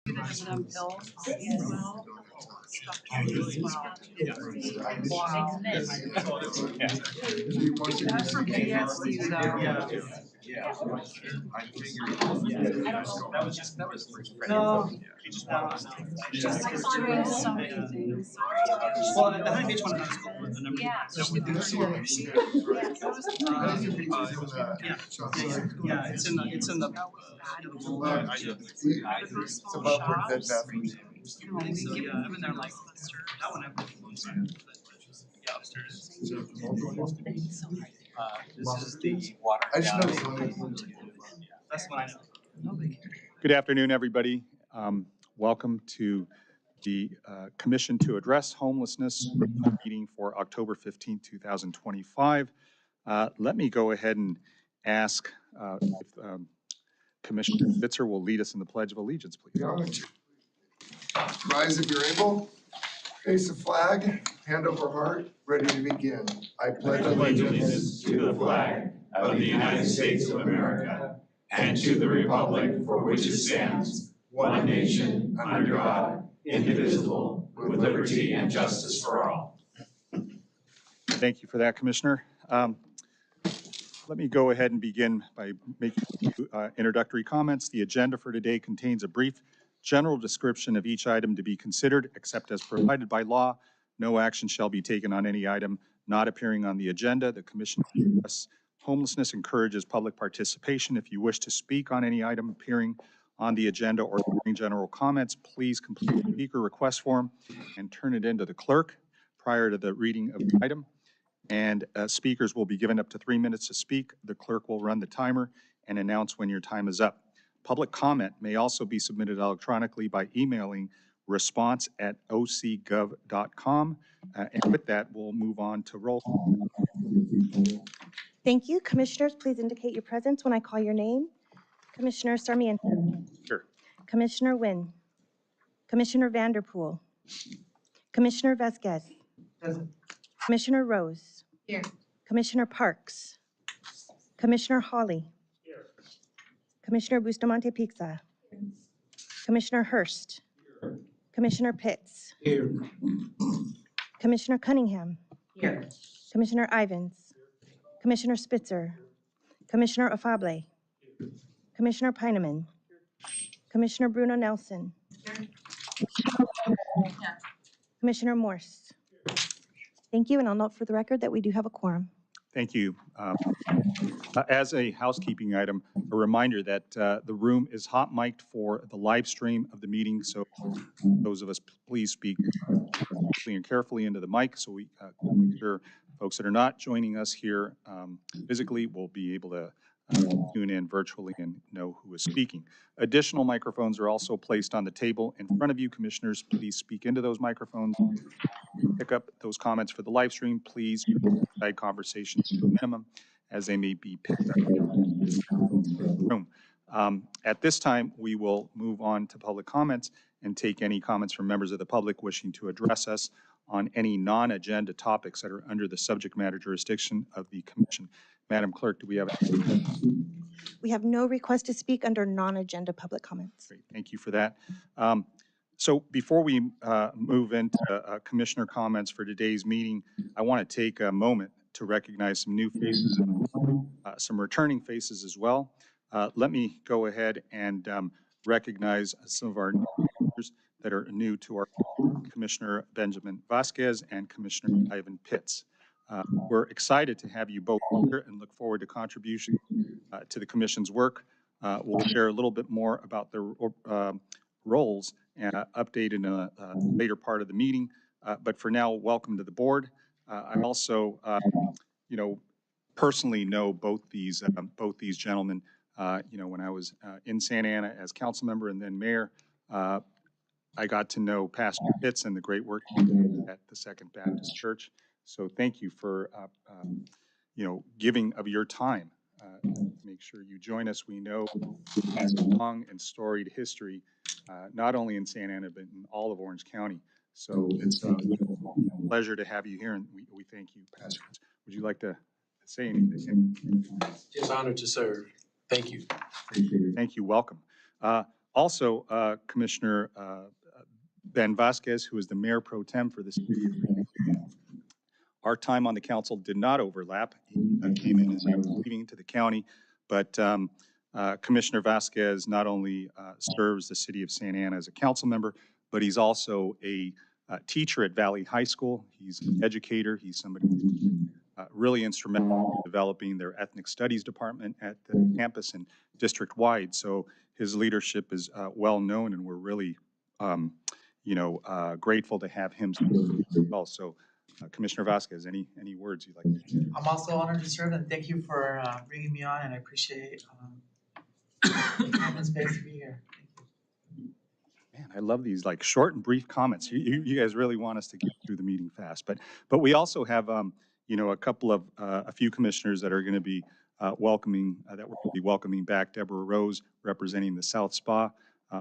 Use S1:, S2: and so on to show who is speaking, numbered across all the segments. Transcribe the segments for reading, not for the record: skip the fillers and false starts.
S1: Just doing so many things. Well, I think each one of those school with the number. Yeah, it's in the. It's above Bed Bath. So yeah, I've been there like that one. I've been yeah, upstairs. This is the water. That's what I know.
S2: Good afternoon, everybody. Welcome to the Commission to Address Homelessness meeting for October 15, 2025. Let me go ahead and ask if Commissioner Spitzer will lead us in the Pledge of Allegiance, please.
S3: Rise if you're able, face the flag, hand over heart, ready to begin. I pledge
S4: allegiance to the flag of the United States of America and to the republic for which it stands, one nation, under God, indivisible, with liberty and justice for all.
S2: Thank you for that, Commissioner. Let me go ahead and begin by making introductory comments. The agenda for today contains a brief general description of each item to be considered, except as provided by law. No action shall be taken on any item not appearing on the agenda. The Commission to Address Homelessness encourages public participation. If you wish to speak on any item appearing on the agenda or during general comments, please complete the speaker request form and turn it into the clerk prior to the reading of the item. And speakers will be given up to 3 minutes to speak. The clerk will run the timer and announce when your time is up. Public comment may also be submitted electronically by emailing response@ocgov.com. And with that, we'll move on to roll.
S5: Thank you. Commissioners, please indicate your presence when I call your name. Commissioner Sarmiento.
S2: Sure.
S5: Commissioner Nguyen. Commissioner Vanderpool. Commissioner Vasquez.
S1: Present.
S5: Commissioner Rose.
S1: Here.
S5: Commissioner Parks. Commissioner Hawley.
S1: Here.
S5: Commissioner Bustamante Pixa. Commissioner Hurst.
S1: Here.
S5: Commissioner Pitts.
S1: Here.
S5: Commissioner Cunningham.
S1: Here.
S5: Commissioner Ivins. Commissioner Spitzer. Commissioner Afable. Commissioner Peineman. Commissioner Bruno Nelson. Commissioner Morse. Thank you, and I'll note for the record that we do have a quorum.
S2: Thank you. As a housekeeping item, a reminder that the room is hot mic'd for the live stream of the meeting, so those of us, please speak clearly and carefully into the mic so we sure folks that are not joining us here physically will be able to tune in virtually and know who is speaking. Additional microphones are also placed on the table in front of you. Commissioners, please speak into those microphones. Pick up those comments for the live stream. Please guide conversations to a minimum as they may be picked up in the room. At this time, we will move on to public comments and take any comments from members of the public wishing to address us on any non-agenda topics that are under the subject matter jurisdiction of the Commission. Madam Clerk, do we have
S5: We have no request to speak under non-agenda public comments.
S2: Great, thank you for that. So before we move into Commissioner comments for today's meeting, I want to take a moment to recognize some new faces and some returning faces as well. Let me go ahead and recognize some of our members that are new to our Commissioner Benjamin Vasquez and Commissioner Ivan Pitts. We're excited to have you both here and look forward to contribution to the Commission's work. We'll share a little bit more about their roles and update in a later part of the meeting. But for now, welcome to the board. I also, personally know both these gentlemen. When I was in Santa Ana as council member and then mayor, I got to know Pastor Pitts and the great work at the Second Baptist Church. So thank you for, giving of your time. Make sure you join us. We know it has a long and storied history, not only in Santa Ana, but in all of Orange County. So it's a pleasure to have you here, and we thank you, Pastor. Would you like to say anything?
S6: Just honored to serve. Thank you.
S2: Thank you. Welcome. Also, Commissioner Ben Vasquez, who is the Mayor Pro Tem for the city of Santa Ana. Our time on the council did not overlap. He came in as I was leaving to the county, but Commissioner Vasquez not only serves the city of Santa Ana as a council member, but he's also a teacher at Valley High School. He's an educator. He's somebody really instrumental in developing their ethnic studies department at the campus and district-wide. So his leadership is well known, and we're really, grateful to have him as well. So, Commissioner Vasquez, any words you'd like to share?
S1: I'm also honored to serve, and thank you for bringing me on, and I appreciate having the space to be here. Thank you.
S2: Man, I love these like short and brief comments. You guys really want us to get through the meeting fast, but we also have a few commissioners that are going to be welcoming back. Deborah Rose, representing the South Spa.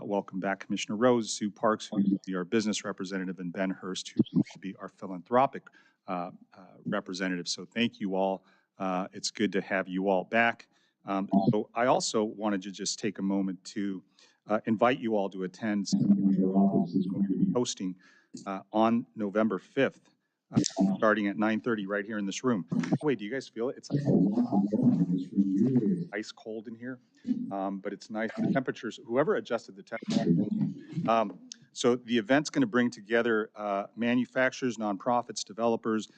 S2: Welcome back, Commissioner Rose. Sue Parks, who will be our business representative, and Ben Hurst, who will be our philanthropic representative. So thank you all. It's good to have you all back. So I also wanted to just take a moment to invite you all to attend hosting on November 5th, starting at 9:30 right here in this room. Wait, do you guys feel it? It's like ice cold in here, but it's nice. The temperatures, whoever adjusted the temperature. So the event's going to bring together manufacturers, nonprofits, developers,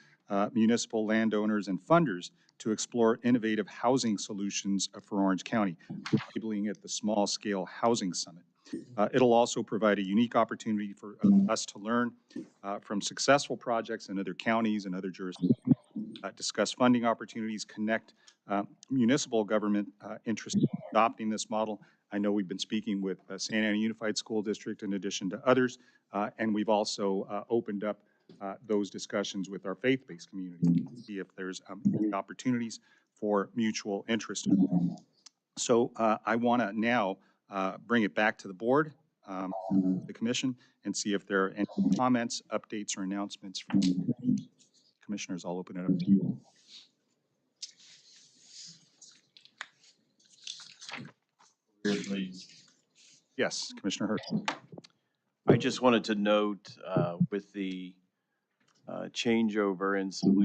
S2: municipal landowners, and funders to explore innovative housing solutions for Orange County, labeling it the Small Scale Housing Summit. It'll also provide a unique opportunity for us to learn from successful projects in other counties and other jurisdictions, discuss funding opportunities, connect municipal government interest in adopting this model. I know we've been speaking with Santa Ana Unified School District in addition to others, and we've also opened up those discussions with our faith-based community to see if there's opportunities for mutual interest. So I want to now bring it back to the board, the commission, and see if there are any comments, updates, or announcements from commissioners. I'll open it up to you.
S7: Please.
S2: Yes, Commissioner Hurst.
S7: I just wanted to note with the changeover in some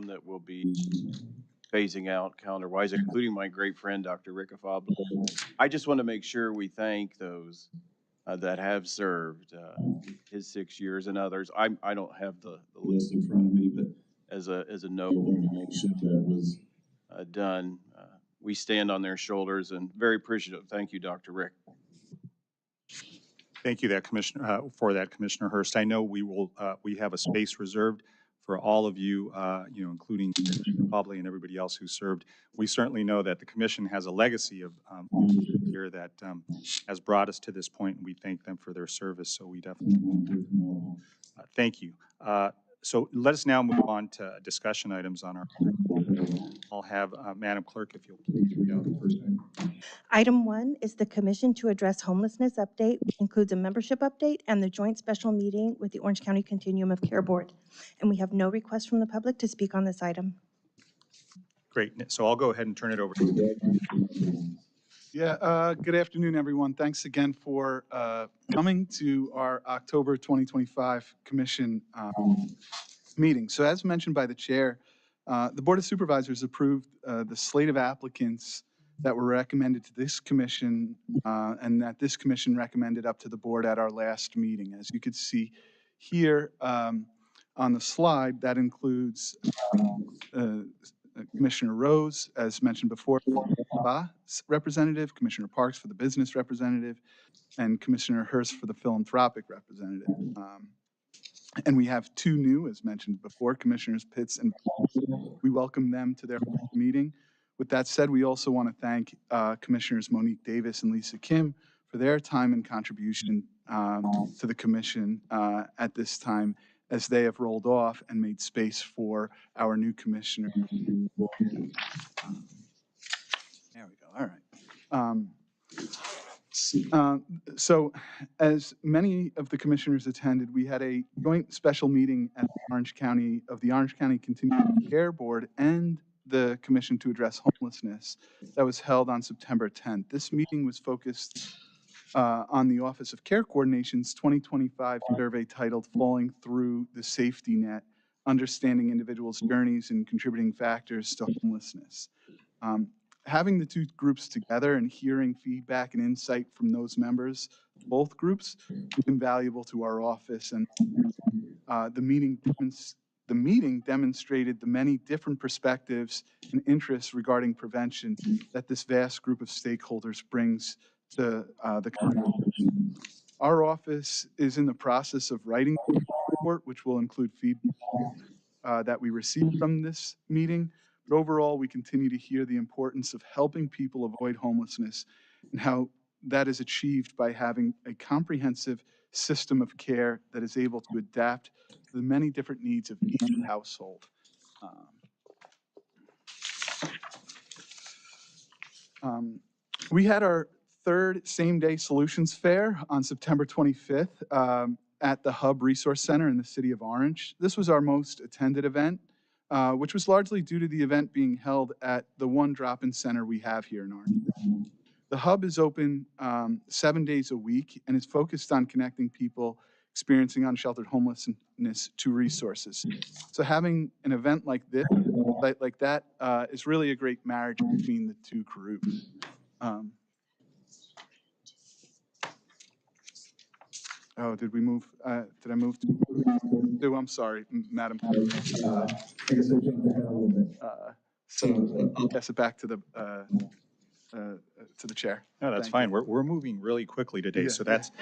S7: that will be phasing out calendar-wise, including my great friend, Dr. Rick Afab. I just want to make sure we thank those that have served his 6 years and others. I don't have the list in front of me, but as a note, to make sure that was done. We stand on their shoulders and very appreciative. Thank you, Dr. Rick.
S2: Thank you, Commissioner Hurst. I know we have a space reserved for all of you, including probably and everybody else who served. We certainly know that the commission has a legacy of here that has brought us to this point, and we thank them for their service. So we definitely thank you. So let us now move on to discussion items on our. I'll have Madam Clerk, if you'll please read out the first item.
S5: Item 1 is the Commission to Address Homelessness update, which includes a membership update and the joint special meeting with the Orange County Continuum of Care Board. And we have no request from the public to speak on this item.
S2: Great. So I'll go ahead and turn it over to you.
S8: Yeah, good afternoon, everyone. Thanks again for coming to our October 2025 Commission meeting. So as mentioned by the chair, the Board of Supervisors approved the slate of applicants that were recommended to this commission and that this commission recommended up to the board at our last meeting. As you could see here on the slide, that includes Commissioner Rose, as mentioned before, representative, Commissioner Parks for the business representative, and Commissioner Hurst for the philanthropic representative. And we have two new, as mentioned before, Commissioners Pitts and we welcome them to their meeting. With that said, we also want to thank Commissioners Monique Davis and Lisa Kim for their time and contribution to the commission at this time, as they have rolled off and made space for our new commissioner. There we go. All right. So as many of the commissioners attended, we had a joint special meeting at the Orange County Continuum of Care Board and the Commission to Address Homelessness that was held on September 10th. This meeting was focused on the Office of Care Coordination's 2025 survey titled Falling Through the Safety Net, Understanding Individuals' Journeys and Contributing Factors to Homelessness. Having the two groups together and hearing feedback and insight from those members, both groups, was invaluable to our office. And the meeting demonstrated the many different perspectives and interests regarding prevention that this vast group of stakeholders brings to the conversation. Our office is in the process of writing a report, which will include feedback that we received from this meeting. But overall, we continue to hear the importance of helping people avoid homelessness and how that is achieved by having a comprehensive system of care that is able to adapt to the many different needs of each household. We had our third same-day solutions fair on September 25th at the Hub Resource Center in the city of Orange. This was our most attended event, which was largely due to the event being held at the one drop-in center we have here in Orange. The Hub is open 7 days a week and is focused on connecting people experiencing unsheltered homelessness to resources. So having an event like this, like that, is really a great marriage between the two groups. Oh, did we move? Did I move to? I'm sorry, Madam. So I'll pass it back to the chair.
S2: No, that's fine. We're moving really quickly today,
S8: Yeah.
S2: so that's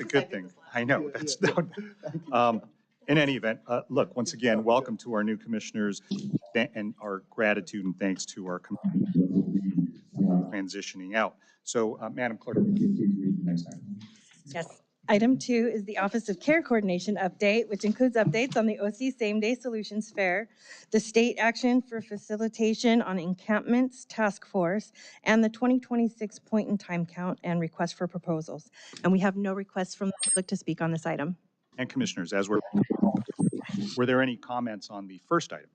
S2: a good thing. I know. In any event, look, once again, welcome to our new commissioners, and our gratitude and thanks to our transitioning out. So, Madam Clerk, please read the next item.
S5: Yes. Item 2 is the Office of Care Coordination update, which includes updates on the OC Same Day Solutions Fair, the State Action for Facilitation on Encampments Task Force, and the 2026 Point in Time Count and request for proposals. And we have no requests from the public to speak on this item.
S2: And commissioners, were there any comments on the first item?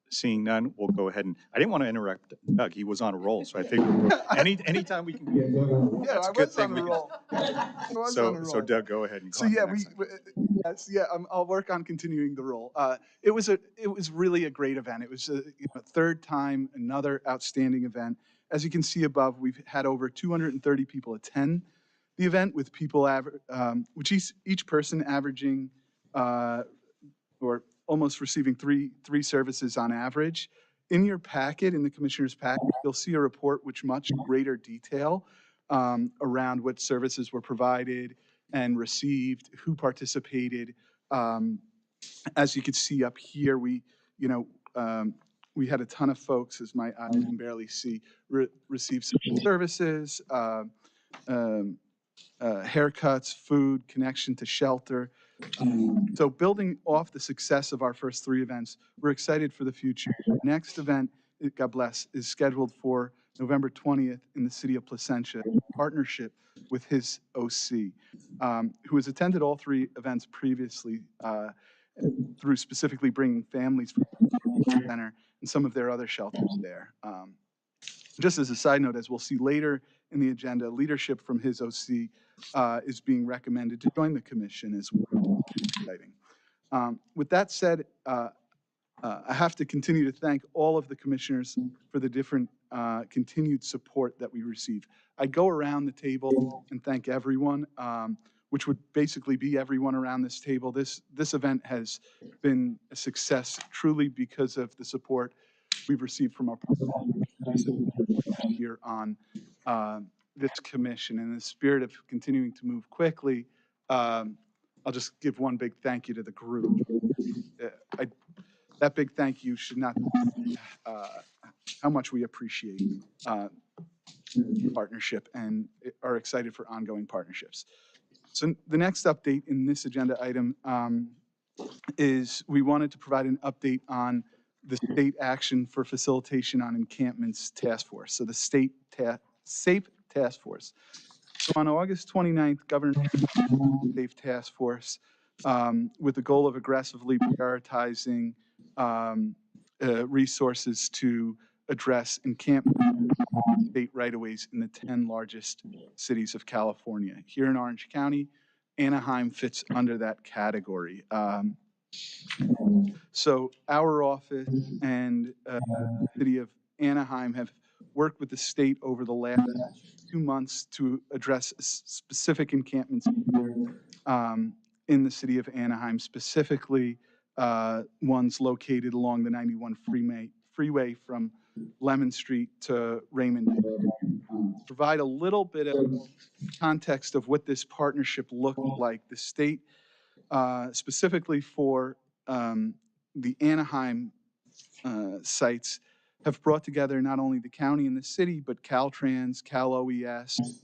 S2: Seeing none, we'll go ahead and, I didn't want to interrupt Doug. He was on a roll, so I figured anytime we can, that's a good thing. So Doug, go ahead and
S8: So yeah, I'll work on continuing the roll. It was really a great event. It was a third time, another outstanding event. As you can see above, we've had over 230 people attend the event, with people which each person averaging or almost receiving three services on average. In your packet, in the commissioner's packet, you'll see a report with much greater detail around what services were provided and received, who participated. As you can see up here, we had a ton of folks, as my eyes can barely see, receive services, haircuts, food, connection to shelter. So building off the success of our first three events, we're excited for the future. Our next event, God bless, is scheduled for November 20th in the city of Placentia, in partnership with his OC, who has attended all three events previously through specifically bringing families from the center and some of their other shelters there. Just as a side note, as we'll see later in the agenda, leadership from his OC is being recommended to join the commission as well. Exciting. With that said, I have to continue to thank all of the commissioners for the different continued support that we receive. I go around the table and thank everyone, which would basically be everyone around this table. This event has been a success truly because of the support we've received from our here on this commission. In the spirit of continuing to move quickly, I'll just give one big thank you to the group. That big thank you should not how much we appreciate partnership and are excited for ongoing partnerships. So the next update in this agenda item is we wanted to provide an update on the state action for facilitation on encampments task force. So the SAFE task force. So on August 29th, Governor SAFE task force with the goal of aggressively prioritizing resources to address encampment state right-of-ways in the 10 largest cities of California. Here in Orange County, Anaheim fits under that category. So our office and the city of Anaheim have worked with the state over the last 2 months to address specific encampments in the city of Anaheim, specifically ones located along the 91 freeway from Lemon Street to Raymond. Provide a little bit of context of what this partnership looks like. The state, specifically for the Anaheim sites, have brought together not only the county and the city, but Caltrans, Cal OES,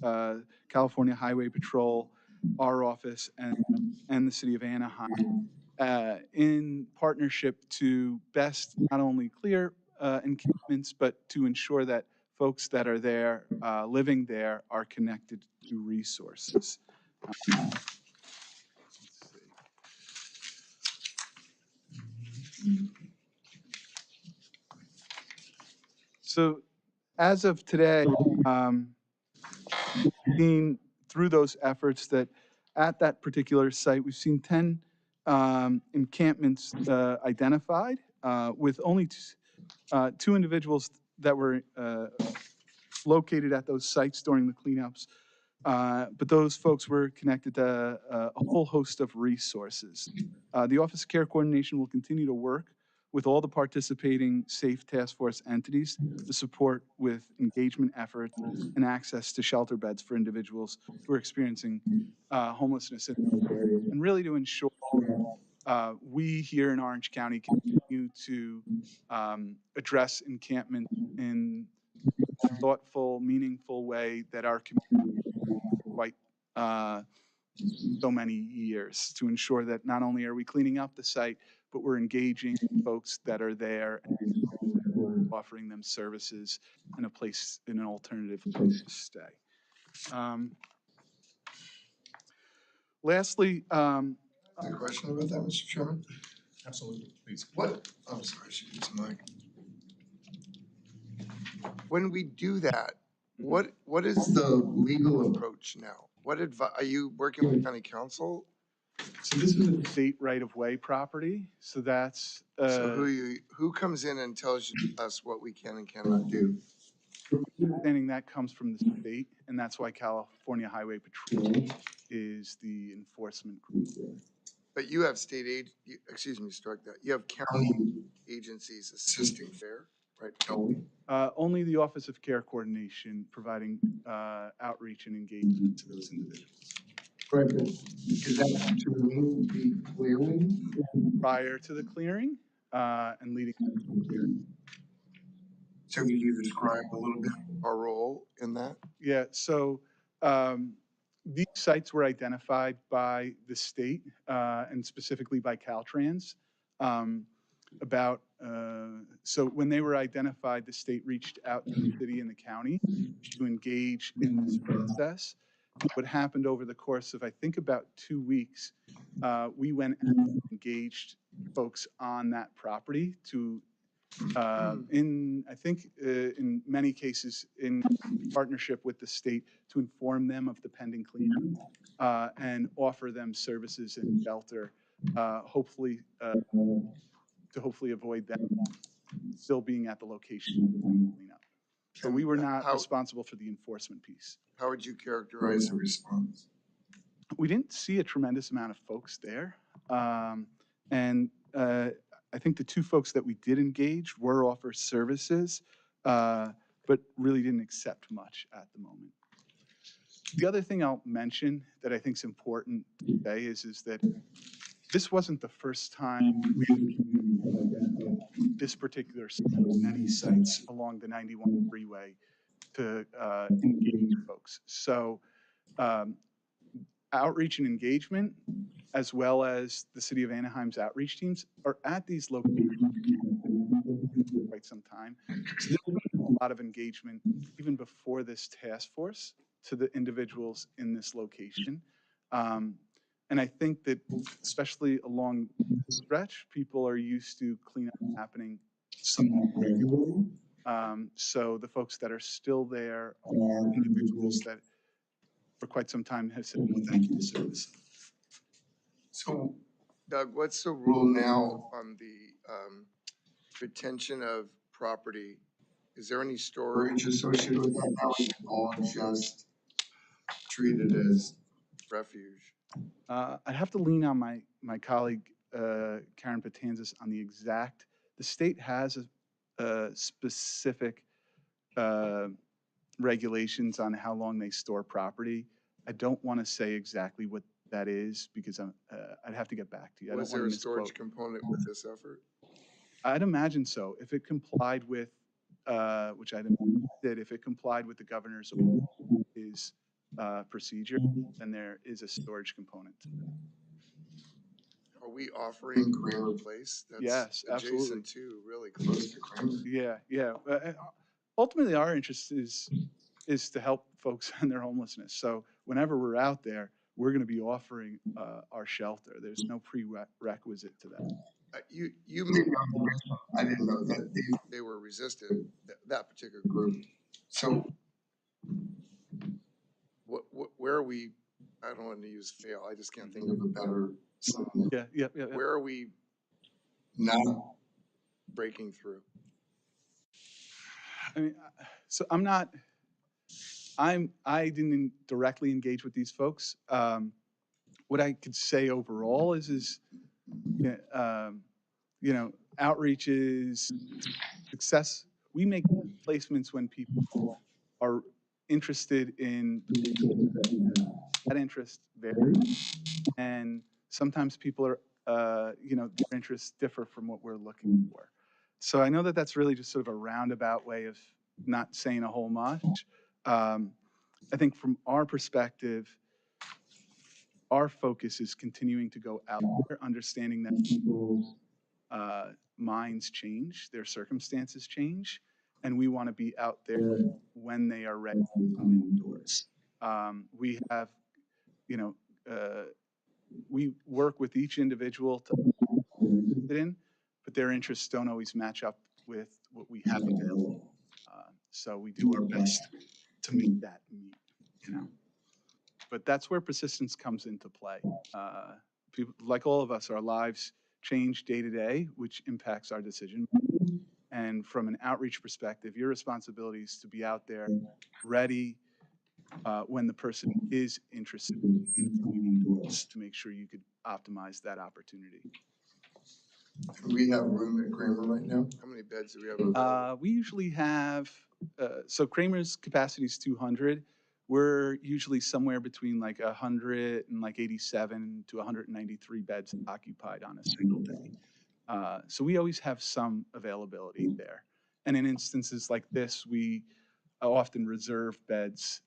S8: California Highway Patrol, our office, and the city of Anaheim in partnership to best not only clear encampments, but to ensure that folks that are there, living there, are connected to resources. So as of today, seen through those efforts that at that particular site, we've seen 10 encampments identified with only two individuals that were located at those sites during the cleanups. But those folks were connected to a whole host of resources. The Office of Care Coordination will continue to work with all the participating SAFE task force entities to support with engagement efforts and access to shelter beds for individuals who are experiencing homelessness in those areas, and really to ensure we here in Orange County continue to address encampment in a thoughtful, meaningful way that our community quite so many years, to ensure that not only are we cleaning up the site, but we're engaging folks that are there and offering them services and a place, in an alternative place to stay. Lastly,
S3: A question about that, Mr. Chairman?
S2: Absolutely, please.
S3: I'm sorry, I should use the mic. When we do that, what is the legal approach now? Are you working with county council?
S8: so this is a state right-of-way property, so that's
S3: So who comes in and tells us what we can and cannot do?
S8: understanding that comes from the state, and that's why California Highway Patrol is the enforcement group there.
S3: But you have excuse me, strike that. You have county agencies assisting there, right?
S8: Only the Office of Care Coordination providing outreach and engagement to those individuals.
S3: Right. Is that to remove the clearing?
S8: Prior to the clearing and leading up to the clearing.
S3: So can you describe a little bit our role in that?
S8: Yeah, so these sites were identified by the state and specifically by Caltrans. So when they were identified, the state reached out to the city and the county to engage in this process. What happened over the course of, I think, about 2 weeks, we went and engaged folks on that property to, in many cases, in partnership with the state, to inform them of the pending cleanup and offer them services and shelter, hopefully avoid them still being at the location cleanup. So we were not responsible for the enforcement piece.
S3: How would you characterize the response?
S8: We didn't see a tremendous amount of folks there. I think the 2 folks that we did engage were offer services, but really didn't accept much at the moment. The other thing I'll mention that I think is important to say is that this wasn't the first time we identified this particular site, many sites along the 91 freeway to engage folks. So outreach and engagement, as well as the City of Anaheim's outreach teams, are at these locations for quite some time. So there's been a lot of engagement even before this task force to the individuals in this location. And I think that especially along the stretch, people are used to cleanup happening somewhat regularly. So the folks that are still there are individuals that for quite some time have said, "No, thank you to service."
S3: So Doug, what's the rule now on the retention of property? Is there any storage associated with that now? Is it all just treated as refuge?
S8: I'd have to lean on my colleague, Karen Patanzas, on the exact, the state has a specific regulations on how long they store property. I don't want to say exactly what that is because I'd have to get back to you. I
S3: Was
S8: don't
S3: there
S8: want
S3: a
S8: to
S3: storage
S8: misquote.
S3: component with this effort?
S8: I'd imagine so. If it complied with, which I'd imagine it did, if it complied with the governor's his procedure, then there is a storage component.
S3: Are we offering Kramer Place? That's
S8: Yes, absolutely.
S3: adjacent to, really close to Kramer.
S8: Yeah, yeah. Ultimately, our interest is to help folks in their homelessness. So whenever we're out there, we're going to be offering our shelter. There's no prerequisite to that.
S3: You may be on the right. I didn't know that they were resistant, that particular group. So where are we, I don't want to use fail, I just can't think of a better.
S8: Yeah.
S3: Where are we not breaking through?
S8: I mean, so I didn't directly engage with these folks. What I could say overall is outreach is success. We make placements when people are interested in that interest varies, and sometimes people are their interests differ from what we're looking for. So I know that that's really just sort of a roundabout way of not saying a whole much. I think from our perspective, our focus is continuing to go out there, understanding that people's minds change, their circumstances change, and we want to be out there when they are ready to come indoors. We have, we work with each individual to fit in, but their interests don't always match up with what we have available. So we do our best to make that meet, But that's where persistence comes into play. People, like all of us, our lives change day to day, which impacts our decision. And from an outreach perspective, your responsibility is to be out there ready when the person is interested in coming indoors to make sure you could optimize that opportunity.
S3: Do we have room at Kramer right now? How many beds do we have available?
S8: We usually have, so Kramer's capacity is 200. We're usually somewhere between like 100 and like 87 to 193 beds occupied on a single day. So we always have some availability there. And in instances like this, we often reserve beds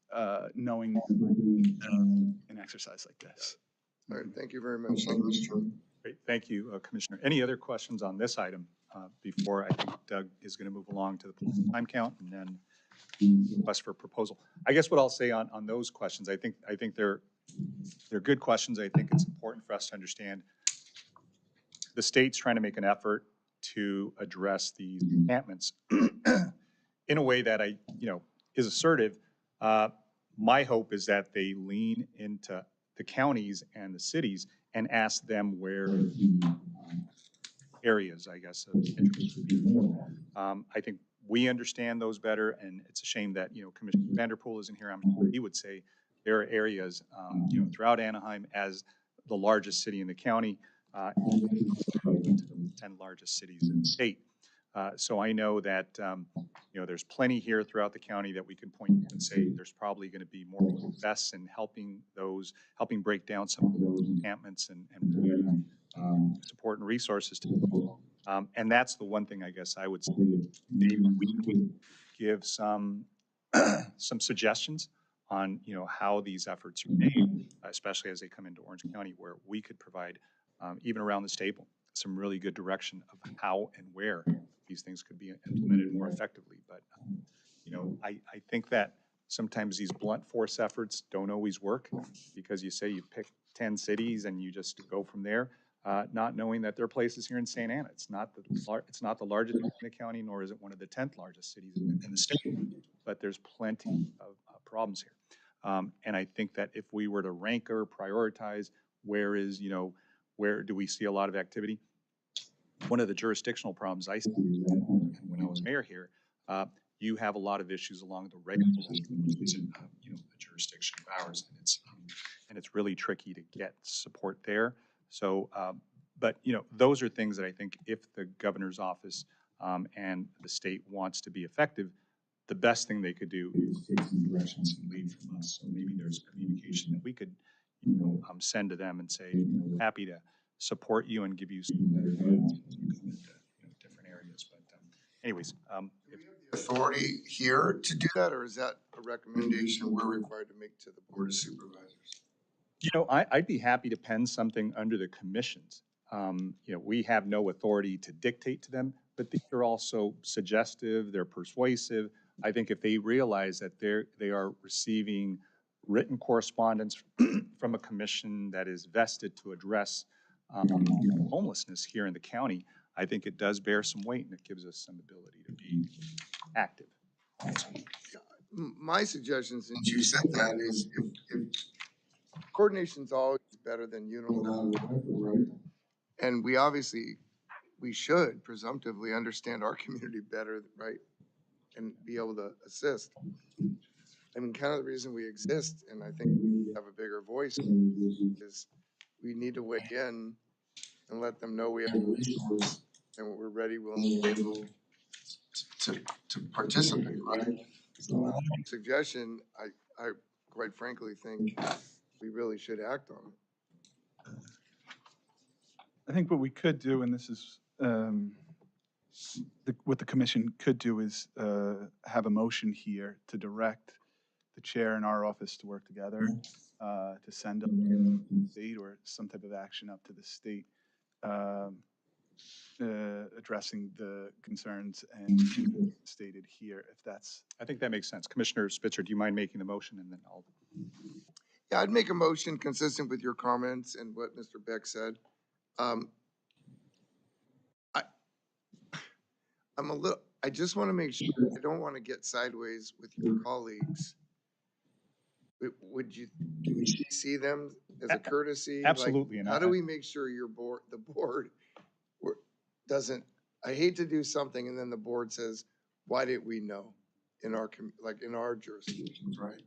S8: knowing that we're doing an exercise like this.
S3: All right, thank you very much. Thank you, Mr. Chairman.
S2: Great, thank you, Commissioner. Any other questions on this item before I think Doug is going to move along to the time count and then request for proposal? I guess what I'll say on those questions, I think they're good questions. I think it's important for us to understand the state's trying to make an effort to address these encampments in a way that is assertive. My hope is that they lean into the counties and the cities and ask them where the areas, I guess, of interest would be more. I think we understand those better, and it's a shame that, Commissioner Vanderpool isn't here. I'm sure he would say there are areas, throughout Anaheim as the largest city in the county, and the 10 largest cities in the state. So I know that, there's plenty here throughout the county that we can point to and say there's probably going to be more success in helping break down some of those encampments and support and resources to and that's the one thing I guess I would say maybe we could give some some suggestions on, how these efforts are made, especially as they come into Orange County, where we could provide, even around this table, some really good direction of how and where these things could be implemented more effectively. But, I think that sometimes these blunt force efforts don't always work, because you say you pick 10 cities and you just go from there, not knowing that there are places here in St. Anna. It's not the largest in the county, nor is it one of the 10th largest cities in the state, but there's plenty of problems here. And I think that if we were to rank or prioritize where do we see a lot of activity, one of the jurisdictional problems I see is that when I was mayor here, you have a lot of issues along the regular system, which isn't, a jurisdiction of ours, and it's really tricky to get support there. So, but those are things that I think if the governor's office and the state wants to be effective, the best thing they could do is take some directions and lead from us. So maybe there's communication that we could, send to them and say, we're happy to support you and give you some better guidance as you come into different areas. But anyways,
S3: Authority here to do that, or is that a recommendation we're required to make to the Board of Supervisors?
S2: I'd be happy to pen something under the commissions. We have no authority to dictate to them, but these are also suggestive, they're persuasive. I think if they realize that they are receiving written correspondence from a commission that is vested to address homelessness here in the county, I think it does bear some weight, and it gives us some ability to be active.
S3: My suggestion, since you said that, is if coordination's always better than unilateral, right? And we should presumptively understand our community better, right? And be able to assist. I mean, kind of the reason we exist, and I think we need to have a bigger voice, is we need to weigh in and let them know we have a resource and we're ready, willing, and able to participate, right? So suggestion, I quite frankly think we really should act on it.
S8: I think what we could do, and this is what the commission could do, is have a motion here to direct the chair and our office to work together to send a letter to the state or some type of action up to the state addressing the concerns and stated here, if that's.
S2: I think that makes sense. Commissioner Spitzer, do you mind making the motion, and then I'll.
S3: Yeah, I'd make a motion consistent with your comments and what Mr. Beck said. I just want to make sure, I don't want to get sideways with your colleagues. Do we see them as a courtesy?
S2: Absolutely.
S3: Like, how do we make sure the board doesn't, I hate to do something and then the board says, why didn't we know in our jurisdictions, right?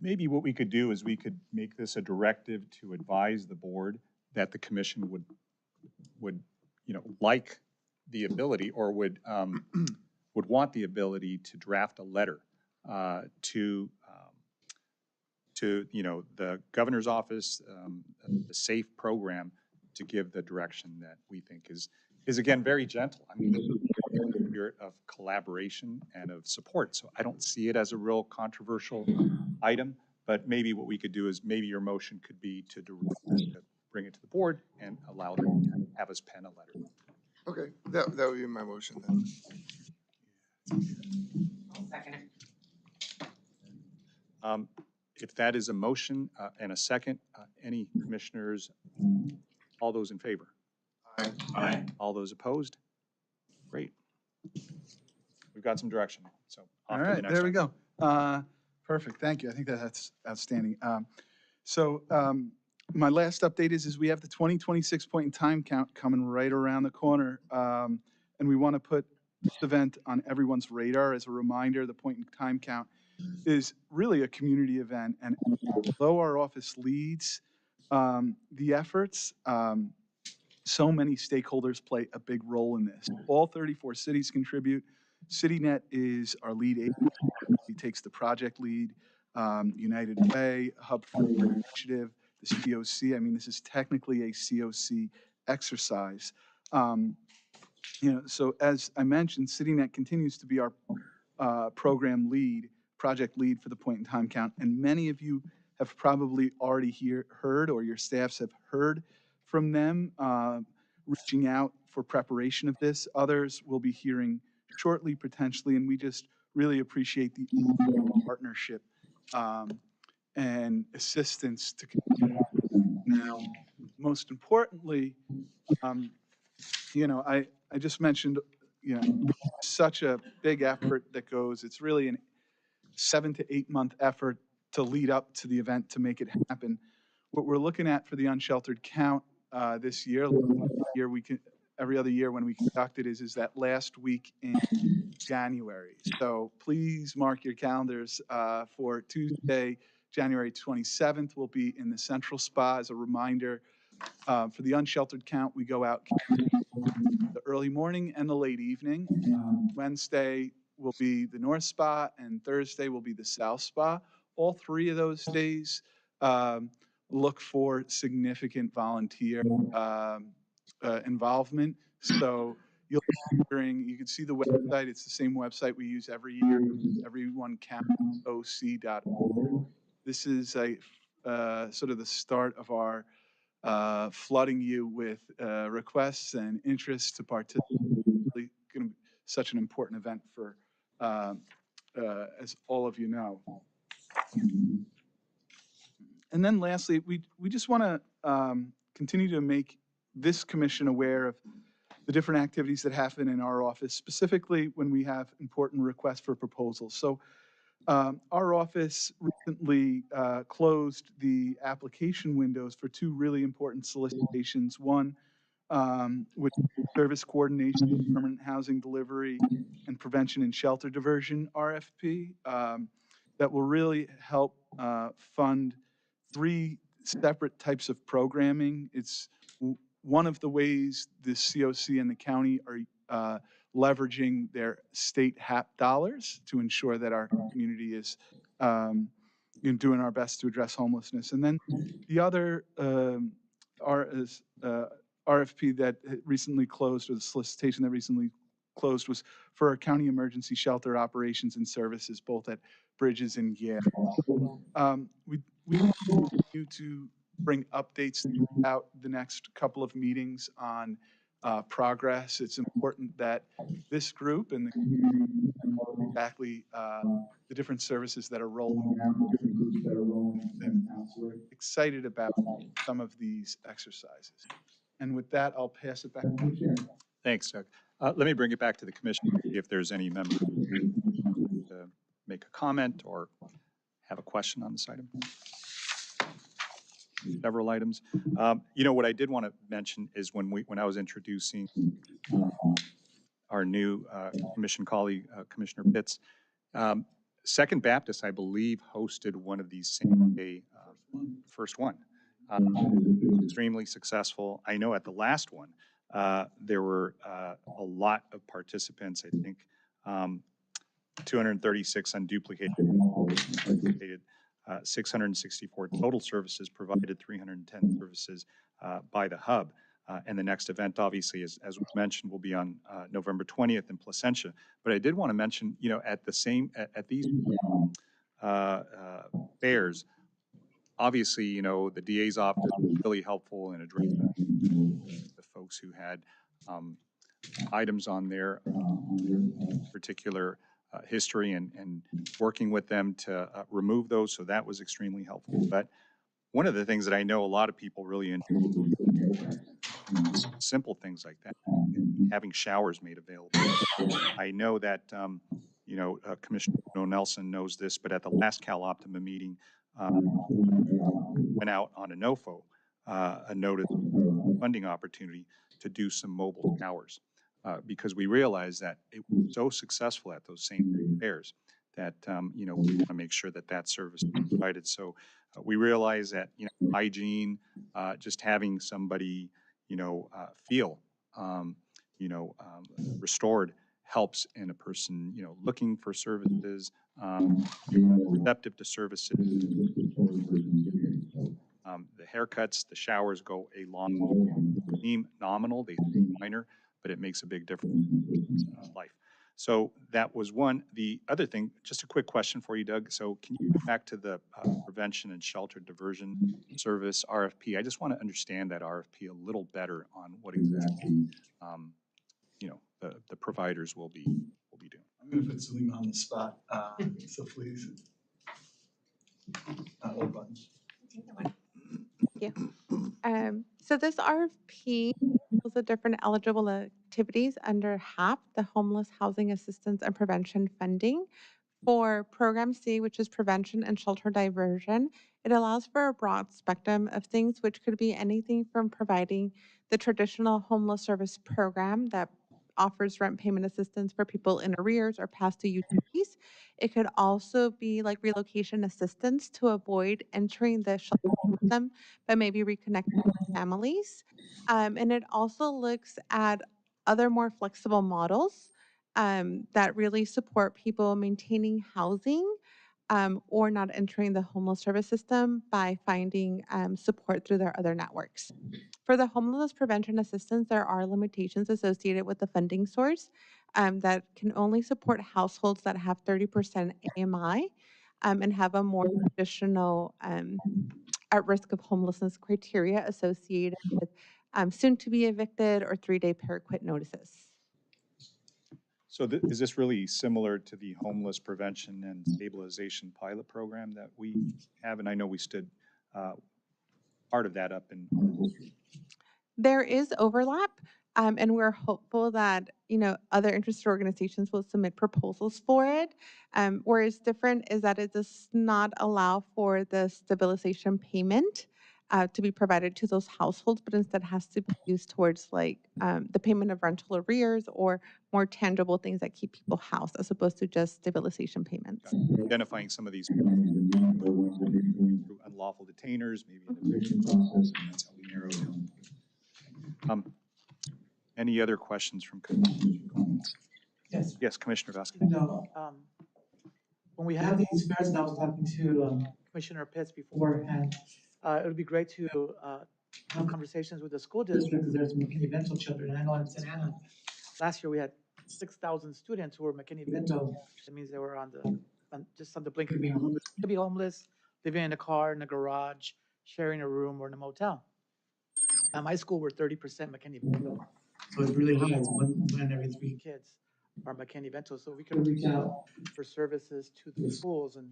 S2: Maybe what we could do is we could make this a directive to advise the board that the commission would like the ability, or would want the ability to draft a letter to the governor's office, the SAFE program, to give the direction that we think is again very gentle. I mean, this is a spirit of collaboration and of support. So I don't see it as a real controversial item, but maybe what we could do is maybe your motion could be to bring it to the board and allow them to have us pen a letter.
S3: Okay, that would be my motion then.
S9: I'll second it.
S2: If that is a motion and a second, any commissioners, all those in favor?
S3: Aye.
S7: Aye.
S2: All those opposed? Great. We've got some direction. So
S8: All right, there we go. Perfect, thank you. I think that's outstanding. My last update is we have the 2026 point in time count coming right around the corner. And we want to put this event on everyone's radar as a reminder. The point in time count is really a community event. And although our office leads the efforts, so many stakeholders play a big role in this. All 34 cities contribute. CityNet is our lead agency. He takes the project lead. United Way, Hub for Initiative, the COC. I mean, this is technically a COC exercise. So as I mentioned, CityNet continues to be our program lead, project lead for the point in time count. And many of you have probably already heard, or your staffs have heard from them, reaching out for preparation of this. Others will be hearing shortly, potentially, and we just really appreciate the partnership and assistance to continue. Now, most importantly, I just mentioned, such a big effort that goes, it's really a 7 to 8 month effort to lead up to the event to make it happen. What we're looking at for the unsheltered count this year, every other year when we conduct it is that last week in January. So please mark your calendars for Tuesday, January 27th. We'll be in the Central Spa. As a reminder, for the unsheltered count, we go out the early morning and the late evening. Wednesday will be the North Spa, and Thursday will be the South Spa. All three of those days look for significant volunteer involvement. So you can see the website. It's the same website we use every year, everyonecountoc.org. This is sort of the start of our flooding you with requests and interests to participate. It's going to be such an important event for, as all of you know. And then lastly, we just want to continue to make this commission aware of the different activities that happen in our office, specifically when we have important requests for proposals. So our office recently closed the application windows for two really important solicitations. One, which is service coordination, permanent housing delivery, and prevention and shelter diversion RFP, that will really help fund 3 separate types of programming. It's one of the ways the COC and the county are leveraging their state HAP dollars to ensure that our community is doing our best to address homelessness. And then the other RFP that recently closed, or the solicitation that recently closed, was for our county emergency shelter operations and services, both at Bridges and Yale. We continue to bring updates out the next couple of meetings on progress. It's important that this group and the community know exactly the different services that are rolling out, and we're excited about some of these exercises. And with that, I'll pass it back to the chair.
S2: Thanks, Doug. Let me bring it back to the commission, if there's any member to make a comment or have a question on this item. Several items. What I did want to mention is when I was introducing our new commission colleague, Commissioner Pitts, Second Baptist, I believe, hosted one of these same day, first one. Extremely successful. I know at the last one, there were a lot of participants, I think 236 unduplicated, 664 total services provided, 310 services by the hub. And the next event, obviously, as we mentioned, will be on November 20th in Placentia. But I did want to mention, at these fairs, obviously, the DA's office was really helpful in addressing the folks who had items on their particular history and working with them to remove those. So that was extremely helpful. But one of the things that I know a lot of people really enjoy, simple things like that, having showers made available. I know that, Commissioner Nelson knows this, but at the last Cal Optima meeting, went out on a NOFO, a notice funding opportunity to do some mobile showers, because we realized that it was so successful at those same fairs that, we want to make sure that that service is provided. So we realize that, hygiene, just having somebody, feel, restored helps in a person, looking for services, receptive to services. The haircuts, the showers go a long, seem nominal, they seem minor, but it makes a big difference in life. So that was one. The other thing, just a quick question for you, Doug. So can you go back to the prevention and shelter diversion service RFP? I just want to understand that RFP a little better on what exactly, the providers will be doing.
S8: I'm going to put Salim on the spot, so please. Hold on.
S9: Thank you. So this RFP was the different eligible activities under HAP, the Homeless Housing Assistance and Prevention Funding. For Program C, which is Prevention and Shelter Diversion, it allows for a broad spectrum of things, which could be anything from providing the traditional homeless service program that offers rent payment assistance for people in arrears or past due utilities. It could also be like relocation assistance to avoid entering the shelter system, but maybe reconnecting with families. And it also looks at other more flexible models that really support people maintaining housing or not entering the homeless service system by finding support through their other networks. For the homeless prevention assistance, there are limitations associated with the funding source that can only support households that have 30% AMI and have a more traditional at risk of homelessness criteria associated with soon to be evicted or 3-day paraquit notices.
S2: So is this really similar to the homeless prevention and stabilization pilot program that we have? And I know we stood part of that up in.
S9: There is overlap, and we're hopeful that, other interested organizations will submit proposals for it. Where it's different is that it does not allow for the stabilization payment to be provided to those households, but instead has to be used towards the payment of rental arrears or more tangible things that keep people housed as opposed to just stabilization payments.
S2: Identifying some of these unlawful detainers, maybe in the eviction process, and that's how we narrow down. Any other questions from commissioners?
S1: Yes.
S2: Yes, Commissioner Vasquez.
S1: When we have these fairs, and I was talking to Commissioner Pitts beforehand, it would be great to have conversations with the school district because there's McKinney-Vento children. And I know in Santa Ana, last year we had 6,000 students who were McKinney-Vento. That means they were just on the blink of being homeless. Could be homeless, living in a car, in a garage, sharing a room, or in a motel. At my school, we're 30% McKinney-Vento. So it's really high. It's one in every 3 kids are McKinney-Vento. So we could reach out for services to the schools and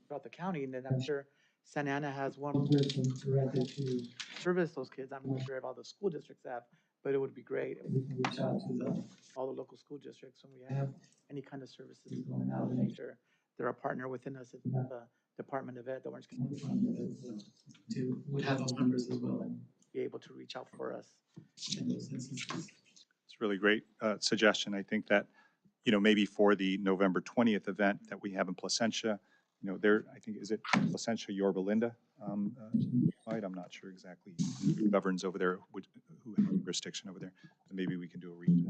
S1: throughout the county. And then I'm sure Santa Ana has one person directed to service those kids. I'm not sure if all the school districts have, but it would be great if we can reach out to all the local school districts when we have any kind of services going out and make sure they're a partner within us at the Department of Ed, the Orange County Department of Ed, to we have those numbers as well and be able to reach out for us in those instances.
S2: It's really great suggestion. I think that, maybe for the November 20th event that we have in Placentia, I think, is it Placentia, Yorba Linda? Right, I'm not sure exactly who governs over there, who has jurisdiction over there. So maybe we can do a reach.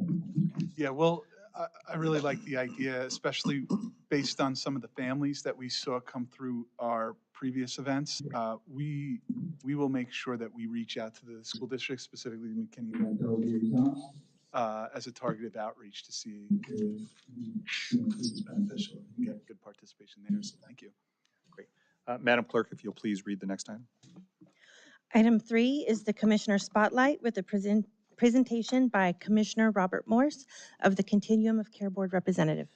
S8: Yeah, well, I really like the idea, especially based on some of the families that we saw come through our previous events. We will make sure that we reach out to the school district, specifically McKinney, as a targeted outreach to see if this is beneficial and get good participation there. So thank you.
S2: Great. Madam Clerk, if you'll please read the next item.
S5: Item 3 is the Commissioner Spotlight with a presentation by Commissioner Robert Morse of the Continuum of Care Board Representative.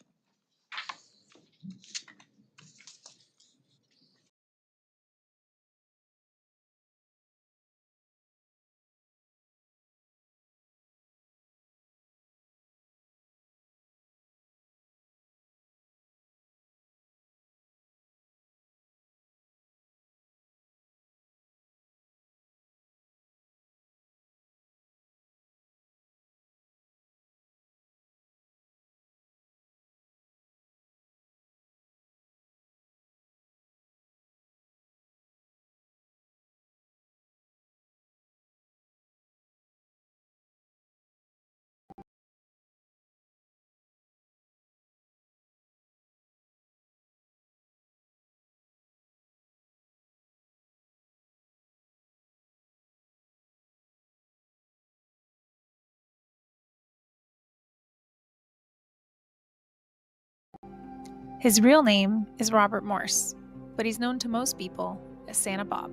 S10: His real name is Robert Morse, but he's known to most people as Santa Bob,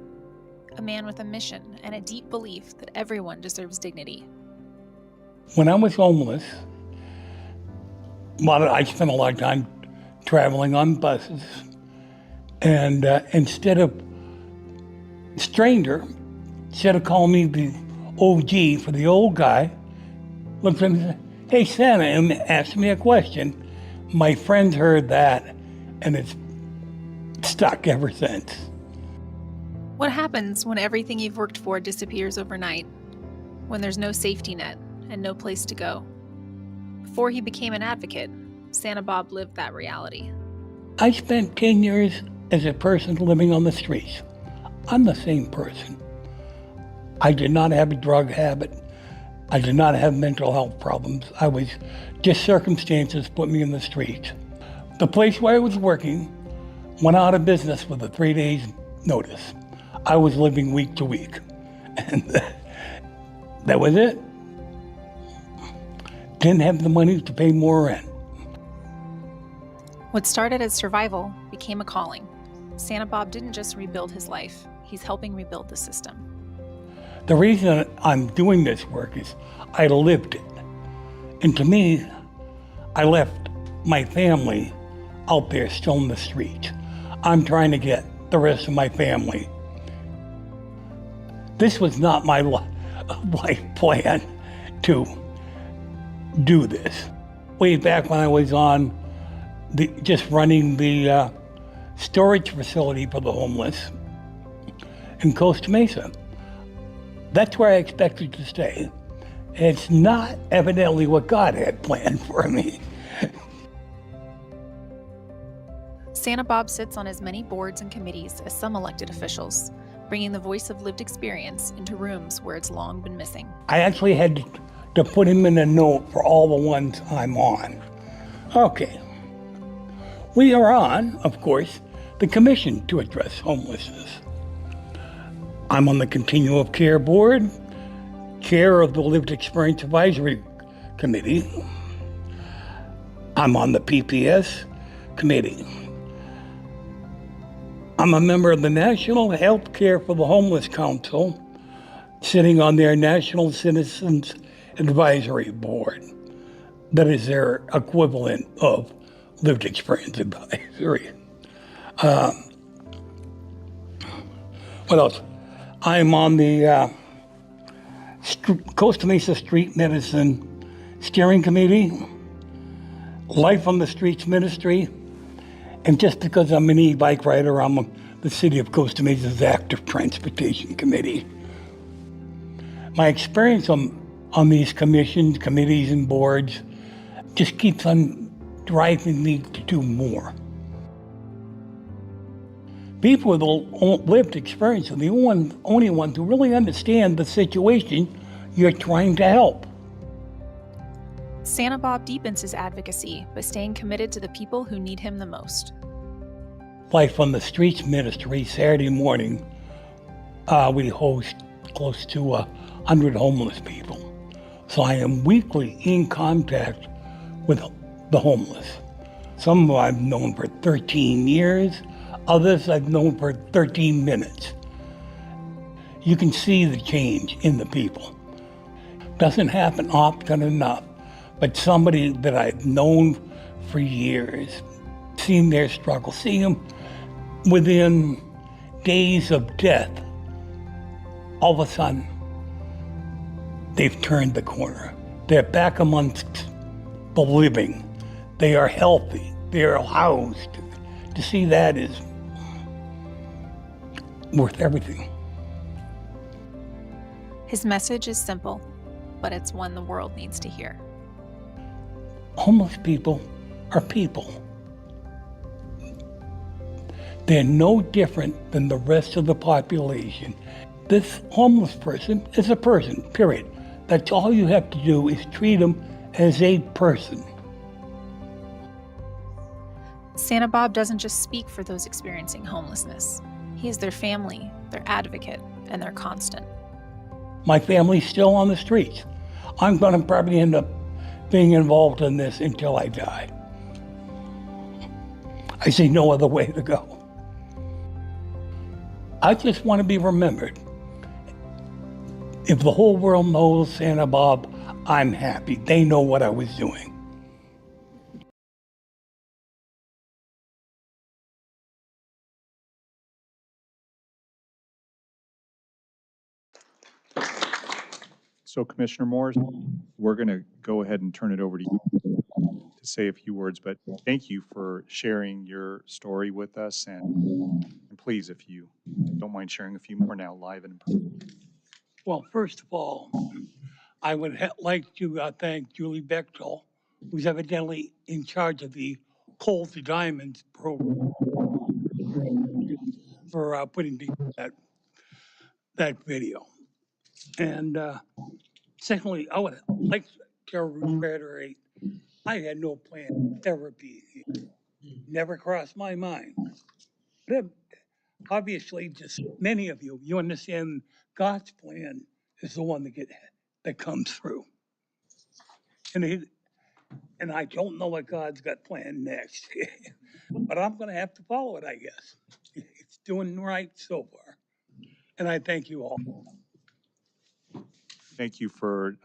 S10: a man with a mission and a deep belief that everyone deserves dignity.
S11: When I was homeless, I spent a lot of time traveling on buses, and instead of calling me the OG for the old guy, looked at me and said, "Hey, Santa," and asked me a question. My friends heard that, and it's stuck ever since.
S10: What happens when everything you've worked for disappears overnight? When there's no safety net and no place to go? Before he became an advocate, Santa Bob lived that reality.
S11: I spent 10 years as a person living on the streets. I'm the same person. I did not have a drug habit. I did not have mental health problems. I was just circumstances put me in the streets. The place where I was working went out of business with a 3 days notice. I was living week to week, and that was it. Didn't have the money to pay more rent.
S10: What started as survival became a calling. Santa Bob didn't just rebuild his life, he's helping rebuild the system.
S11: The reason I'm doing this work is I lived it. And to me, I left my family out there still in the streets. I'm trying to get the rest of my family. This was not my life plan to do this. Way back when I was on just running the storage facility for the homeless in Costa Mesa. That's where I expected to stay. It's not evidently what God had planned for me.
S10: Santa Bob sits on as many boards and committees as some elected officials, bringing the voice of lived experience into rooms where it's long been missing.
S11: I actually had to put him in a note for all the ones I'm on. Okay. We are on, of course, the Commission to Address Homelessness. I'm on the Continuum of Care Board, chair of the Lived Experience Advisory Committee. I'm on the PPS Committee. I'm a member of the National Health Care for the Homeless Council, sitting on their National Citizens Advisory Board. That is their equivalent of Lived Experience Advisory. What else? I'm on the Costa Mesa Street Medicine Steering Committee, Life on the Streets Ministry, and just because I'm an e-bike rider, I'm on the City of Costa Mesa's Active Transportation Committee. My experience on these commissions, committees, and boards just keeps on driving me to do more. People with lived experience are the only ones who really understand the situation you're trying to help.
S10: Santa Bob deepens his advocacy by staying committed to the people who need him the most.
S11: Life on the Streets Ministry, Saturday morning, we host close to 100 homeless people. So I am weekly in contact with the homeless. Some of them I've known for 13 years, others I've known for 13 minutes. You can see the change in the people. Doesn't happen often enough, but somebody that I've known for years, seen their struggle, seeing them within days of death, all of a sudden, they've turned the corner. They're back amongst the living. They are healthy. They are housed. To see that is worth everything.
S10: His message is simple, but it's one the world needs to hear.
S11: Homeless people are people. They're no different than the rest of the population. This homeless person is a person, period. That's all you have to do is treat them as a person.
S10: Santa Bob doesn't just speak for those experiencing homelessness. He is their family, their advocate, and their constant.
S11: My family's still on the streets. I'm going to probably end up being involved in this until I die. I see no other way to go. I just want to be remembered. If the whole world knows Santa Bob, I'm happy. They know what I was doing.
S2: So Commissioner Morris, we're going to go ahead and turn it over to you to say a few words, but thank you for sharing your story with us. And please, if you don't mind sharing a few more now live and in person.
S11: Well, first of all, I would like to thank Julie Bechtel, who's evidently in charge of the Coal to Diamonds program, for putting together that video. And secondly, I would like to reiterate, I had no plan to ever be here. Never crossed my mind. But obviously, just many of you, you understand God's plan is the one that comes through. And I don't know what God's got planned next, but I'm going to have to follow it, I guess. It's doing right so far. And I thank you all.
S2: Thank you for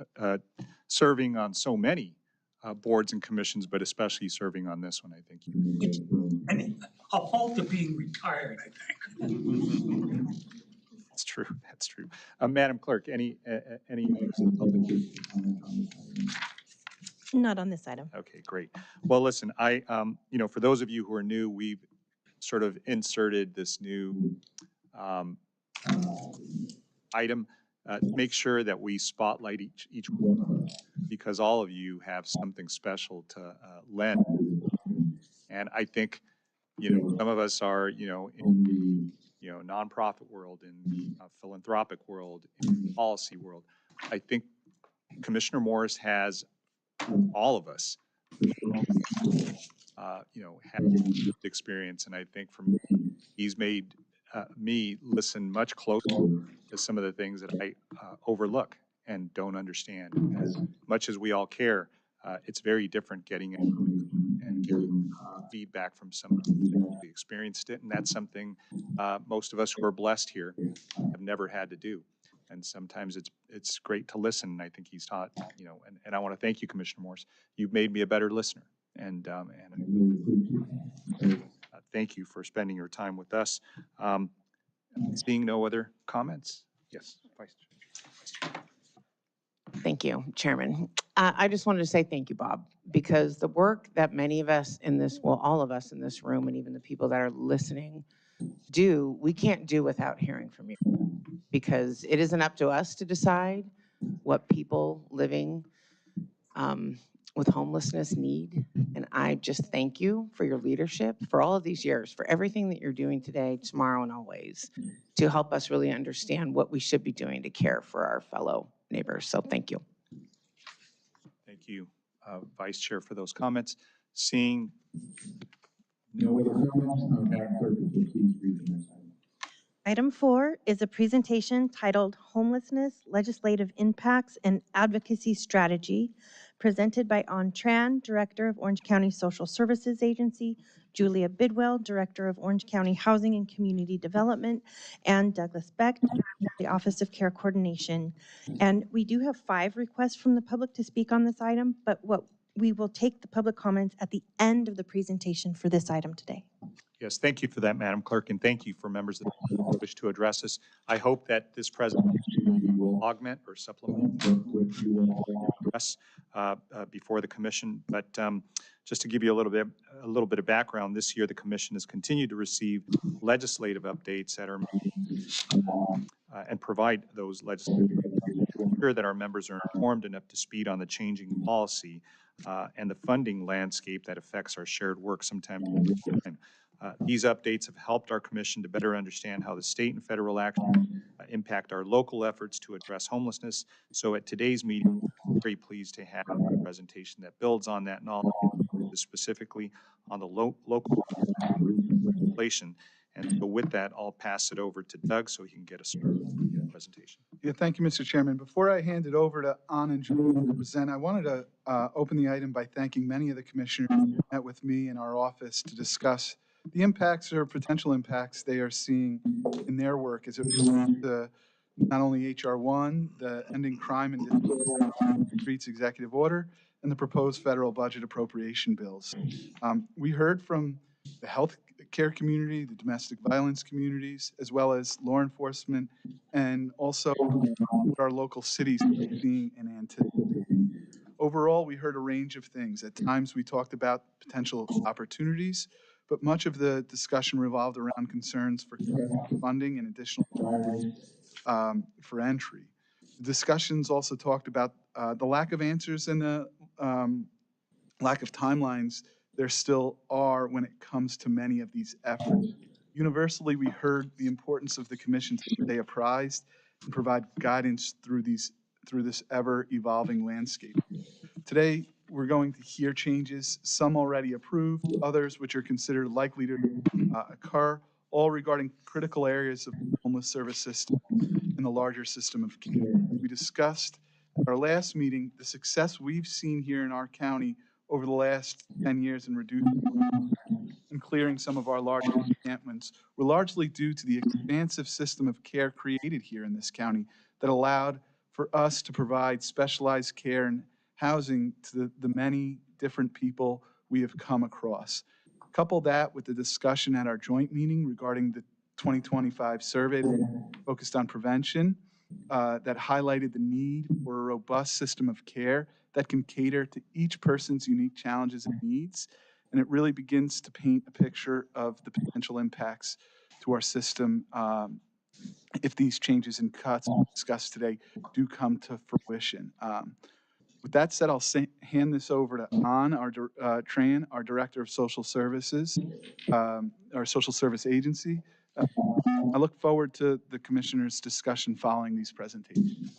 S2: serving on so many boards and commissions, but especially serving on this one, I think.
S11: And a fault of being retired, I think.
S2: That's true. That's true. Madam Clerk, any
S5: Not on this item.
S2: Okay, great. Well, listen, for those of you who are new, we've sort of inserted this new item. Make sure that we spotlight each one, because all of you have something special to lend. And I think, some of us are, in the, nonprofit world, in the philanthropic world, in the policy world. I think Commissioner Morris has all of us, have experience. And I think for me, he's made me listen much closer to some of the things that I overlook and don't understand. As much as we all care, it's very different getting and getting feedback from somebody who experienced it. And that's something most of us who are blessed here have never had to do. And sometimes it's great to listen. And I think he's taught, and I want to thank you, Commissioner Morris. You've made me a better listener. And thank you for spending your time with us. Seeing no other comments? Yes, Vice Chair.
S12: Thank you, Chairman. I just wanted to say thank you, Bob, because the work that many of us in this, well, all of us in this room, and even the people that are listening do, we can't do without hearing from you, because it isn't up to us to decide what people living with homelessness need. And I just thank you for your leadership for all of these years, for everything that you're doing today, tomorrow, and always, to help us really understand what we should be doing to care for our fellow neighbors. So thank you.
S2: Thank you, Vice Chair, for those comments. Seeing no other comments, Madam Clerk, please read the next item.
S5: Item 4 is a presentation titled Homelessness, Legislative Impacts and Advocacy Strategy, presented by An Tran, Director of Orange County Social Services Agency, Julia Bidwell, Director of Orange County Housing and Community Development, and Douglas Beck, the Office of Care Coordination. And we do have 5 requests from the public to speak on this item, but we will take the public comments at the end of the presentation for this item today.
S2: Yes, thank you for that, Madam Clerk, and thank you for members that wish to address us. I hope that this presentation will augment or supplement what you will address before the commission. But just to give you a little bit of background, this year the commission has continued to receive legislative updates that are and provide those legislative updates to ensure that our members are informed and up to speed on the changing policy and the funding landscape that affects our shared work sometimes over time. These updates have helped our commission to better understand how the state and federal actions impact our local efforts to address homelessness. So at today's meeting, I'm very pleased to have a presentation that builds on that knowledge, specifically on the local legislation. And so with that, I'll pass it over to Doug so he can get us started with the presentation.
S8: Yeah, thank you, Mr. Chairman. Before I hand it over to An and Julie to present, I wanted to open the item by thanking many of the commissioners who met with me in our office to discuss the impacts or potential impacts they are seeing in their work as it relates to not only HR 1, the Ending Crime and Streets Executive Order, and the proposed federal budget appropriation bills. We heard from the health care community, the domestic violence communities, as well as law enforcement, and also what our local cities are seeing and anticipating. Overall, we heard a range of things. At times, we talked about potential opportunities, but much of the discussion revolved around concerns for funding and additional for entry. The discussions also talked about the lack of answers and the lack of timelines there still are when it comes to many of these efforts. Universally, we heard the importance of the commission to stay apprised and provide guidance through this ever-evolving landscape. Today, we're going to hear changes, some already approved, others which are considered likely to occur, all regarding critical areas of the homeless service system and the larger system of care. We discussed at our last meeting the success we've seen here in our county over the last 10 years in reducing and clearing some of our large encampments were largely due to the expansive system of care created here in this county that allowed for us to provide specialized care and housing to the many different people we have come across. Couple that with the discussion at our joint meeting regarding the 2025 survey focused on prevention that highlighted the need for a robust system of care that can cater to each person's unique challenges and needs. And it really begins to paint a picture of the potential impacts to our system if these changes and cuts discussed today do come to fruition. With that said, I'll hand this over to Tran, our Director of Social Services, our Social Service Agency. I look forward to the Commissioner's discussion following these presentations.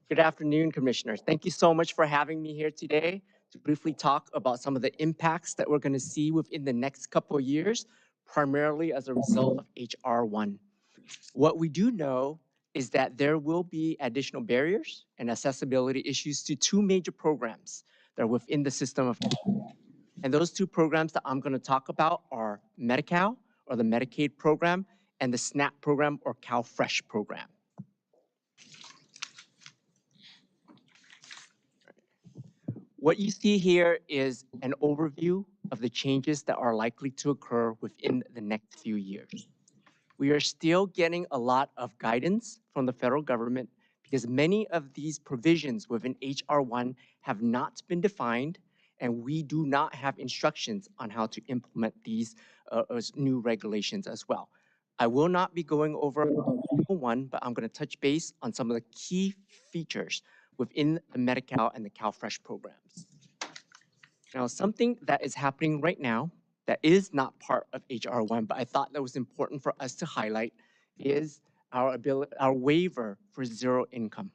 S13: Good afternoon, Commissioners. Thank you so much for having me here today to briefly talk about some of the impacts that we're going to see within the next couple of years, primarily as a result of HR 1. What we do know is that there will be additional barriers and accessibility issues to two major programs that are within the system of care. And those two programs that I'm going to talk about are Medi-Cal, or the Medicaid program, and the SNAP program, or CalFresh program. What you see here is an overview of the changes that are likely to occur within the next few years. We are still getting a lot of guidance from the federal government because many of these provisions within HR 1 have not been defined, and we do not have instructions on how to implement these new regulations as well. I will not be going over one, but I'm going to touch base on some of the key features within the Medi-Cal and the CalFresh programs. Now, something that is happening right now that is not part of HR 1, but I thought that was important for us to highlight, is our waiver for zero income.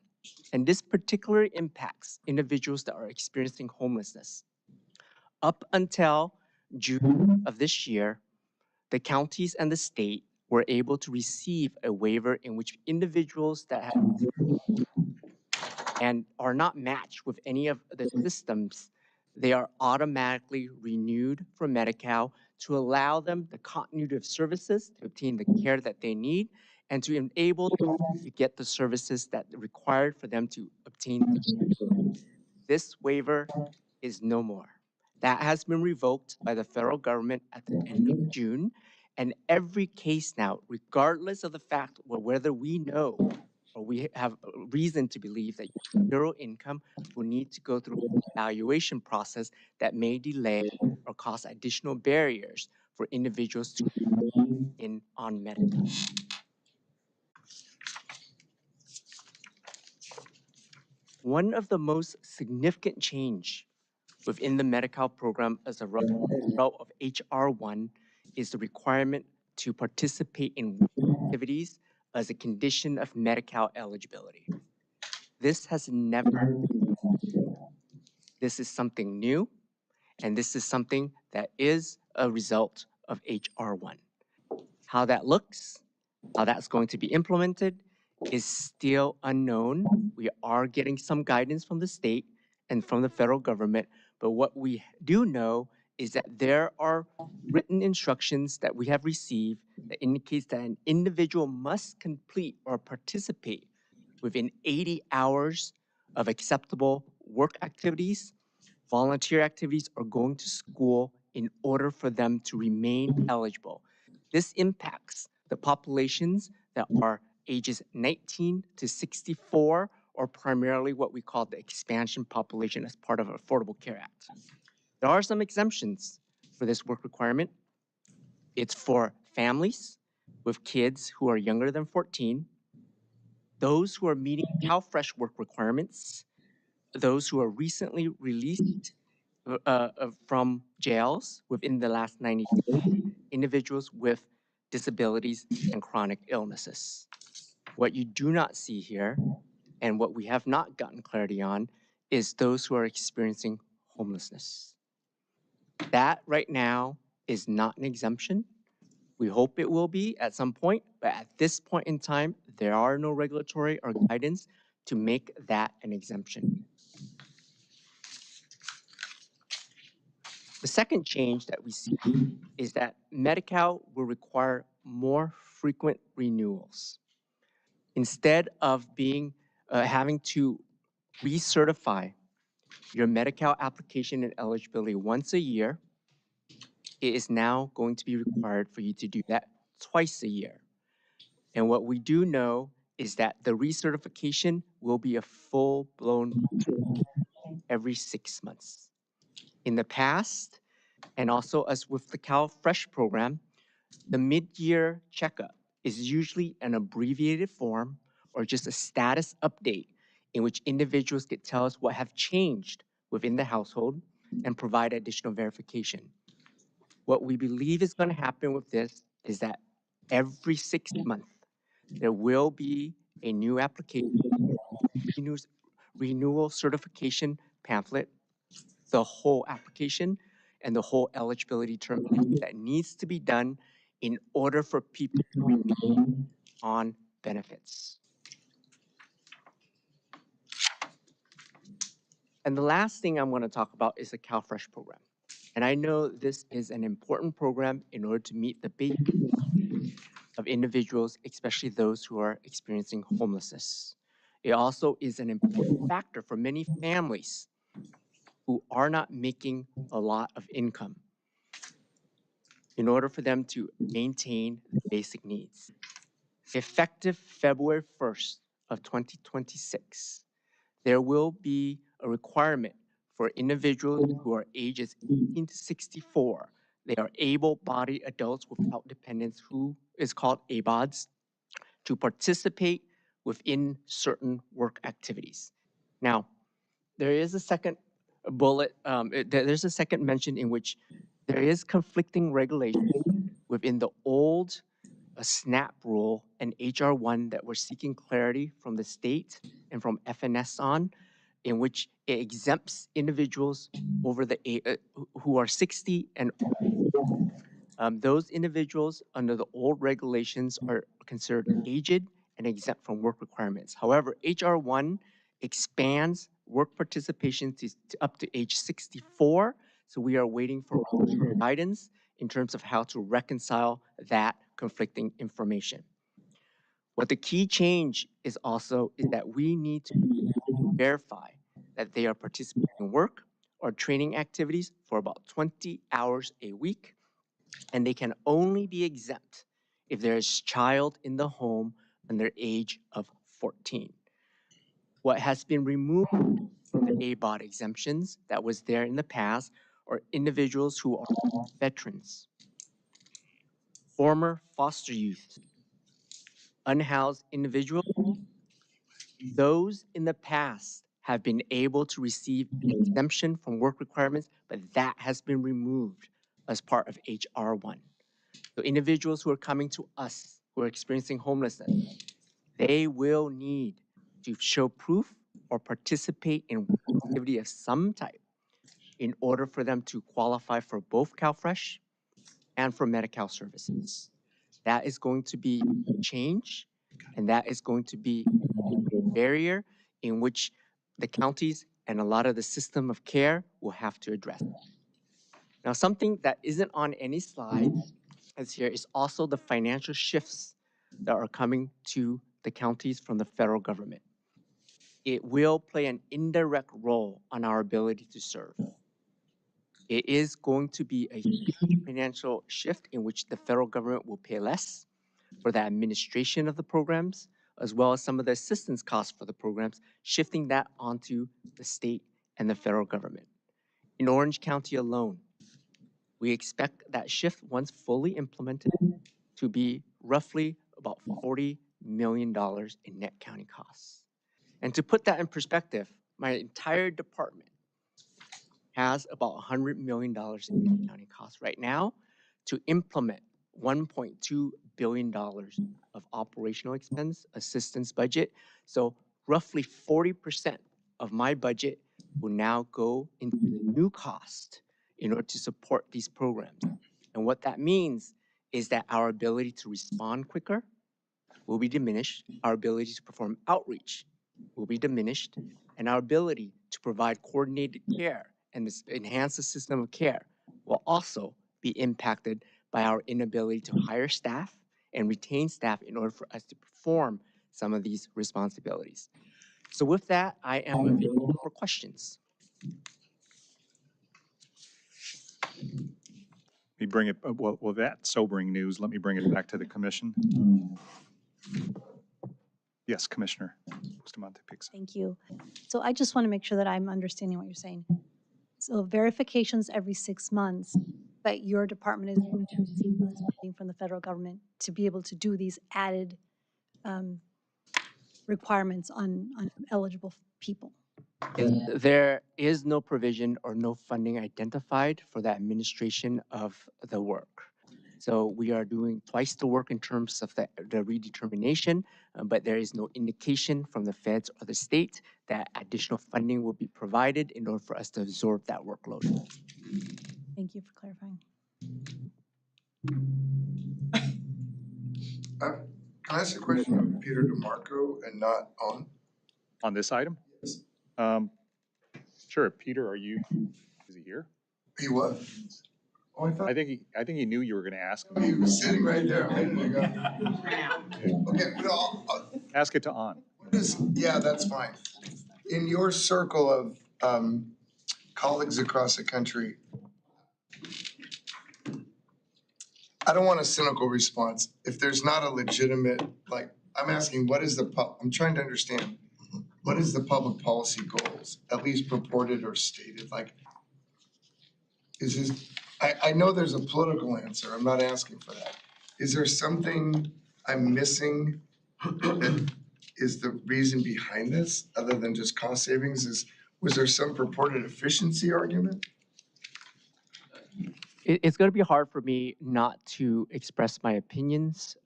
S13: And this particularly impacts individuals that are experiencing homelessness. Up until June of this year, the counties and the state were able to receive a waiver in which individuals that have and are not matched with any of the systems, they are automatically renewed for Medi-Cal to allow them the continuity of services to obtain the care that they need and to enable them to get the services that are required for them to obtain. This waiver is no more. That has been revoked by the federal government at the end of June, and every case now, regardless of the fact or whether we know or we have reason to believe that zero income will need to go through an evaluation process that may delay or cause additional barriers for individuals to remain in on Medi-Cal. One of the most significant change within the Medi-Cal program as a result of HR 1 is the requirement to participate in activities as a condition of Medi-Cal eligibility. This has never been done. This is something new, and this is something that is a result of HR 1. How that looks, how that's going to be implemented is still unknown. We are getting some guidance from the state and from the federal government, but what we do know is that there are written instructions that we have received that indicates that an individual must complete or participate within 80 hours of acceptable work activities, volunteer activities, or going to school in order for them to remain eligible. This impacts the populations that are ages 19 to 64, or primarily what we call the expansion population as part of the Affordable Care Act. There are some exemptions for this work requirement. It's for families with kids who are younger than 14, those who are meeting CalFresh work requirements, those who are recently released from jails within the last 90 days, individuals with disabilities and chronic illnesses. What you do not see here, and what we have not gotten clarity on, is those who are experiencing homelessness. That right now is not an exemption. We hope it will be at some point, but at this point in time, there are no regulatory or guidance to make that an exemption. The second change that we see is that Medi-Cal will require more frequent renewals. Instead of having to recertify your Medi-Cal application and eligibility once a year, it is now going to be required for you to do that twice a year. And what we do know is that the recertification will be a full-blown every 6 months. In the past, and also as with the CalFresh program, the mid-year checkup is usually an abbreviated form or just a status update in which individuals can tell us what have changed within the household and provide additional verification. What we believe is going to happen with this is that every 6 months, there will be a new application, renewal certification pamphlet, the whole application, and the whole eligibility determination that needs to be done in order for people to remain on benefits. And the last thing I'm going to talk about is the CalFresh program. And I know this is an important program in order to meet the basic needs of individuals, especially those who are experiencing homelessness. It also is an important factor for many families who are not making a lot of income in order for them to maintain the basic needs. Effective February 1st of 2026, there will be a requirement for individuals who are ages 18 to 64. They are able-bodied adults without dependents, who is called ABODs, to participate within certain work activities. Now, there is a second bullet, there's a second mention in which there is conflicting regulation within the old SNAP rule and HR 1 that we're seeking clarity from the state and from FNS on, in which it exempts individuals over the who are 60 and those individuals under the old regulations are considered aged and exempt from work requirements. However, HR 1 expands work participation to up to age 64, so we are waiting for guidance in terms of how to reconcile that conflicting information. What the key change is also is that we need to verify that they are participating in work or training activities for about 20 hours a week, and they can only be exempt if there is a child in the home under age of 14. What has been removed from the ABOD exemptions that was there in the past are individuals who are veterans, former foster youth, unhoused individuals. Those in the past have been able to receive an exemption from work requirements, but that has been removed as part of HR 1. So individuals who are coming to us who are experiencing homelessness, they will need to show proof or participate in activity of some type in order for them to qualify for both CalFresh and for Medi-Cal services. That is going to be a change, and that is going to be a barrier in which the counties and a lot of the system of care will have to address. Now, something that isn't on any slides as here is also the financial shifts that are coming to the counties from the federal government. It will play an indirect role on our ability to serve. It is going to be a huge financial shift in which the federal government will pay less for the administration of the programs, as well as some of the assistance costs for the programs, shifting that onto the state and the federal government. In Orange County alone, we expect that shift, once fully implemented, to be roughly about $40 million in net county costs. And to put that in perspective, my entire department has about $100 million in net county costs right now to implement $1.2 billion of operational expense assistance budget. So roughly 40% of my budget will now go into the new cost in order to support these programs. And what that means is that our ability to respond quicker will be diminished, our ability to perform outreach will be diminished, and our ability to provide coordinated care and enhance the system of care will also be impacted by our inability to hire staff and retain staff in order for us to perform some of these responsibilities. So with that, I am available for questions.
S2: Let me bring it, well, that sobering news, let me bring it back to the commission. Yes, Commissioner Bustamante Pizza.
S14: Thank you. So I just want to make sure that I'm understanding what you're saying. So verifications every 6 months, but your department is going to receive less funding from the federal government to be able to do these added requirements on eligible people.
S13: There is no provision or no funding identified for the administration of the work. So we are doing twice the work in terms of the redetermination, but there is no indication from the feds or the state that additional funding will be provided in order for us to absorb that workload.
S14: Thank you for clarifying.
S3: Can I ask a question of Peter DeMarco and not on?
S2: On this item?
S3: Yes.
S2: Sure, Peter, is he here?
S3: He was. Oh,
S2: I think he knew you were gonna ask him.
S3: He was sitting right there. I didn't go. Okay, no,
S2: Ask it to On.
S3: yeah, that's fine. In your circle of colleagues across the country, I don't want a cynical response. If there's not a legitimate, like, I'm asking, I'm trying to understand, what is the public policy goals, at least purported or stated? Like, is this, I know there's a political answer. I'm not asking for that. Is there something I'm missing that is the reason behind this, other than just cost savings? Was there some purported efficiency argument?
S13: It's going to be hard for me not to express my opinions,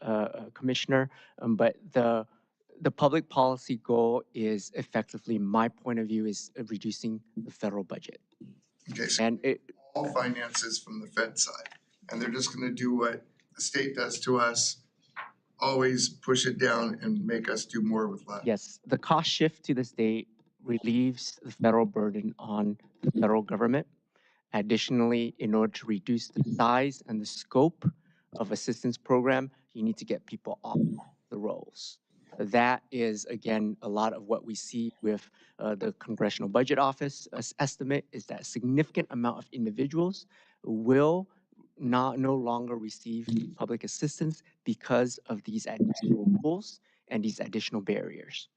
S13: Commissioner, but the public policy goal is effectively, my point of view, is reducing the federal budget.
S3: Okay, so
S13: and
S3: all finances from the Fed side, and they're just gonna do what the state does to us, always push it down and make us do more with less.
S13: Yes, the cost shift to the state relieves the federal burden on the federal government. Additionally, in order to reduce the size and the scope of assistance program, you need to get people off the rolls. That is, again, a lot of what we see with the Congressional Budget Office estimate is that a significant amount of individuals will no longer receive public assistance because of these additional rules and these additional barriers.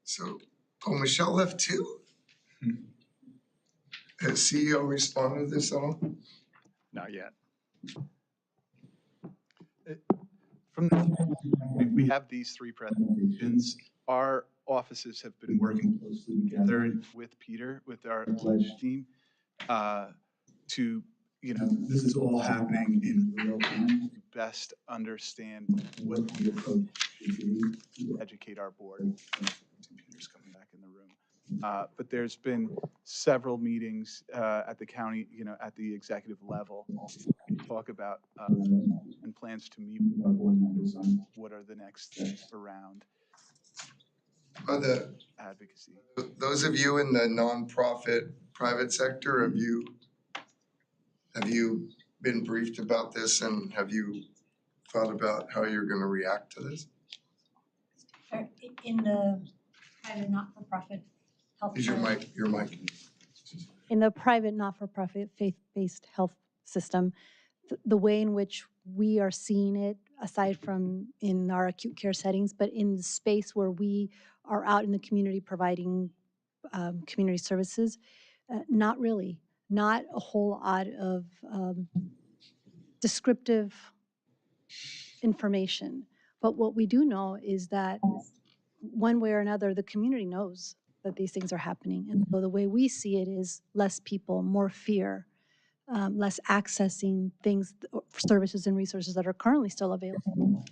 S3: So, Michelle left too? Has CEO responded to this at all?
S2: Not yet.
S8: We have these 3 presentations. Our offices have been working closely together with Peter, with our pledge team, to, this is all happening in real time to best understand what the approach should be to educate our board. Peter's coming back in the room. But there's been several meetings at the county, at the executive level, talk about and plans to meet on what are the next steps around
S3: Are
S8: advocacy.
S3: those of you in the nonprofit private sector, have you been briefed about this, and have you thought about how you're gonna react to this?
S14: In the private not-for-profit health.
S3: Use your mic.
S14: In the private not-for-profit faith-based health system, the way in which we are seeing it, aside from in our acute care settings, but in the space where we are out in the community providing community services, not really. Not a whole lot of descriptive information. But what we do know is that one way or another, the community knows that these things are happening. And so the way we see it is less people, more fear, less accessing things, services and resources that are currently still available,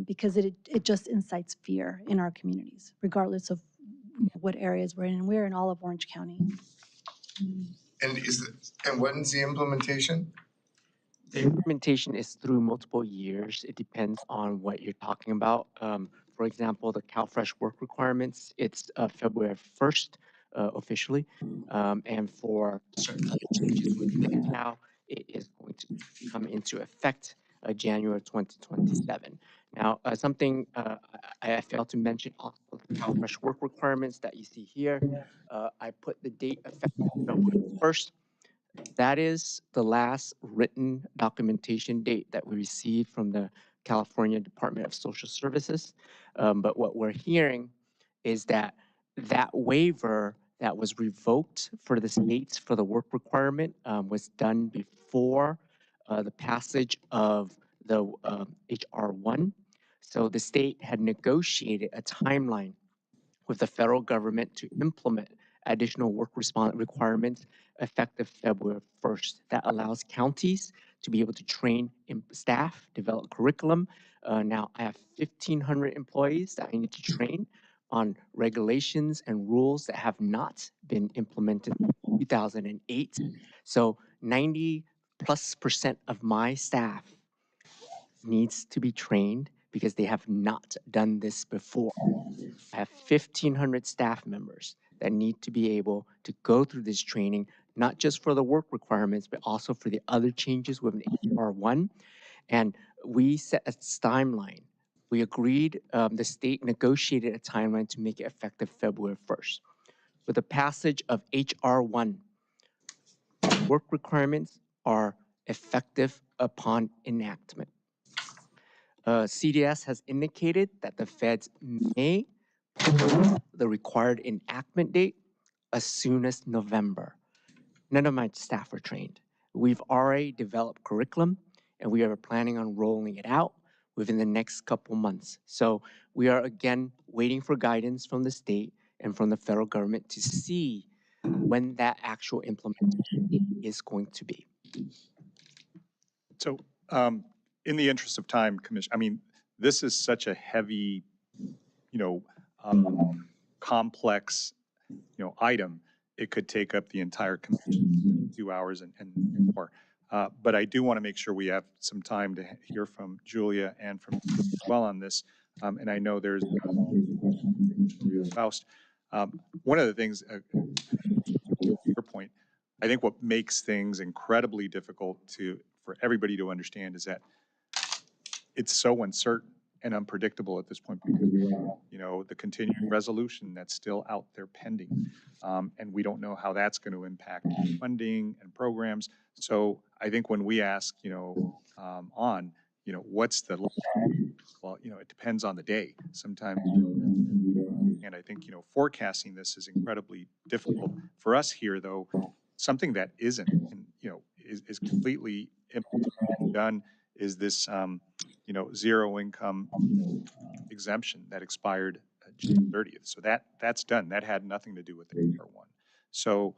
S14: because it just incites fear in our communities, regardless of what areas we're in. And we're in all of Orange County.
S3: And when's the implementation?
S13: The implementation is through multiple years. It depends on what you're talking about. For example, the CalFresh work requirements, it's February 1st officially. And for certain other changes within Cal, it is going to come into effect January 2027. Now, something I failed to mention also the CalFresh work requirements that you see here. I put the date effective February 1st. That is the last written documentation date that we received from the California Department of Social Services. But what we're hearing is that that waiver that was revoked for the states for the work requirement was done before the passage of the HR1. So the state had negotiated a timeline with the federal government to implement additional work requirements effective February 1st. That allows counties to be able to train staff, develop curriculum. Now I have 1,500 employees that I need to train on regulations and rules that have not been implemented in 2008. So 90+% of my staff needs to be trained because they have not done this before. I have 1,500 staff members that need to be able to go through this training, not just for the work requirements, but also for the other changes within HR1. And we set a timeline. We agreed, the state negotiated a timeline to make it effective February 1st. With the passage of HR1, work requirements are effective upon enactment. CDS has indicated that the feds may pull the required enactment date as soon as November. None of my staff are trained. We've already developed curriculum and we are planning on rolling it out within the next couple months. So we are again waiting for guidance from the state and from the federal government to see when that actual implementation is going to be.
S2: So in the interest of time, Commissioner, this is such a heavy, complex, item. It could take up the entire commission 2 hours and more. But I do want to make sure we have some time to hear from Julia and from as well on this. And I know there's a question from Commissioner Faust. One of the things, your point, I think what makes things incredibly difficult for everybody to understand is that it's so uncertain and unpredictable at this point because we have, the continuing resolution that's still out there pending. And we don't know how that's going to impact funding and programs. So I think when we ask, what's the, well, it depends on the day. Sometimes, and I think, forecasting this is incredibly difficult. For us here, though, something that isn't, is completely done is this, zero income exemption that expired June 30th. So that's done. That had nothing to do with the HR1. So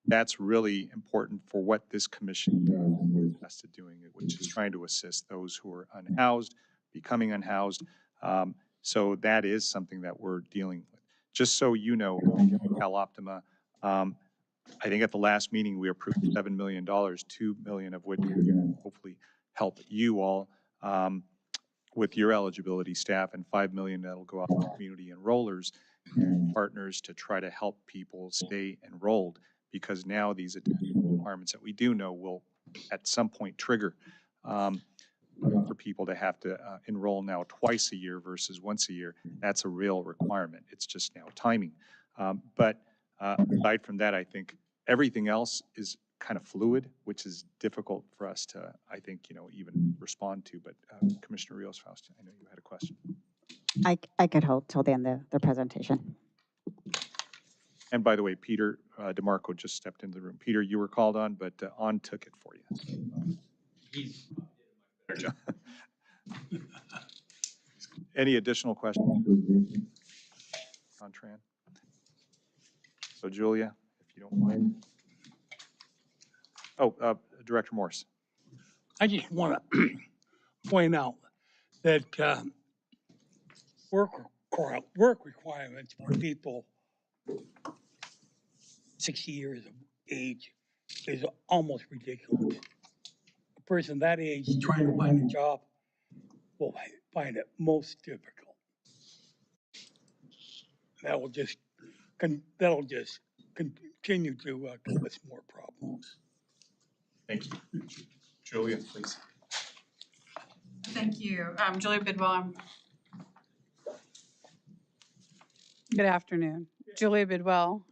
S2: that's really important for what this commission is tasked with doing, which is trying to assist those who are unhoused, becoming unhoused. So that is something that we're dealing with. just so you know, Cal Optima, I think at the last meeting, we approved $7 million, $2 million of which are going to hopefully help you all with your eligibility staff, and $5 million that'll go out to community enrollers and partners to try to help people stay enrolled, because now these additional requirements that we do know will at some point trigger for people to have to enroll now twice a year versus once a year. That's a real requirement. It's just now timing. But aside from that, I think everything else is kind of fluid, which is difficult for us to, I think, even respond to. But Commissioner Rios-Faust, I know you had a question.
S15: I could hold till the end of the presentation.
S2: And by the way, Peter DeMarco just stepped into the room. Peter, you were called on, but On took it for you.
S11: He's
S2: Better job. Any additional questions on Tran? So Julia, if you don't mind. Oh, Director Morse.
S11: I just want to point out that work requirements for people 60 years of age is almost ridiculous. A person that age trying to find a job will find it most difficult. That'll just continue to give us more problems.
S2: Thank you. Julia, please.
S16: Thank you. Julia Bidwell. Good afternoon. Julia Bidwell,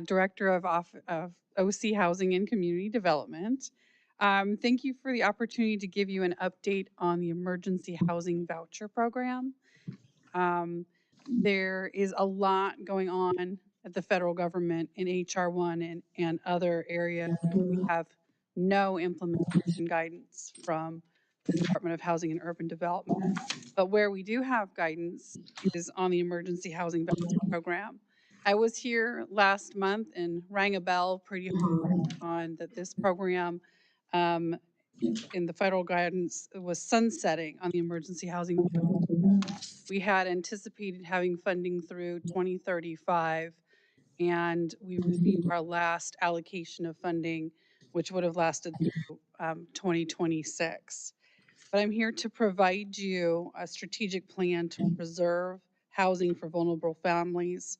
S16: Director of OC Housing and Community Development. Thank you for the opportunity to give you an update on the Emergency Housing Voucher Program. There is a lot going on at the federal government in HR 1 and other areas. We have no implementation guidance from the Department of Housing and Urban Development. But where we do have guidance is on the Emergency Housing Voucher Program. I was here last month and rang a bell pretty hard on that this program in the federal guidance was sunsetting on the emergency housing. We had anticipated having funding through 2035, and we received our last allocation of funding, which would have lasted through 2026. But I'm here to provide you a strategic plan to preserve housing for vulnerable families,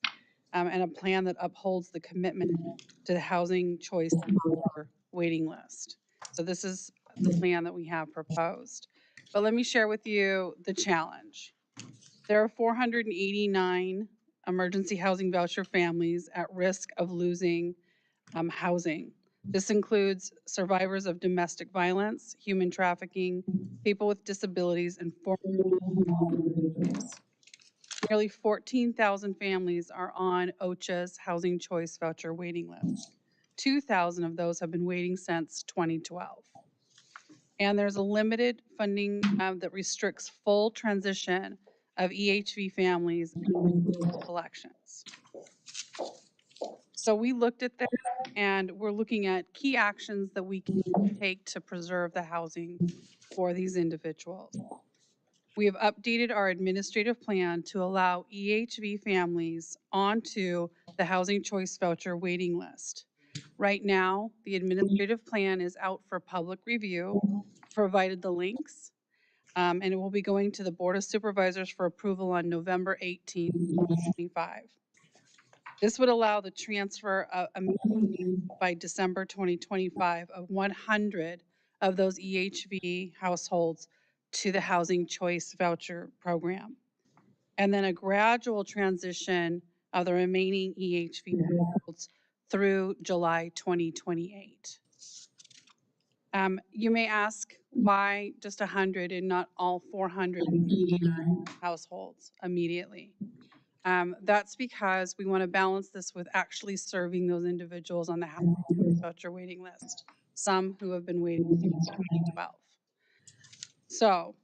S16: and a plan that upholds the commitment to the housing choice waiting list. So this is the plan that we have proposed. But let me share with you the challenge. There are 489 emergency housing voucher families at risk of losing housing. This includes survivors of domestic violence, human trafficking, people with disabilities, and nearly 14,000 families are on OCHA's Housing Choice Voucher waiting list. 2,000 of those have been waiting since 2012. And there's a limited funding that restricts full transition of EHV families collections. So we looked at that, and we're looking at key actions that we can take to preserve the housing for these individuals. We have updated our administrative plan to allow EHV families onto the Housing Choice Voucher waiting list. Right now, the administrative plan is out for public review, provided the links, and it will be going to the Board of Supervisors for approval on November 18, 2025. This would allow the transfer by December 2025 of 100 of those EHV households to the Housing Choice Voucher Program, and then a gradual transition of the remaining EHV households through July 2028. You may ask why just 100 and not all 400 households immediately. That's because we want to balance this with actually serving those individuals on the Housing Voucher waiting list, some who have been waiting since 2012. So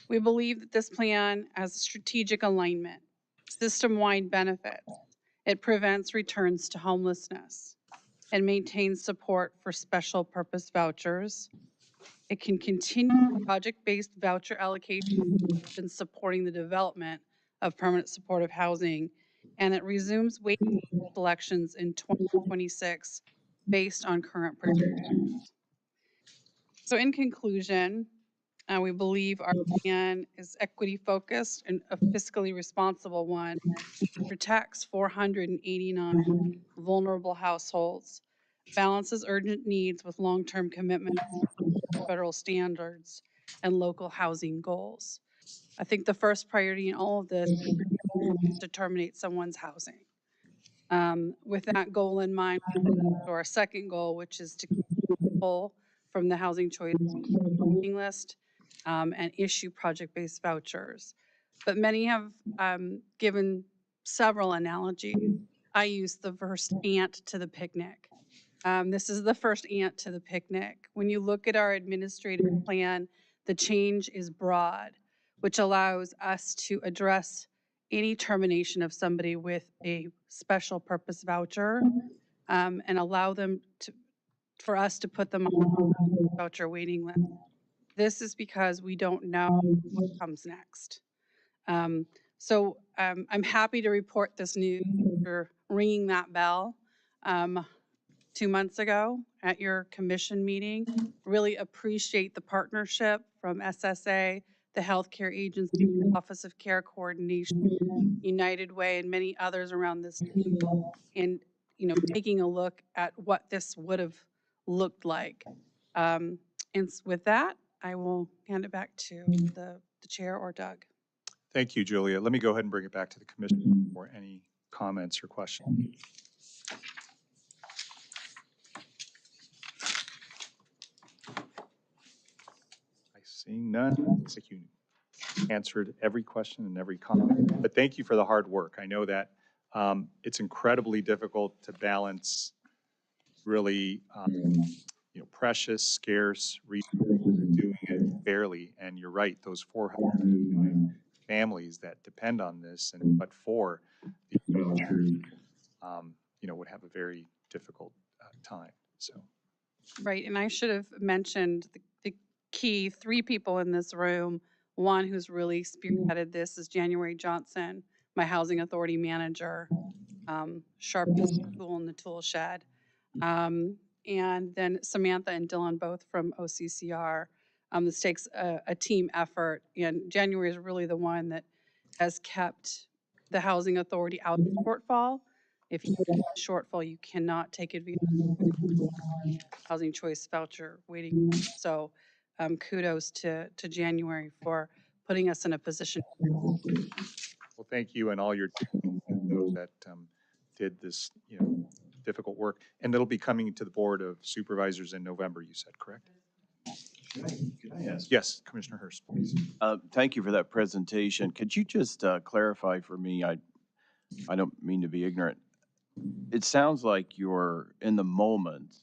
S16: we believe that this plan has strategic alignment, system-wide benefits. It prevents returns to homelessness. It maintains support for special purpose vouchers. It can continue project-based voucher allocation and supporting the development of permanent supportive housing and it resumes wage selections in 2026 based on current projections. So in conclusion, we believe our plan is equity focused and a fiscally responsible one. Protects 489 vulnerable households, balances urgent needs with long-term commitment to federal standards and local housing goals. I think the first priority in all of this is to terminate someone's housing. With that goal in mind, or our second goal, which is to pull from the housing choice list and issue project-based vouchers. But many have given several analogies. I use the first ant to the picnic. This is the first ant to the picnic. When you look at our administrative plan, the change is broad, which allows us to address any termination of somebody with a special purpose voucher and allow them to, for us to put them on the voucher waiting list. This is because we don't know what comes next. I'm happy to report this news for ringing that bell 2 months ago at your commission meeting. Really appreciate the partnership from SSA, the Healthcare Agency, Office of Care Coordination, United Way, and many others around this table in taking a look at what this would have looked like. And with that, I will hand it back to the chair or Doug.
S2: Thank you, Julia. Let me go ahead and bring it back to the commission for any comments or questions. Seeing none, I think you answered every question and every comment, but thank you for the hard work. I know that it's incredibly difficult to balance really precious, scarce resources and doing it fairly. And you're right, those 409 families that depend on this and but for these vouchers, would have a very difficult time. So.
S16: Right, and I should have mentioned the key 3 people in this room. One who's really spearheaded this is January Johnson, my housing authority manager, sharpest tool in the tool shed. And then Samantha and Dylan, both from OCCR. This takes a team effort, and January is really the one that has kept the housing authority out of the shortfall. If you have a shortfall, you cannot take advantage of housing choice voucher waiting. So kudos to January for putting us in a position.
S2: Well, thank you and all your team that did this, difficult work. And it'll be coming to the Board of Supervisors in November, you said, correct?
S7: Could I ask?
S2: Yes, Commissioner Hurst, please.
S7: Thank you for that presentation. Could you just clarify for me, I don't mean to be ignorant. It sounds like you're in the moment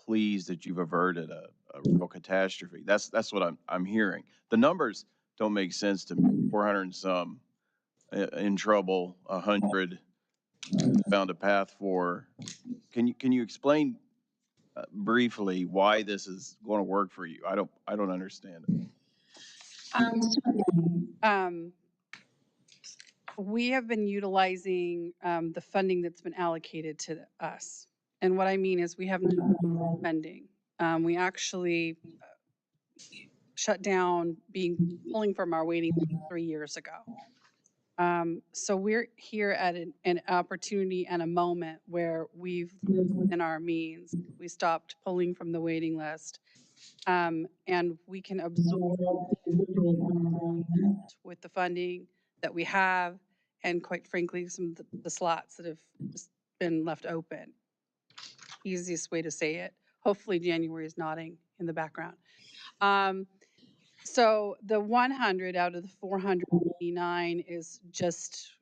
S7: pleased that you've averted a real catastrophe. That's what I'm hearing. The numbers don't make sense to me. 400 and some in trouble, 100 found a path for. Can you explain briefly why this is going to work for you? I don't understand it.
S16: We have been utilizing the funding that's been allocated to us. And what I mean is we have no spending. We actually shut down pulling from our waiting 3 years ago. So we're here at an opportunity and a moment where we've in our means. We stopped pulling from the waiting list. And we can absorb with the funding that we have, and quite frankly, some of the slots that have been left open. Easiest way to say it. Hopefully January is nodding in the background. So the 100 out of the 489 is just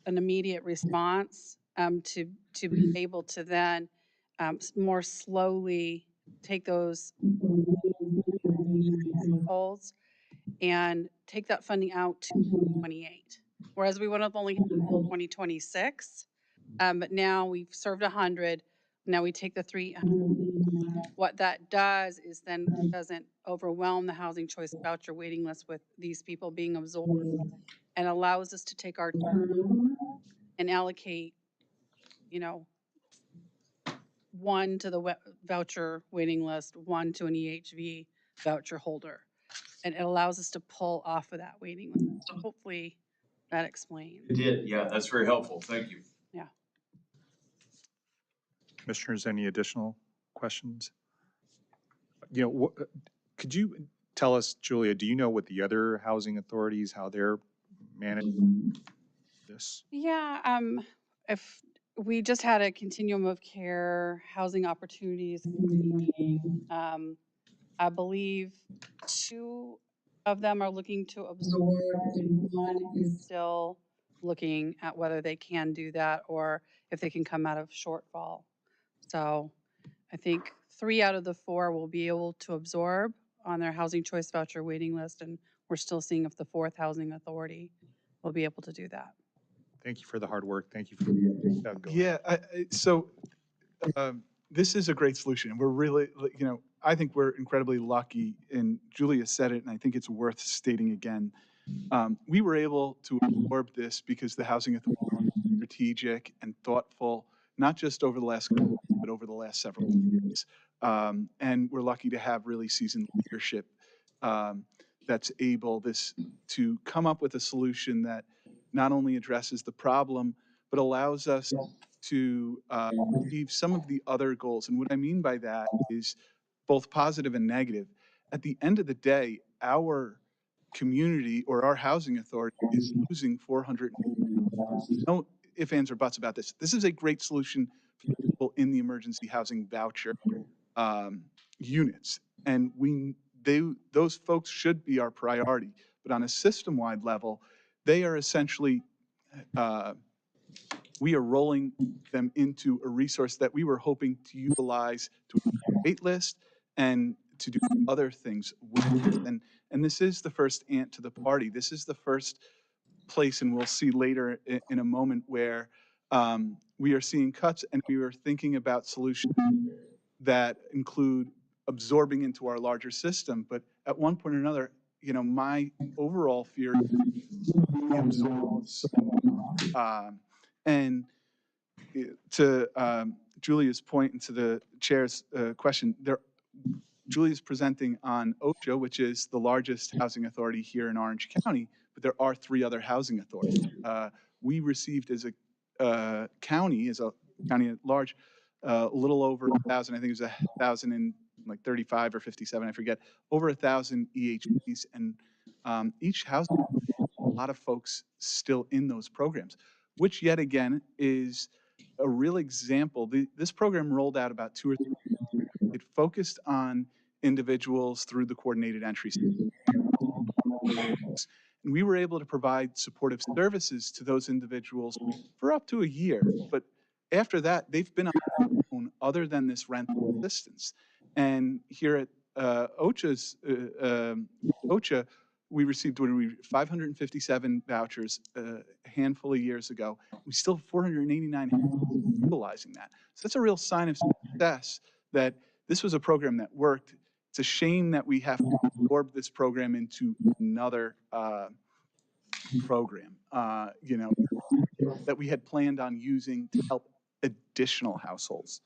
S16: an immediate response to be able to then more slowly take those goals and take that funding out to 2028. Whereas we would have only had 2026, but now we've served 100. Now we take the three. What that does is then doesn't overwhelm the housing choice voucher waiting list with these people being absorbed, and allows us to take our and allocate, you know, one to the voucher waiting list, one to an EHV voucher holder. And it allows us to pull off of that waiting list. So hopefully that explains.
S4: It did, yeah, that's very helpful. Thank you.
S16: Yeah.
S2: Commissioners, any additional questions? You know, could you tell us, Julia, do you know what the other housing authorities, how they're managing this?
S16: Yeah, if we just had a continuum of care housing opportunities meeting, I believe 2 of them are looking to absorb, and 1 is still looking at whether they can do that or if they can come out of shortfall. So I think 3 out of the 4 will be able to absorb on their housing choice voucher waiting list, and we're still seeing if the 4th housing authority will be able to do that.
S2: Thank you for the hard work. Thank you for the update. Doug, go ahead.
S8: Yeah, so this is a great solution. We're really, you know, I think we're incredibly lucky, and Julia said it, and I think it's worth stating again. We were able to absorb this because the housing authority was strategic and thoughtful, not just over the last couple, but over the last several years. And we're lucky to have really seasoned leadership that's able to come up with a solution that not only addresses the problem, but allows us to achieve some of the other goals. And what I mean by that is both positive and negative. At the end of the day, our community or our housing authority is losing 400. No ifs, ands, or buts about this. This is a great solution for people in the emergency housing voucher units. And those folks should be our priority. But on a system-wide level, they are essentially, we are rolling them into a resource that we were hoping to utilize to wait list and to do other things with. And this is the first ant to the party. This is the first place, and we'll see later in a moment, where we are seeing cuts, and we are thinking about solutions that include absorbing into our larger system. But at one point or another, you know, my overall fear is and to Julia's point and to the chair's question, Julia's presenting on OSHA, which is the largest housing authority here in Orange County, but there are 3 other housing authorities. We received as a county at large, a little over 1,000, I think it was 1,035 or 57, I forget, over 1,000 EHPs, and each housing, a lot of folks still in those programs, which yet again is a real example. This program rolled out about 2 or 3 years ago. It focused on individuals through the coordinated entry system. And we were able to provide supportive services to those individuals for up to a year. But after that, they've been on their own other than this rental assistance. And here at OSHA, we received 557 vouchers a handful of years ago. We still have 489 utilizing that. So that's a real sign of success that this was a program that worked. It's a shame that we have to absorb this program into another program, you know, that we had planned on using to help additional households.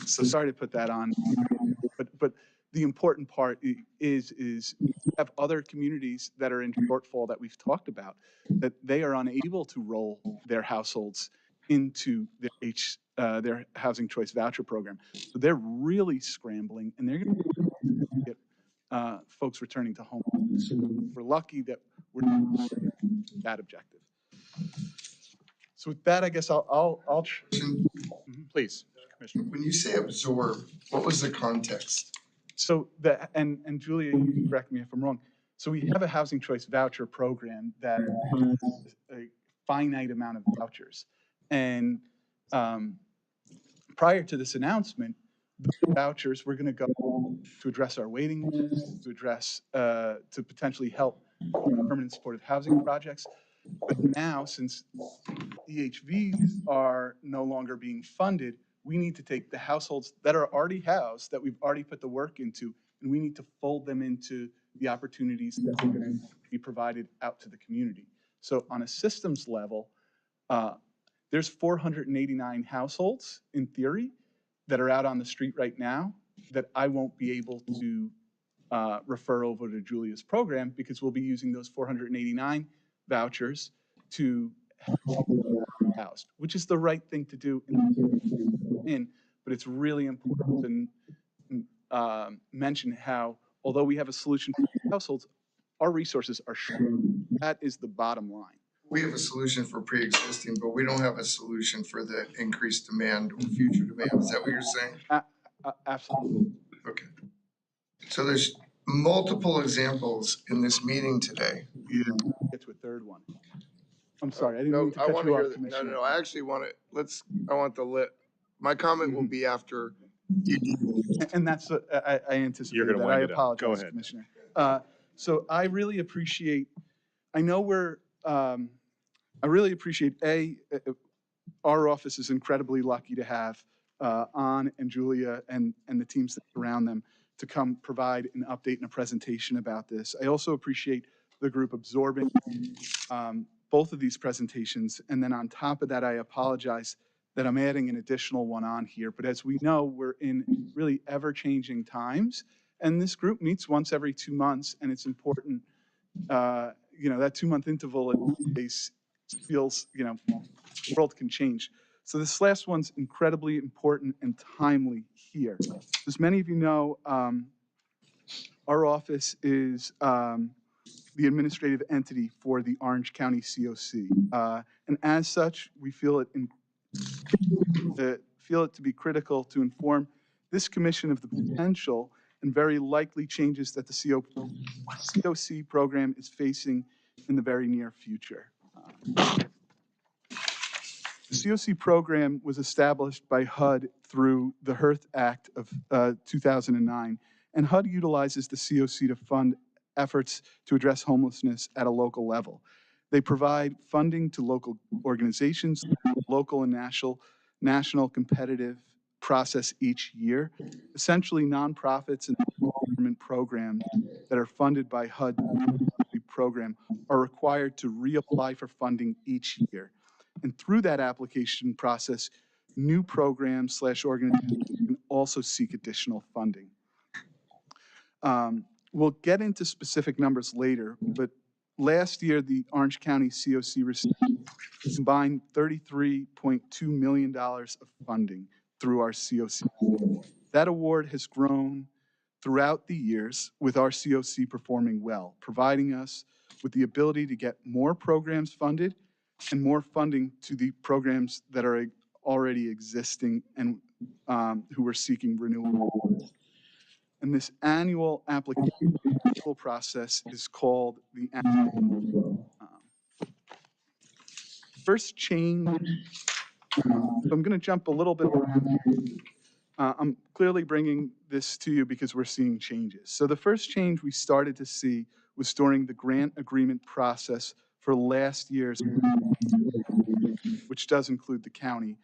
S8: So sorry to put that on, but the important part is we have other communities that are in shortfall that we've talked about, that they are unable to roll their households into their housing choice voucher program. So they're really scrambling, and they're going to get folks returning to home. So we're lucky that we're that objective. So with that, I guess I'll please, Commissioner.
S3: When you say absorb, what was the context?
S8: So and Julia, you can correct me if I'm wrong. So we have a housing choice voucher program that has a finite amount of vouchers. And prior to this announcement, the vouchers were going to go to address our waiting list, to address, to potentially help permanent supportive housing projects. But now, since EHVs are no longer being funded, we need to take the households that are already housed, that we've already put the work into, and we need to fold them into the opportunities that are going to be provided out to the community. So on a systems level, there's 489 households, in theory, that are out on the street right now that I won't be able to refer over to Julia's program, because we'll be using those 489 vouchers to housed, which is the right thing to do but it's really important to mention how, although we have a solution for households, our resources are short. That is the bottom line.
S3: We have a solution for pre-existing, but we don't have a solution for the increased demand or future demand. Is that what you're saying?
S8: Absolutely.
S3: Okay. So there's multiple examples in this meeting today.
S8: Yeah, get to a third one. I'm sorry, I didn't mean to cut you off, Commissioner.
S3: No, I actually want to, I want the my comment will be after you.
S8: And that's, I anticipated
S2: You're going to
S8: that.
S2: wind
S8: I
S2: it up.
S8: apologize,
S2: Go ahead.
S8: Commissioner. So I really appreciate, I know I really appreciate, our office is incredibly lucky to have An and Julia and the teams that surround them to come provide an update and a presentation about this. I also appreciate the group absorbing both of these presentations. And then on top of that, I apologize that I'm adding an additional one on here. But as we know, we're in really ever-changing times. And this group meets once every 2 months. And it's important, that 2-month interval feels, the world can change. So this last one's incredibly important and timely here. As many of you know, our office is the administrative entity for the Orange County COC. And as such, we feel it to be critical to inform this commission of the potential and very likely changes that the COC program is facing in the very near future. The COC program was established by HUD through the HERTH Act of 2009, and HUD utilizes the COC to fund efforts to address homelessness at a local level. They provide funding to local organizations, local and national competitive process each year. Essentially, nonprofits and government programs that are funded by HUD program are required to reapply for funding each year. And through that application process, new programs / organizations can also seek additional funding. We'll get into specific numbers later, but last year, the Orange County COC received combined $33.2 million of funding through our COC. That award has grown throughout the years, with our COC performing well, providing us with the ability to get more programs funded and more funding to the programs that are already existing and who are seeking renewal. And this annual application process is called the first change. I'm going to jump a little bit. I'm clearly bringing this to you because we're seeing changes. So the first change we started to see was during the grant agreement process for last year's, which does include the county,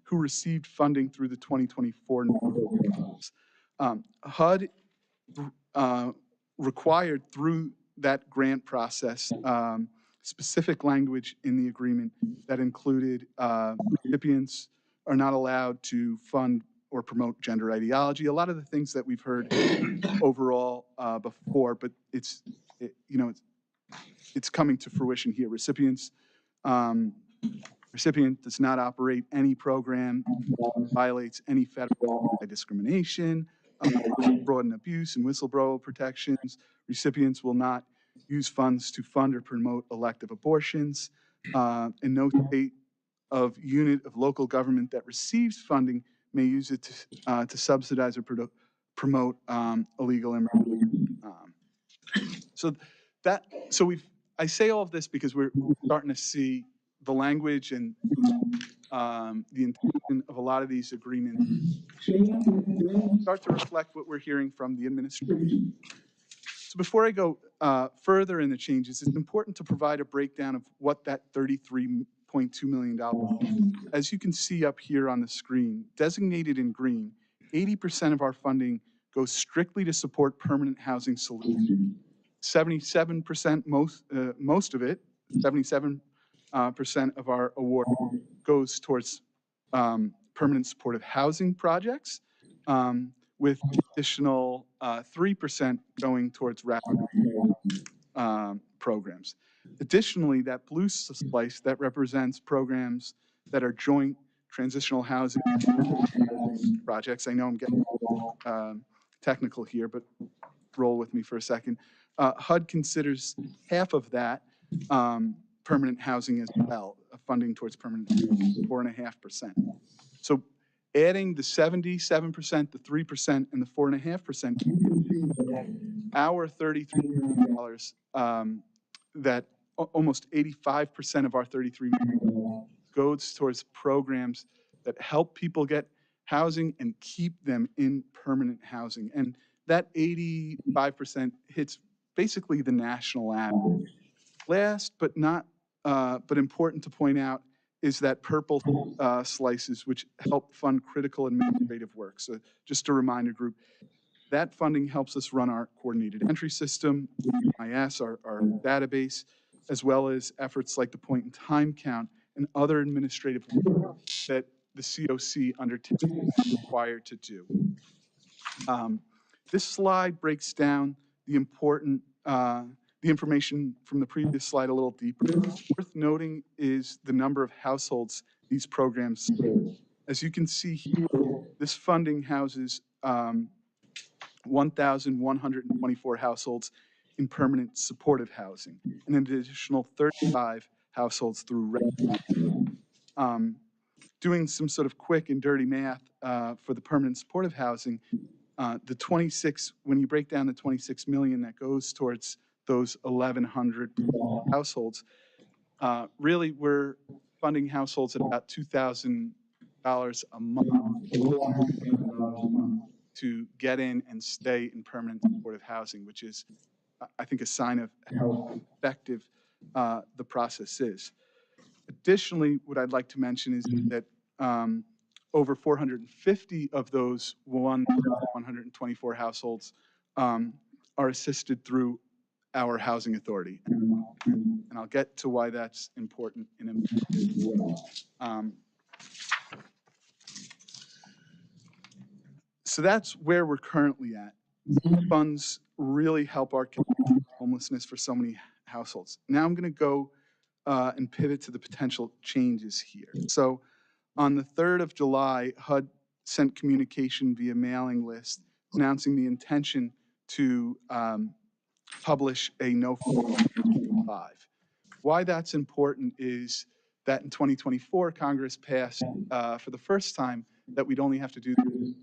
S8: who received funding through the 2024. HUD required through that grant process specific language in the agreement that included recipients are not allowed to fund or promote gender ideology. A lot of the things that we've heard overall before, but it's coming to fruition here. Recipient does not operate any program, violates any federal discrimination, fraud and abuse and whistleblower protections. Recipients will not use funds to fund or promote elective abortions. And no state of unit of local government that receives funding may use it to subsidize or promote illegal immigration. I say all of this because we're starting to see the language and the intention of a lot of these agreements start to reflect what we're hearing from the administration. So before I go further in the changes, it's important to provide a breakdown of what that $33.2 $8.2 million. As you can see up here on the screen, designated in green, 80% of our funding goes strictly to support permanent housing solutions. 77%, most of it, 77% of our award goes towards permanent supportive housing projects, with additional 3% going towards rapid programs. Additionally, that blue slice that represents programs that are joint transitional housing projects. I know I'm getting technical here, but roll with me for a second. HUD considers half of that permanent housing as well, funding towards permanent housing, 4.5%. So adding the 77%, the 3%, and the 4.5%, our $33 million, that almost 85% of our $33 million goes towards programs that help people get housing and keep them in permanent housing. And that 85% hits basically the national average. Last but not, but important to point out, is that purple slices, which help fund critical administrative work. So just a reminder, group, that funding helps us run our coordinated entry system, IS, our database, as well as efforts like the point in time count and other administrative work that the COC undertakes is required to do. This slide breaks down the important, the information from the previous slide a little deeper. Worth noting is the number of households these programs serve. As you can see here, this funding houses 1,124 households in permanent supportive housing, and an additional 35 households through regular. Doing some sort of quick and dirty math for the permanent supportive housing, the 26, when you break down the 26 million that goes towards those 1,100 households, really we're funding households at about $2,000 a month to get in and stay in permanent supportive housing, which is, I think, a sign of how effective the process is. Additionally, what I'd like to mention is that over 450 of those 124 households are assisted through our housing authority. And I'll get to why that's important in a minute as well. So that's where we're currently at. These funds really help our homelessness for so many households. Now I'm going to go and pivot to the potential changes here. So on the 3rd of July, HUD sent communication via mailing list announcing the intention to publish a no fault 5. Why that's important is that in 2024, Congress passed for the first time that we'd only have to do the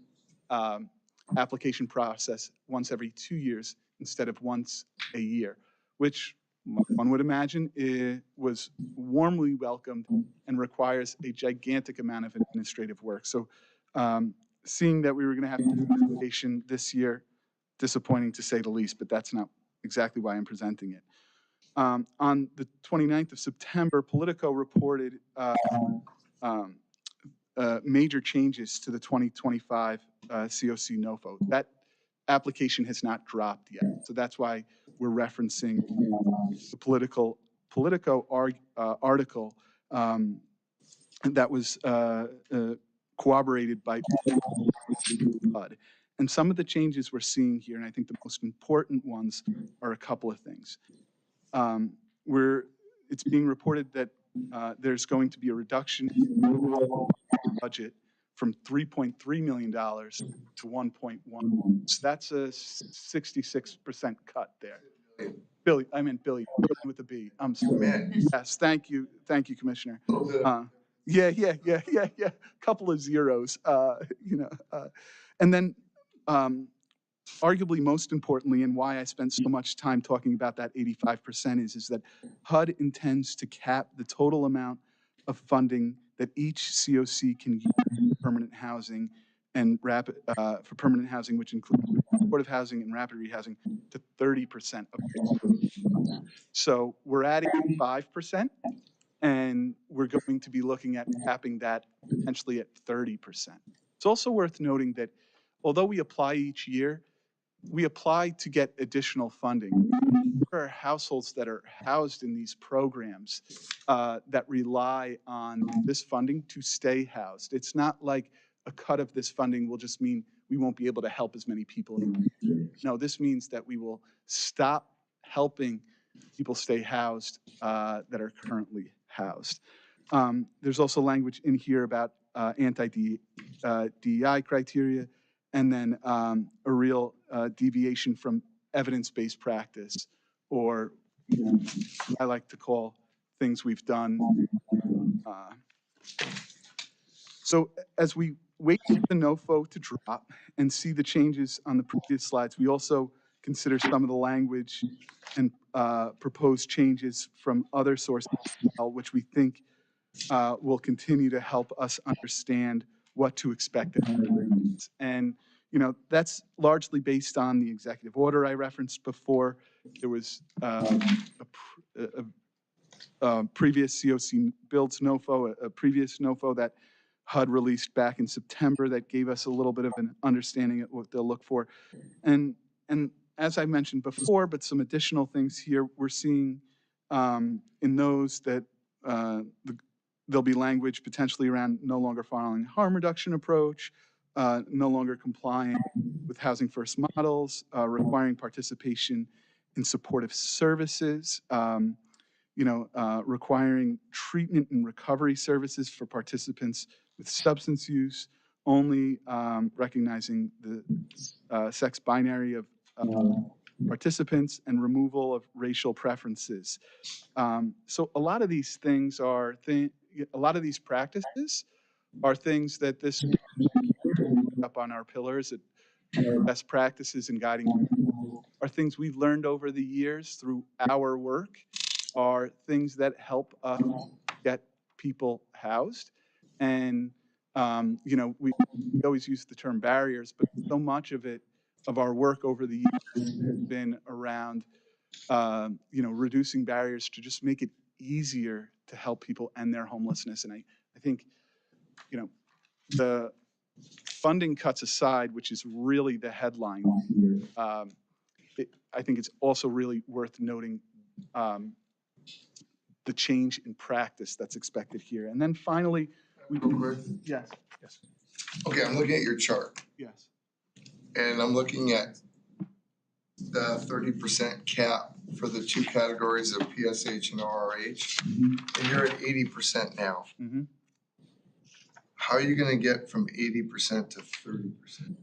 S8: application process once every 2 years instead of once a year, which one would imagine it was warmly welcomed and requires a gigantic amount of administrative work. So seeing that we were going to have to do the application this year, disappointing to say the least, but that's not exactly why I'm presenting it. On the 29th of September, Politico reported major changes to the 2025 COC no vote. That application has not dropped yet, so that's why we're referencing the Politico article that was corroborated by HUD. And some of the changes we're seeing here, and I think the most important ones, are a couple of things. It's being reported that there's going to be a reduction in the overall budget from $3.3 million to 1.1. So that's a 66% cut there. Billy, I meant Billy with a B. I'm sorry. Yes, thank you, Commissioner. Yeah. Couple of zeros, and then arguably most importantly, and why I spent so much time talking about that 85% is that HUD intends to cap the total amount of funding that each COC can use for permanent housing and for permanent housing, which includes supportive housing and rapid rehousing, to 30% of. So we're adding 5%, And we're going to be looking at capping that potentially at 30%. It's also worth noting that although we apply each year, we apply to get additional funding. There are households that are housed in these programs that rely on this funding to stay housed. It's not like a cut of this funding will just mean we won't be able to help as many people. No, this means that we will stop helping people stay housed that are currently housed. There's also language in here about anti-DEI criteria, and then a real deviation from evidence-based practice, or I like to call things we've done. So as we wait for the NOFO to drop and see the changes on the previous slides, we also consider some of the language and proposed changes from other sources, which we think will continue to help us understand what to expect. And, you know, that's largely based on the executive order I referenced before. There was a previous COC builds NOFO, a previous NOFO that HUD released back in September that gave us a little bit of an understanding of what they'll look for. And as I mentioned before, but some additional things here, we're seeing in those that there'll be language potentially around no longer following harm reduction approach, no longer complying with housing first models, requiring participation in supportive services, requiring treatment and recovery services for participants with substance use, only recognizing the sex binary of participants, and removal of racial preferences. So a lot of these things are a lot of these practices are things that this up on our pillars, best practices and guiding are things we've learned over the years through our work, are things that help us get people housed. And, we always use the term barriers, but so much of our work over the years has been around, reducing barriers to just make it easier to help people end their homelessness. And I think, the funding cuts aside, which is really the headline, I think it's also really worth noting the change in practice that's expected here. And then finally, yes.
S3: Okay, I'm looking at your chart.
S8: Yes.
S3: And I'm looking at the 30% cap for the two categories of PSH and RRH. And you're at 80% now. How are you gonna get from 80% to 30%?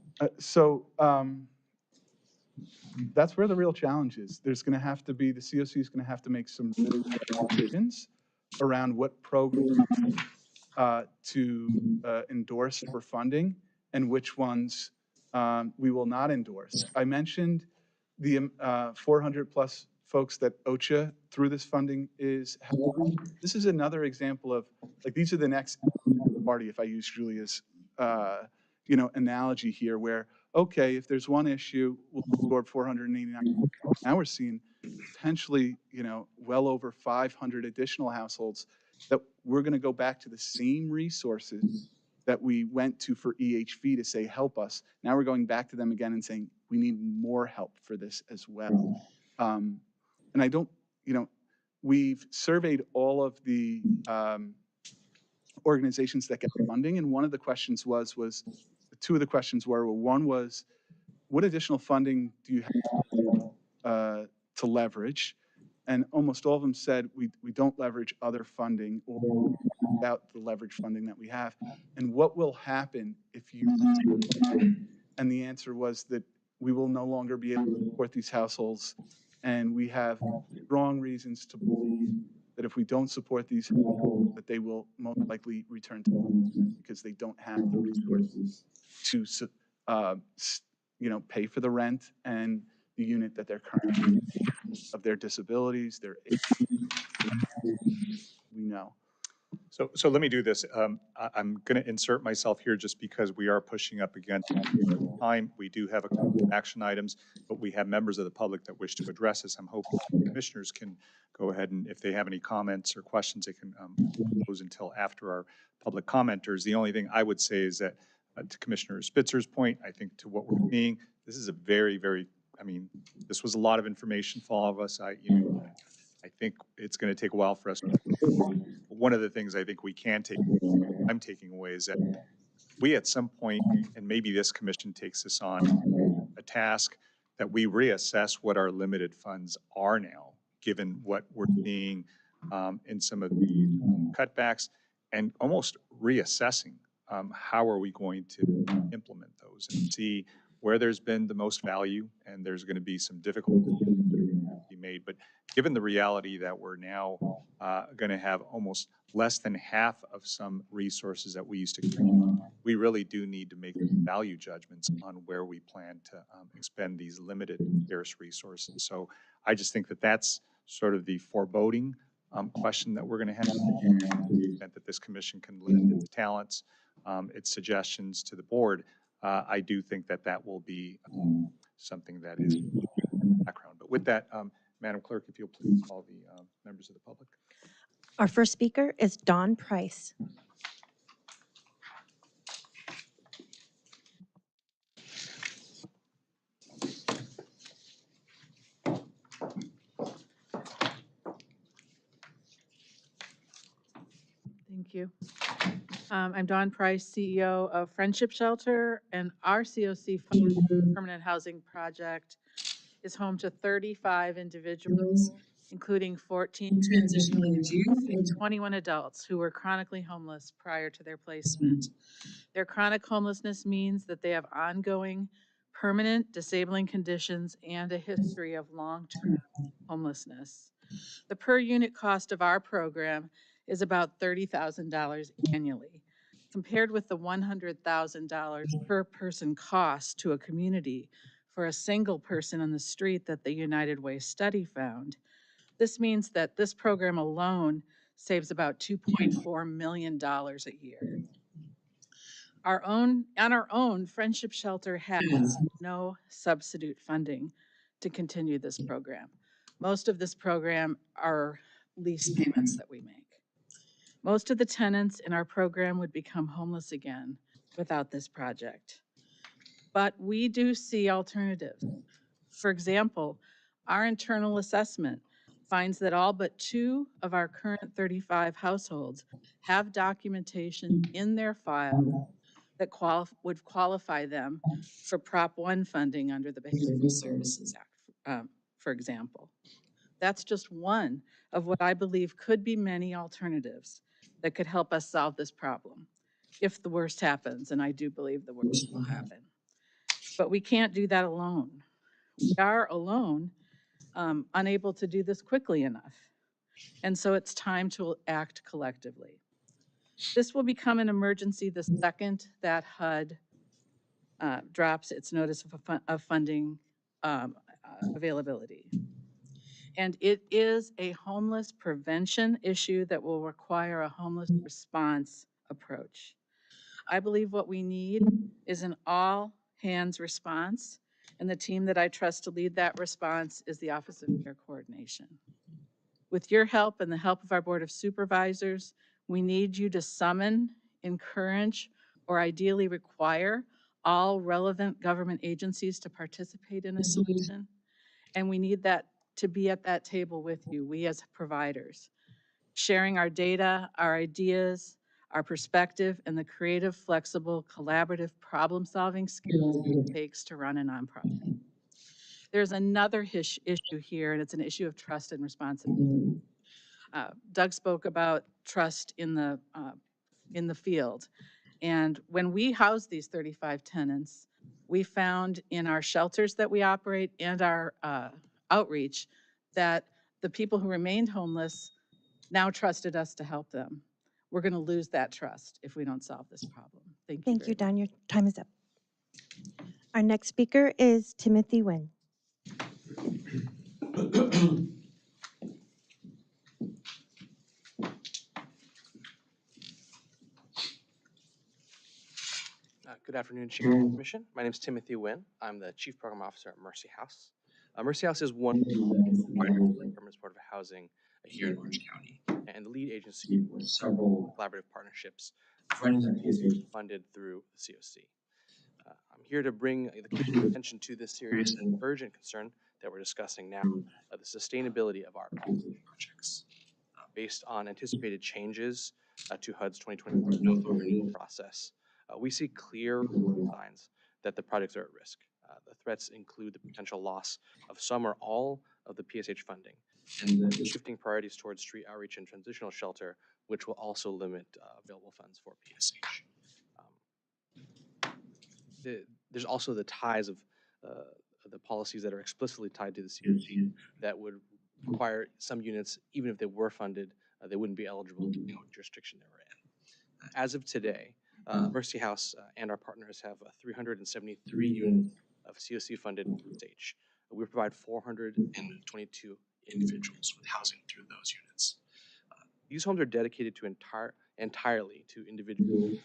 S8: That's where the real challenge is. There's gonna have to be, the COC is gonna have to make some decisions around what programs to endorse for funding and which ones we will not endorse. I mentioned the 400 plus folks that OCHA through this funding is helping. This is another example of, like, these are the next party, if I use Julia's analogy here, where, okay, if there's one issue, we'll absorb 489. Now we're seeing potentially, well over 500 additional households that we're going to go back to the same resources that we went to for EHV to say, help us. Now we're going back to them again and saying, we need more help for this as well. And I don't, we've surveyed all of the organizations that get funding. And one of the questions was two of the questions were, well, one was, what additional funding do you have to leverage? And almost all of them said, we don't leverage other funding or without the leverage funding that we have. And what will happen if you, and the answer was that we will no longer be able to support these households. And we have strong reasons to believe that if we don't support these households, that they will most likely return to homelessness because they don't have the resources to, pay for the rent and the unit that they're currently in, of their disabilities, their age, we know.
S2: So let me do this. I'm going to insert myself here just because we are pushing up against time. We do have a couple of action items, but we have members of the public that wish to address us. I'm hoping commissioners can go ahead and if they have any comments or questions, they can pose until after our public commenters. The only thing I would say is that to Commissioner Spitzer's point, I think to what we're seeing, this is a very, very, I mean, this was a lot of information for all of us. I think it's going to take a while for us. One of the things I think we can take, I'm taking away is that we at some point, and maybe this commission takes this on, a task that we reassess what our limited funds are now, given what we're seeing in some of the cutbacks, and almost reassessing how are we going to implement those and see where there's been the most value, and there's going to be some difficult decisions that are going to have to be made. But given the reality that we're now going to have almost less than half of some resources that we used to carry, we really do need to make value judgments on where we plan to expend these limited scarce resources. So I just think that that's sort of the foreboding question that we're going to have, to the extent that this commission can limit its talents, its suggestions to the board. I do think that that will be something that is in the background. But with that, Madam Clerk, if you'll please call the members of the public.
S5: Our first speaker is Don Price.
S16: Thank you. I'm Dawn Price, CEO of Friendship Shelter, and our COC Permanent Housing Project is home to 35 individuals, including 14 transitional age youth and 21 adults who were chronically homeless prior to their placement. Their chronic homelessness means that they have ongoing, permanent, disabling conditions and a history of long-term homelessness. The per unit cost of our program is about $30,000 annually, compared with the $100,000 per person cost to a community for a single person on the street that the United Way study found. This means that this program alone saves about $2.4 million a year. On our own, Friendship Shelter has no substitute funding to continue this program. Most of this program are lease payments that we make. Most of the tenants in our program would become homeless again without this project. But we do see alternatives. For example, our internal assessment finds that all but 2 of our current 35 households have documentation in their file that would qualify them for Prop 1 funding under the Behavioral Services Act, for example. That's just one of what I believe could be many alternatives that could help us solve this problem if the worst happens, and I do believe the worst will happen. But we can't do that alone. We are alone, unable to do this quickly enough. And so it's time to act collectively. This will become an emergency the second that HUD drops its notice of funding availability. And it is a homeless prevention issue that will require a homeless response approach. I believe what we need is an all-hands response, and the team that I trust to lead that response is the Office of Care Coordination. With your help and the help of our Board of Supervisors, we need you to summon, encourage, or ideally require all relevant government agencies to participate in a solution. And we need that to be at that table with you, we as providers, sharing our data, our ideas, our perspective, and the creative, flexible, collaborative problem-solving skills it takes to run a nonprofit. There's another issue here, and it's an issue of trust and responsibility. Doug spoke about trust in the field. And when we house these 35 tenants, we found in our shelters that we operate and our outreach that the people who remained homeless now trusted us to help them. We're going to lose that trust if we don't solve this problem. Thank you.
S5: Thank you, Don. Your time is up. Our next speaker is Timothy Nguyen.
S17: Good afternoon, Chair and Commission. My name is Timothy Nguyen. I'm the Chief Program Officer at Mercy House. Mercy House is one of the Department's Board of Housing here in Orange County, and the lead agency for several collaborative partnerships funded through the COC. I'm here to bring the Commission's attention to this serious and urgent concern that we're discussing now, the sustainability of our projects. Based on anticipated changes to HUD's 2020 process, we see clear signs that the projects are at risk. The threats include the potential loss of some or all of the PSH funding, and the shifting priorities towards street outreach and transitional shelter, which will also limit available funds for PSH. There's also the ties of the policies that are explicitly tied to the COC that would require some units, even if they were funded, they wouldn't be eligible depending on what jurisdiction they were in. As of today, Mercy House and our partners have 373 units of COC funded stage. We provide 422 individuals with housing through those units. These homes are dedicated to entirely to individuals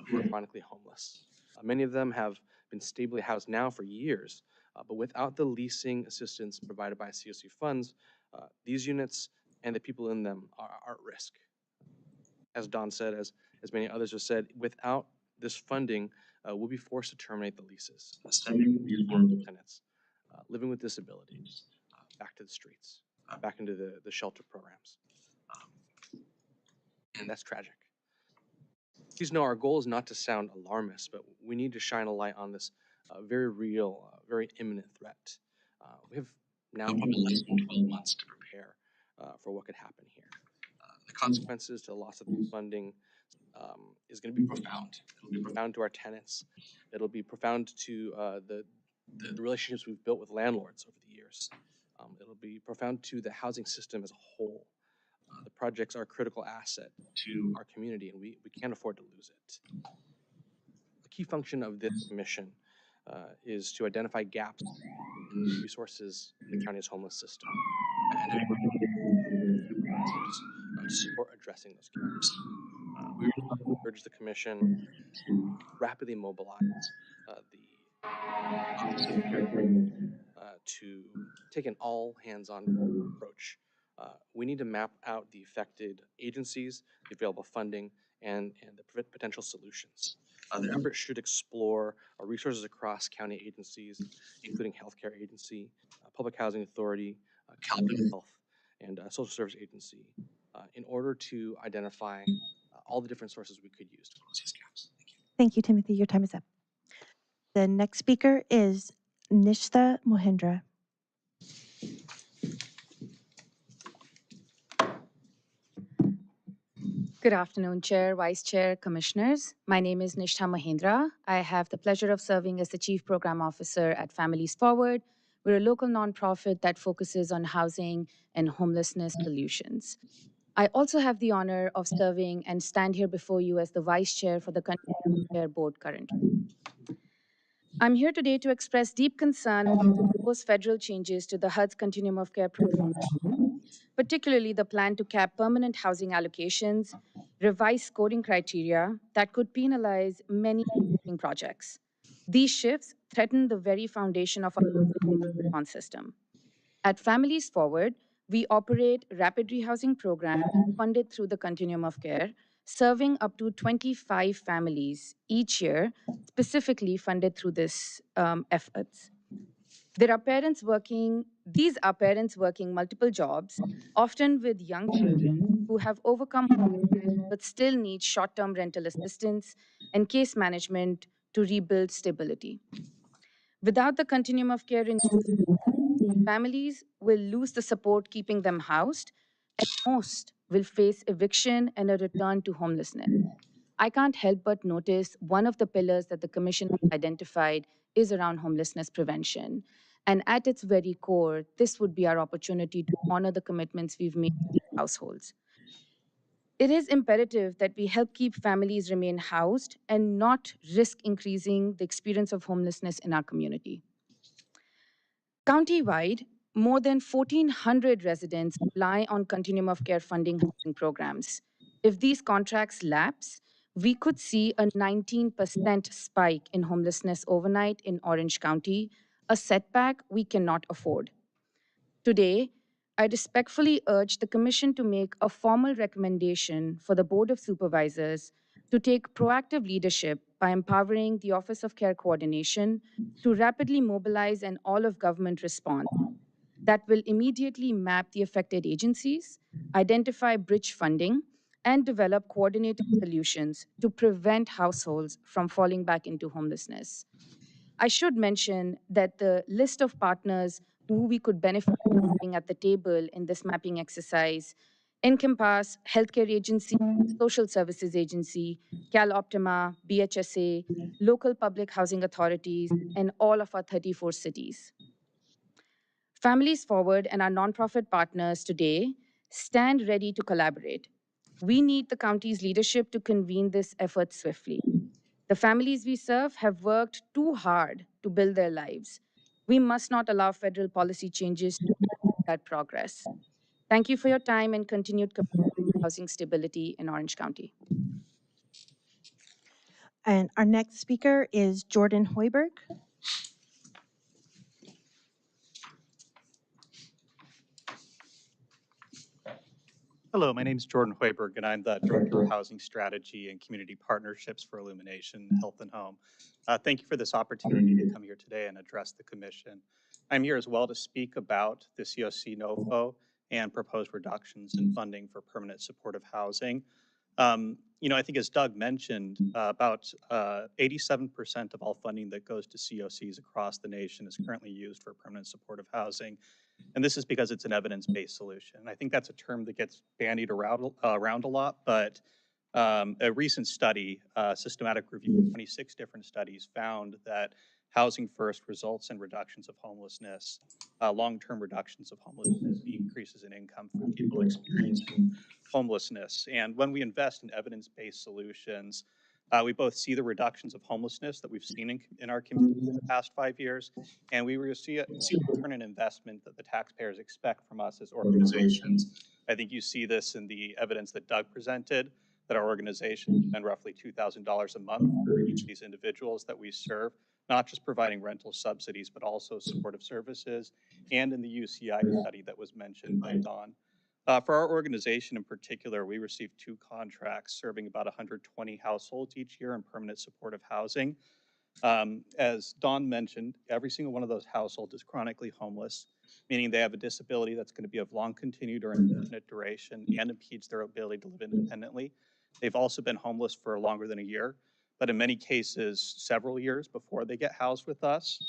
S17: who are chronically homeless. Many of them have been stably housed now for years, but without the leasing assistance provided by COC funds, these units and the people in them are at risk. As Don said, as many others have said, without this funding, we'll be forced to terminate the leases, sending these vulnerable tenants living with disabilities back to the streets, back into the shelter programs. And that's tragic. Please know our goal is not to sound alarmist, but we need to shine a light on this very real, very imminent threat. We have now probably less than 12 months to prepare for what could happen here. The consequences to the loss of funding is going to be profound. It'll be profound to our tenants. It'll be profound to the relationships we've built with landlords over the years. It'll be profound to the housing system as a whole. The projects are a critical asset to our community, and we can't afford to lose it. The key function of this commission is to identify gaps in the resources in the county's homeless system and to support addressing those gaps. We urge the commission to rapidly mobilize the Office of Care Coordination to take an all-hands-on approach. We need to map out the affected agencies, the available funding, and the potential solutions. The effort should explore resources across county agencies, including healthcare agency, public housing authority, California Health, and social service agency, in order to identify all the different sources we could use to close these gaps. Thank you.
S18: Thank you, Timothy. Your time is up. The next speaker is Nishtha Mohindra.
S19: Good afternoon, Chair, Vice Chair, Commissioners. My name is Nishtha Mohindra. I have the pleasure of serving as the Chief Program Officer at Families Forward. We're a local nonprofit that focuses on housing and homelessness solutions. I also have the honor of serving and stand here before you as the Vice Chair for the Continuum Care Board currently. I'm here today to express deep concern about the proposed federal changes to the HUD's Continuum of Care program, particularly the plan to cap permanent housing allocations, revise scoring criteria that could penalize many projects. These shifts threaten the very foundation of our response system. At Families Forward, we operate rapid rehousing programs funded through the Continuum of Care, serving up to 25 families each year, specifically funded through this efforts. These are parents working multiple jobs, often with young children who have overcome but still need short-term rental assistance and case management to rebuild stability. Without the Continuum of Care, families will lose the support keeping them housed, and most will face eviction and a return to homelessness. I can't help but notice one of the pillars that the Commission identified is around homelessness prevention. And at its very core, this would be our opportunity to honor the commitments we've made to households. It is imperative that we help keep families remain housed and not risk increasing the experience of homelessness in our community. Countywide, more than 1,400 residents rely on Continuum of Care funding programs. If these contracts lapse, we could see a 19% spike in homelessness overnight in Orange County, a setback we cannot afford. Today, I respectfully urge the Commission to make a formal recommendation for the Board of Supervisors to take proactive leadership by empowering the Office of Care Coordination to rapidly mobilize an all-of-government response that will immediately map the affected agencies, identify bridge funding, and develop coordinated solutions to prevent households from falling back into homelessness. I should mention that the list of partners who we could benefit from having at the table in this mapping exercise encompass healthcare agency, social services agency, CalOptima, BHSA, local public housing authorities, and all of our 34 cities. Families Forward and our nonprofit partners today stand ready to collaborate. We need the county's leadership to convene this effort swiftly. The families we serve have worked too hard to build their lives. We must not allow federal policy changes to halt that progress. Thank you for your time and continued commitment to housing stability in Orange County.
S18: And our next speaker is Jordan Hoiberg.
S20: Hello, my name is Jordan Hoiberg, and I'm the Director of Housing Strategy and Community Partnerships for Illumination, Health and Home. Thank you for this opportunity to come here today and address the Commission. I'm here as well to speak about the COC NOFO and proposed reductions in funding for permanent supportive housing. I think as Doug mentioned, about 87% of all funding that goes to COCs across the nation is currently used for permanent supportive housing. And this is because it's an evidence-based solution. I think that's a term that gets bandied around a lot, but a recent study, systematic review of 26 different studies, found that housing first results in reductions of homelessness, long-term reductions of homelessness, increases in income for people experiencing homelessness. And when we invest in evidence-based solutions, we both see the reductions of homelessness that we've seen in our community in the past 5 years, and we see a return on investment that the taxpayers expect from us as organizations. I think you see this in the evidence that Doug presented, that our organization spend roughly $2,000 a month for each of these individuals that we serve, not just providing rental subsidies, but also supportive services, and in the UCI study that was mentioned by Don. For our organization in particular, we receive 2 contracts serving about 120 households each year in permanent supportive housing. As Don mentioned, every single one of those households is chronically homeless, meaning they have a disability that's going to be of long continued or indefinite duration and impedes their ability to live independently. They've also been homeless for longer than a year, but in many cases, several years before they get housed with us.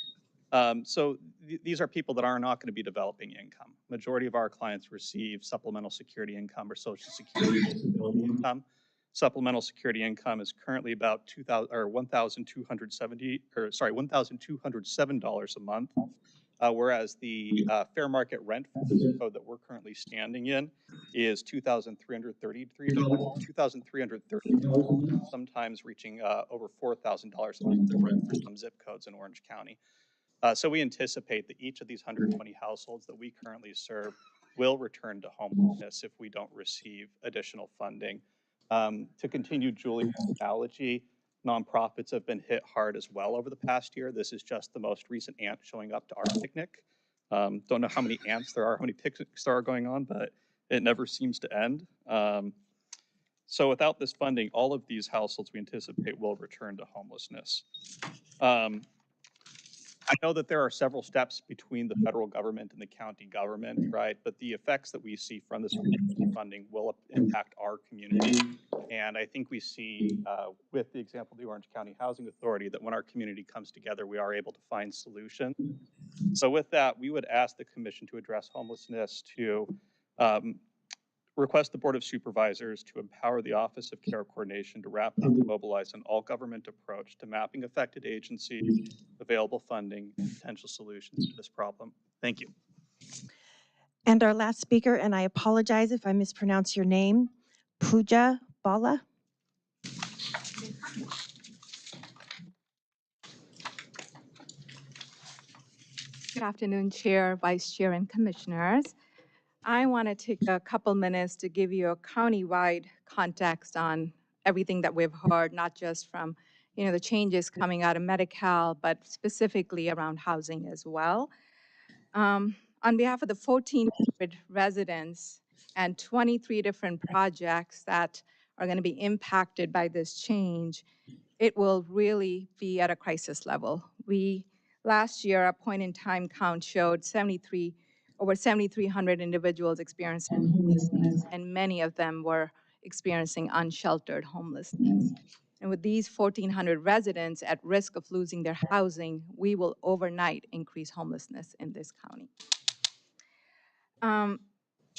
S20: These are people that are not going to be developing income. Majority of our clients receive supplemental security income or Social Security disability income. Supplemental security income is currently about $1,207 a month, whereas the fair market rent for the zip code that we're currently standing in is $2,330, sometimes reaching over $4,000 a month rent for some zip codes in Orange County. So we anticipate that each of these 120 households that we currently serve will return to homelessness if we don't receive additional funding. To continue Julie's analogy, nonprofits have been hit hard as well over the past year. This is just the most recent ant showing up to our picnic. Don't know how many ants there are, how many picnics there are going on, but it never seems to end. So without this funding, all of these households we anticipate will return to homelessness. I know that there are several steps between the federal government and the county government, right? But the effects that we see from this funding will impact our community. And I think we see with the example of the Orange County Housing Authority that when our community comes together, we are able to find solutions. So with that, we would ask the Commission to address homelessness to request the Board of Supervisors to empower the Office of Care Coordination to rapidly mobilize an all-government approach to mapping affected agencies, available funding, and potential solutions to this problem. Thank you.
S18: And our last speaker, and I apologize if I mispronounce your name, Pooja Bala.
S21: Good afternoon, Chair, Vice Chair, and Commissioners. I want to take a couple minutes to give you a county-wide context on everything that we've heard, not just from, the changes coming out of Medi-Cal, but specifically around housing as well. On behalf of the 1,400 residents and 23 different projects that are going to be impacted by this change, it will really be at a crisis level. Last year, a point-in-time count showed over 7,300 individuals experiencing homelessness, and many of them were experiencing unsheltered homelessness. And with these 1,400 residents at risk of losing their housing, we will overnight increase homelessness in this county.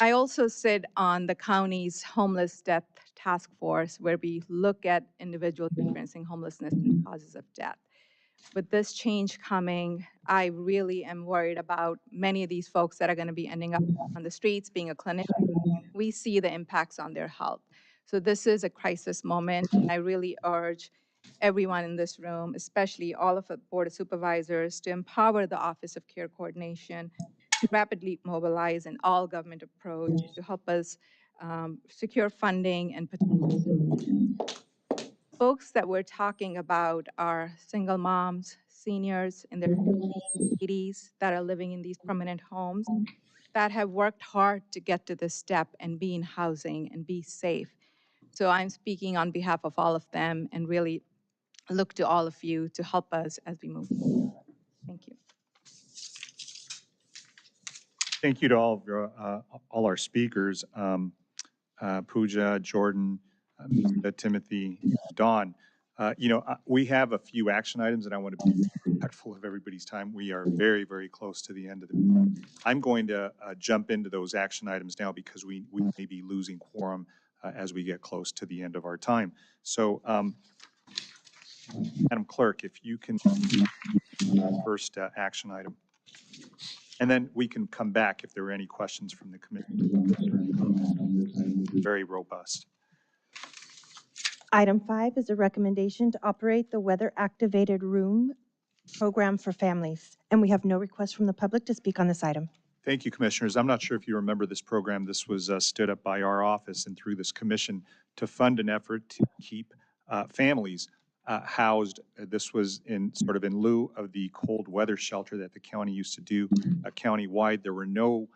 S21: I also sit on the county's homeless death task force, where we look at individuals experiencing homelessness and causes of death. With this change coming, I really am worried about many of these folks that are going to be ending up on the streets, being a clinician. We see the impacts on their health. So this is a crisis moment. I really urge everyone in this room, especially all of the Board of Supervisors, to empower the Office of Care Coordination to rapidly mobilize an all-government approach to help us secure funding and potential solutions. Folks that we're talking about are single moms, seniors in their 80s that are living in these permanent homes that have worked hard to get to this step and be in housing and be safe. So I'm speaking on behalf of all of them and really look to all of you to help us as we move forward. Thank you.
S2: Thank you to all our speakers, Pooja, Jordan, Timothy, Dawn. We have a few action items, and I want to be respectful of everybody's time. We are very, very close to the end of the meeting. I'm going to jump into those action items now because we may be losing quorum as we get close to the end of our time. So, Madam Clerk, if you can first action item. And then we can come back if there are any questions from the committee. Very robust.
S18: Item 5 is a recommendation to operate the weather-activated room program for families. And we have no requests from the public to speak on this item.
S2: Thank you, Commissioners. I'm not sure if you remember this program. This was stood up by our office and through this commission to fund an effort to keep families housed. This was in lieu of the cold weather shelter that the county used to do county-wide. There were no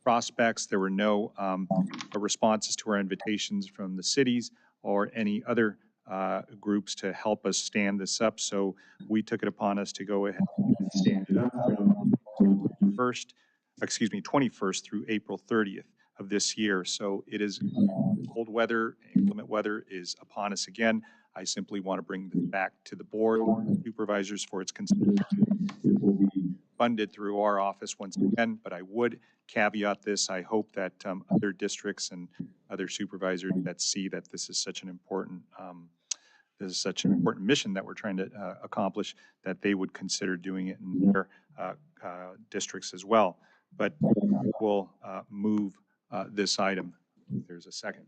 S2: prospects. There were no responses to our invitations from the cities or any other groups to help us stand this up. So we took it upon us to go ahead and stand it up from 21st through April 30th of this year. So it is cold weather, inclement weather is upon us again. I simply want to bring this back to the board of supervisors for its consideration. It will be funded through our office once again, but I would caveat this. I hope that other districts and other supervisors that see that this is such an important mission that we're trying to accomplish, that they would consider doing it in their districts as well. But we'll move this item. There's a second.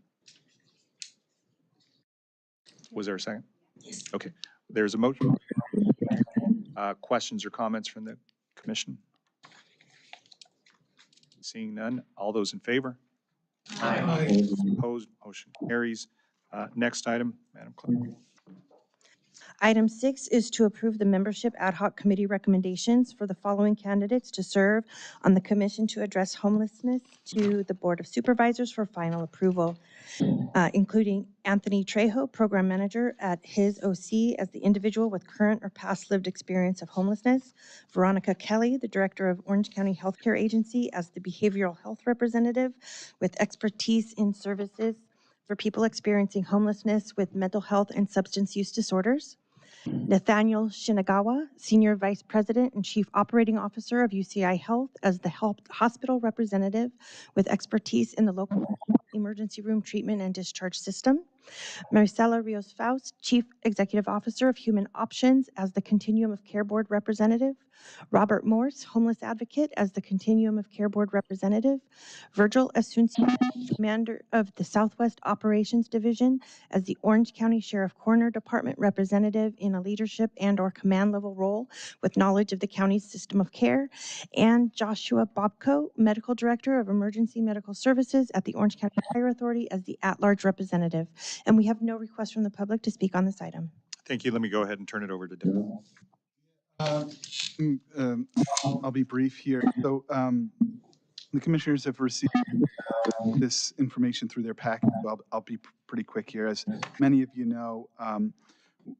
S2: Was there a second? Yes. Okay. There's a motion. Questions or comments from the commission? Seeing none. All those in favor? Aye. Opposed? Motion carries. Next item, Madam Clerk.
S18: Item 6 is to approve the membership ad hoc committee recommendations for the following candidates to serve on the commission to address homelessness to the Board of Supervisors for final approval, including Anthony Trejo, Program Manager at his OC as the individual with current or past lived experience of homelessness, Veronica Kelly, the Director of Orange County Healthcare Agency as the Behavioral Health Representative with expertise in services for people experiencing homelessness with mental health and substance use disorders, Nathaniel Shinagawa, Senior Vice President and Chief Operating Officer of UCI Health as the hospital representative with expertise in the local emergency room treatment and discharge system, Maricela Rios-Faust, Chief Executive Officer of Human Options as the Continuum of Care Board Representative, Robert Morse, Homeless Advocate as the Continuum of Care Board Representative, Virgil Asuncion, Commander of the Southwest Operations Division as the Orange County Sheriff Coroner Department Representative in a leadership and/or command level role with knowledge of the county's system of care, and Joshua Bobko, Medical Director of Emergency Medical Services at the Orange County Fire Authority as the at-large representative. And we have no request from the public to speak on this item.
S2: Thank you. Let me go ahead and turn it over to Doug.
S8: I'll be brief here. So the commissioners have received this information through their packet. So I'll be pretty quick here. As many of you know,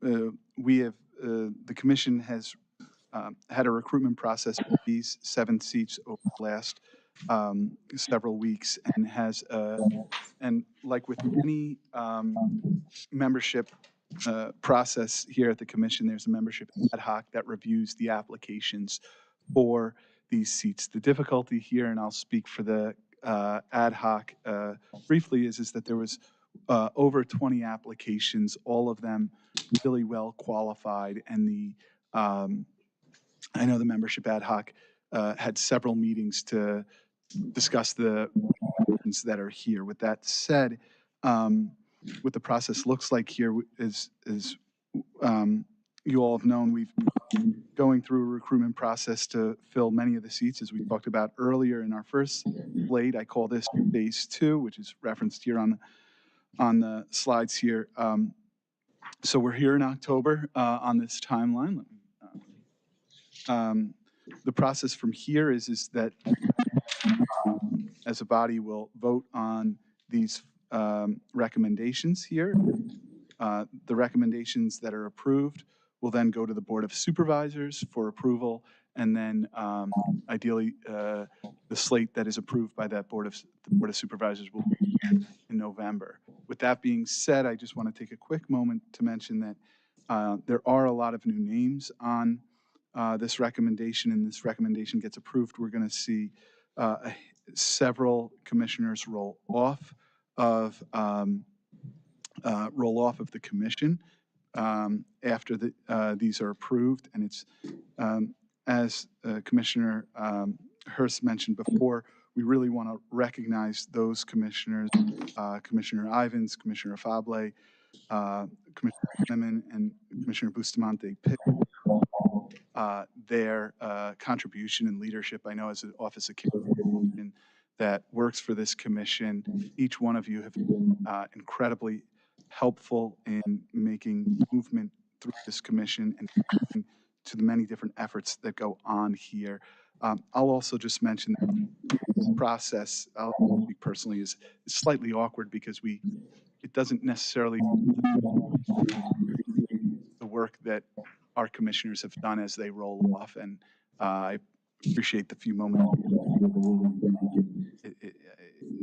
S8: the commission has had a recruitment process for these 7 seats over the last several weeks, and has, and like with any membership process here at the commission, there's a membership ad hoc that reviews the applications for these seats. The difficulty here, and I'll speak for the ad hoc briefly, is that there was over 20 applications, all of them really well qualified, and I know the membership ad hoc had several meetings to discuss the ones that are here. With that said, what the process looks like here is you all have known, we've been going through a recruitment process to fill many of the seats, as we talked about earlier in our first slate. I call this phase 2, which is referenced here on the slides here. So we're here in October on this timeline. The process from here is that as a body will vote on these recommendations here. The recommendations that are approved will then go to the Board of Supervisors for approval, and then ideally the slate that is approved by that Board of Supervisors will be in November. With that being said, I just want to take a quick moment to mention that there are a lot of new names on this recommendation, and this recommendation gets approved. We're going to see several commissioners roll off of the commission after these are approved. And it's as Commissioner Hurst mentioned before, we really want to recognize those commissioners, Commissioner Ivins, Commissioner Fable, Commissioner Heineman, and Commissioner Bustamante Pitt, their contribution and leadership. I know as an Office of Care that works for this commission, each one of you have been incredibly helpful in making movement through this commission and to the many different efforts that go on here. I'll also just mention that this process, I'll speak personally, is slightly awkward because it doesn't necessarily the work that our commissioners have done as they roll off, and I appreciate the few moments. It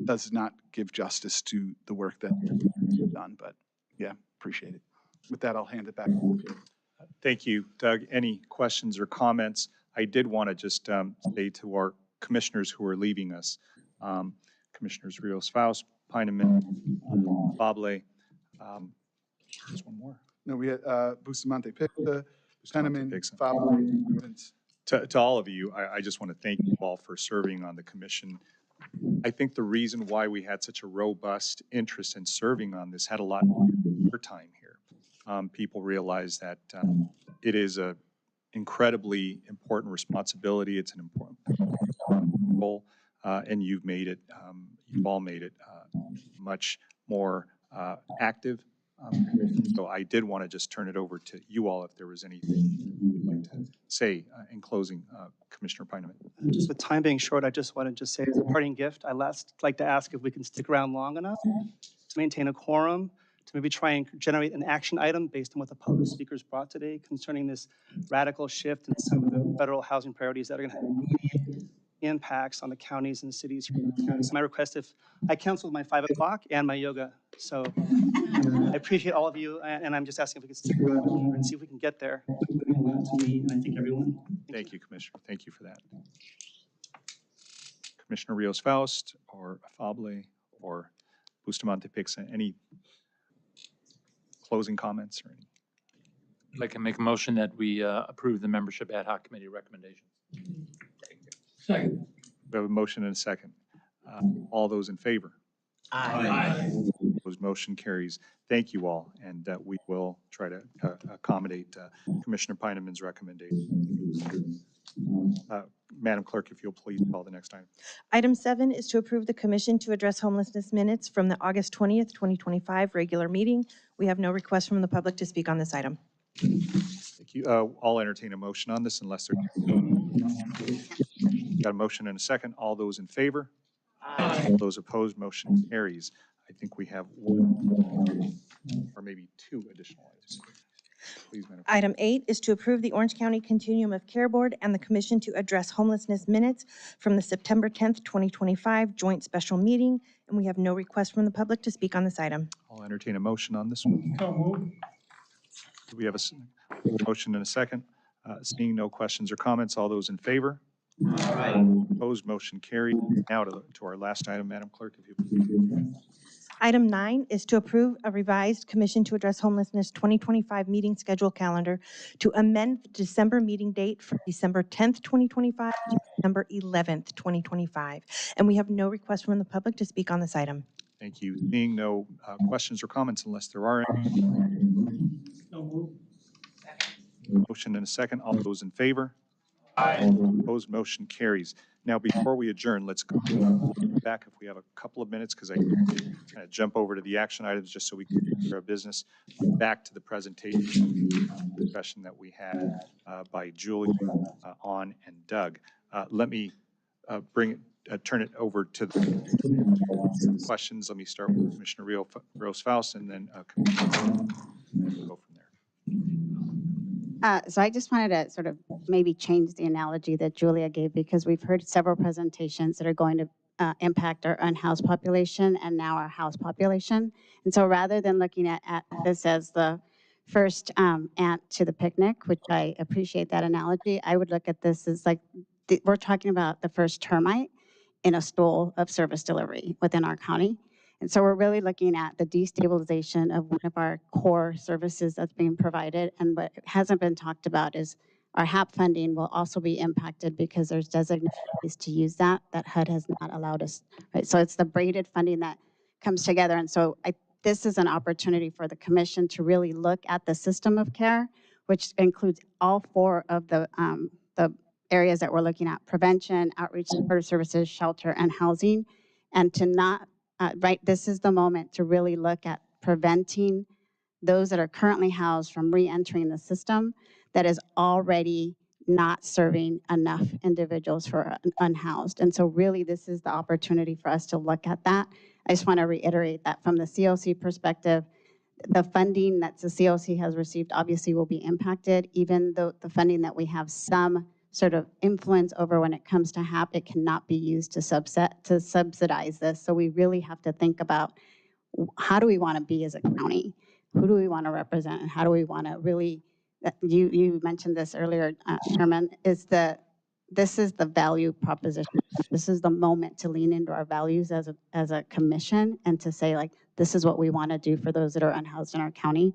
S8: does not give justice to the work that you've done, but yeah, appreciate it. With that, I'll hand it back.
S2: Thank you, Doug. Any questions or comments? I did want to just say to our commissioners who are leaving us, Commissioners Rios-Faust, Peineman, Fable, there's one more.
S8: No, we had Bustamante Picta, Heineman, Fable.
S2: To all of you, I just want to thank you all for serving on the commission. I think the reason why we had such a robust interest in serving on this had a lot more time here. People realize that it is a incredibly important responsibility. It's an important role, and you've all made it much more active. So I did want to just turn it over to you all if there was anything you'd like to say in closing, Commissioner Peineman.
S6: Just with time being short, I just want to just say as a parting gift, I'd like to ask if we can stick around long enough to maintain a quorum, to maybe try and generate an action item based on what the public speakers brought today concerning this radical shift in some of the federal housing priorities that are going to have immediate impacts on the counties and cities. So my request, if I canceled my 5 o'clock and my yoga, so I appreciate all of you, and I'm just asking if we can stick around and see if we can get there. To me, and I think everyone.
S2: Thank you, Commissioner. Thank you for that. Commissioner Rios-Faust or Fable or Bustamante Picta, any closing comments or any?
S22: I'd like to make a motion that we approve the membership ad hoc committee recommendations.
S2: Second. We have a motion and a second. All those in favor? Aye. Those motion carries. Thank you all, and we will try to accommodate Commissioner Peineman's recommendation. Madam Clerk, if you'll please call the next item.
S18: Item 7 is to approve the commission to address homelessness minutes from the August 20th, 2025 regular meeting. We have no request from the public to speak on this item.
S2: Thank you. I'll entertain a motion on this unless there's got a motion and a second. All those in favor? Aye. All those opposed, motion carries. I think we have one or maybe two additional items. Please, Madam.
S18: Item 8 is to approve the Orange County Continuum of Care Board and the commission to address homelessness minutes from the September 10th, 2025 joint special meeting, and we have no request from the public to speak on this item.
S2: I'll entertain a motion on this one. Do we have a motion and a second? Seeing no questions or comments, all those in favor? Aye. Opposed, motion carried. Now to our last item, Madam Clerk, if you.
S18: Item 9 is to approve a revised Commission to Address Homelessness 2025 meeting schedule calendar to amend the December meeting date from December 10th, 2025 to December 11th, 2025. And we have no request from the public to speak on this item.
S2: Thank you. Seeing no questions or comments, unless there are any. Motion and a second. All those in favor? Aye. Opposed, motion carries. Now, before we adjourn, let's go back if we have a couple of minutes, because I kind of jump over to the action items just so we can do our business. Back to the presentation discussion that we had by Julie, On, and Doug. Let me turn it over to the questions. Let me start with Commissioner Rios-Faust, and then go from there.
S15: So I just wanted to sort of maybe change the analogy that Julia gave, because we've heard several presentations that are going to impact our unhoused population and now our housed population. And so rather than looking at this as the first ant to the picnic, which I appreciate that analogy, I would look at this as like we're talking about the first termite in a stool of service delivery within our county. And so we're really looking at the destabilization of one of our core services that's being provided. And what hasn't been talked about is our HAP funding will also be impacted because there's designated ways to use that HUD has not allowed us, right? So it's the braided funding that comes together. And so this is an opportunity for the commission to really look at the system of care, which includes all four of the areas that we're looking at: prevention, outreach, supportive services, shelter, and housing. And to not, this is the moment to really look at preventing those that are currently housed from re-entering the system that is already not serving enough individuals for unhoused. And so really this is the opportunity for us to look at that. I just want to reiterate that from the COC perspective, the funding that the COC has received obviously will be impacted, even though the funding that we have some sort of influence over when it comes to HAP, it cannot be used to subsidize this. So we really have to think about how do we want to be as a county? Who do we want to represent? And how do we want to really, you mentioned this earlier, Chairman, this is the value proposition. This is the moment to lean into our values as a commission and to say, like, this is what we want to do for those that are unhoused in our county.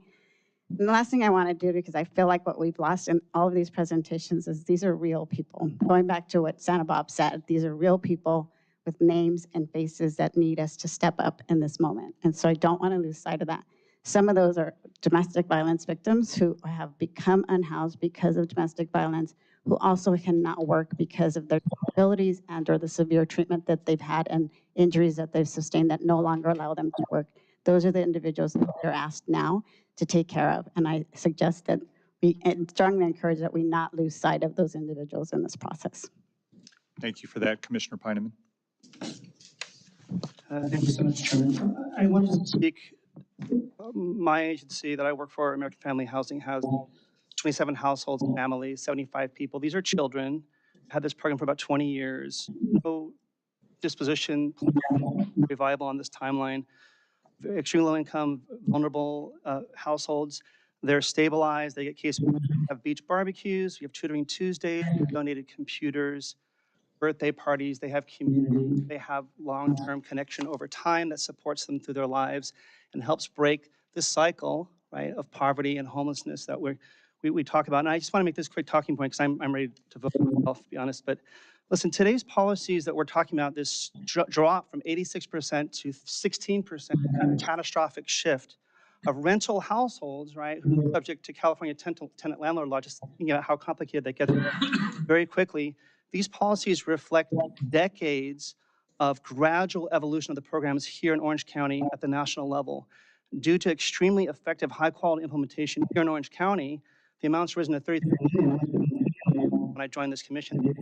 S15: And the last thing I want to do, because I feel like what we've lost in all of these presentations, is these are real people. Going back to what Santa Bob said, these are real people with names and faces that need us to step up in this moment. And so I don't want to lose sight of that. Some of those are domestic violence victims who have become unhoused because of domestic violence, who also cannot work because of their disabilities and or the severe treatment that they've had and injuries that they've sustained that no longer allow them to work. Those are the individuals that they're asked now to take care of. And I suggest that we strongly encourage that we not lose sight of those individuals in this process.
S2: Thank you for that, Commissioner Peineman.
S6: Thank you so much, Chairman. I wanted to speak. My agency that I work for, American Family Housing, has 27 households and families, 75 people. These are children. Had this program for about 20 years. No disposition, very viable on this timeline. Extremely low income, vulnerable households. They're stabilized. They get case. We have beach barbecues. We have tutoring Tuesdays. We donated computers, birthday parties. They have community. They have long-term connection over time that supports them through their lives and helps break this cycle, right, of poverty and homelessness that we talk about. And I just want to make this quick talking point because I'm ready to vote myself, to be honest. But listen, today's policies that we're talking about, this drop from 86% to 16%, a catastrophic shift, of rental households, right, who are subject to California tenant landlord law, just thinking about how complicated that gets very quickly. These policies reflect decades of gradual evolution of the programs here in Orange County at the national level. Due to extremely effective, high-quality implementation here in Orange County, the amount's risen to 30 when I joined this commission.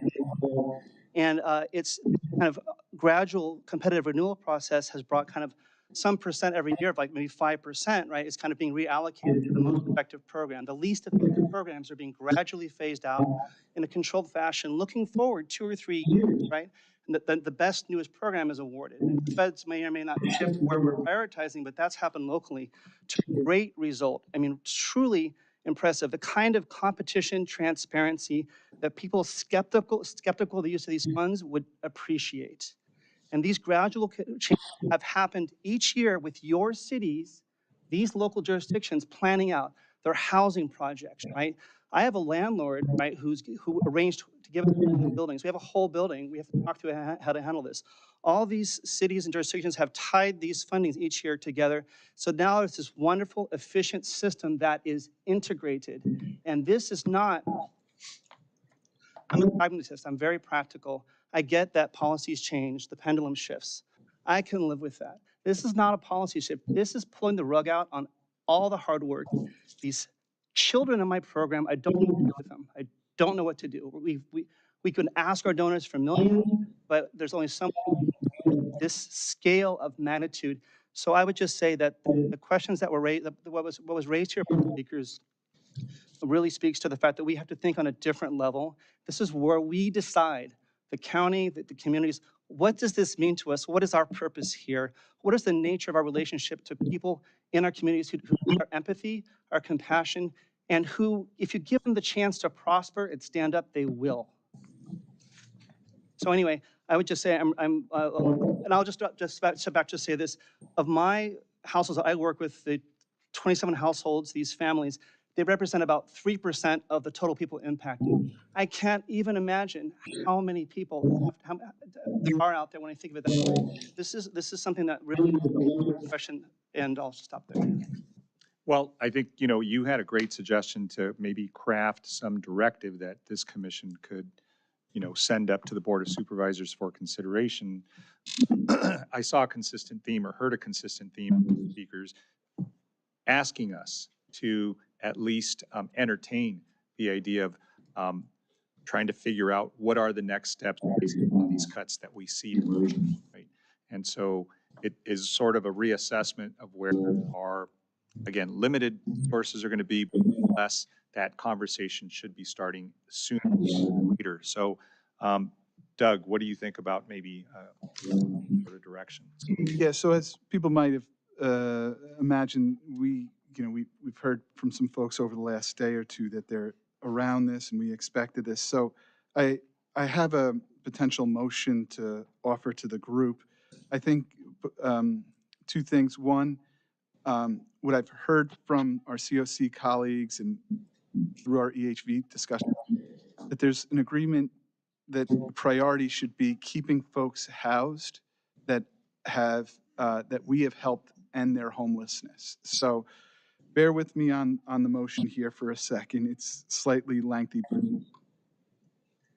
S6: And it's kind of gradual competitive renewal process has brought kind of some percent every year, of like maybe 5%, right, is kind of being reallocated to the most effective program. The least effective programs are being gradually phased out in a controlled fashion, looking forward 2 or 3 years, right? And the best newest program is awarded. And the feds may or may not shift where we're prioritizing, but that's happened locally to a great result. I mean, truly impressive. The kind of competition, transparency that people skeptical of the use of these funds would appreciate. And these gradual changes have happened each year with your cities, these local jurisdictions planning out their housing projects, right? I have a landlord, right, who arranged to give us buildings. We have a whole building. We have to talk to how to handle this. All these cities and jurisdictions have tied these fundings each year together. So now it's this wonderful, efficient system that is integrated. And this is not, I'm a pragmatist, I'm very practical. I get that policies change, the pendulum shifts. I can live with that. This is not a policy shift. This is pulling the rug out on all the hard work. These children in my program, I don't know what to do with them. I don't know what to do. We can ask our donors for millions, but there's only some this scale of magnitude. So I would just say that the questions that were raised, what was raised here by the speakers really speaks to the fact that we have to think on a different level. This is where we decide, the county, the communities, what does this mean to us? What is our purpose here? What is the nature of our relationship to people in our communities who need our empathy, our compassion, and who, if you give them the chance to prosper and stand up, they will. So anyway, I would just say, and I'll just step back to say this, of my households I work with, the 27 households, these families, they represent about 3% of the total people impacted. I can't even imagine how many people are out there when I think of it that way. This is something that really question, and I'll stop there.
S2: Well, I think, you know, you had a great suggestion to maybe craft some directive that this commission could, you know, send up to the Board of Supervisors for consideration. I saw a consistent theme or heard a consistent theme from speakers asking us to at least entertain the idea of trying to figure out what are the next steps based on these cuts that we see, right? And so it is sort of a reassessment of where our, again, limited sources are going to be, but less that conversation should be starting sooner than later. So, Doug, what do you think about maybe sort of direction?
S8: Yeah, so as people might have imagined, we've heard from some folks over the last day or two that they're around this, and we expected this. So I have a potential motion to offer to the group. I think two things. One, what I've heard from our COC colleagues and through our EHV discussion, that there's an agreement that the priority should be keeping folks housed that we have helped end their homelessness. So bear with me on the motion here for a second. It's slightly lengthy.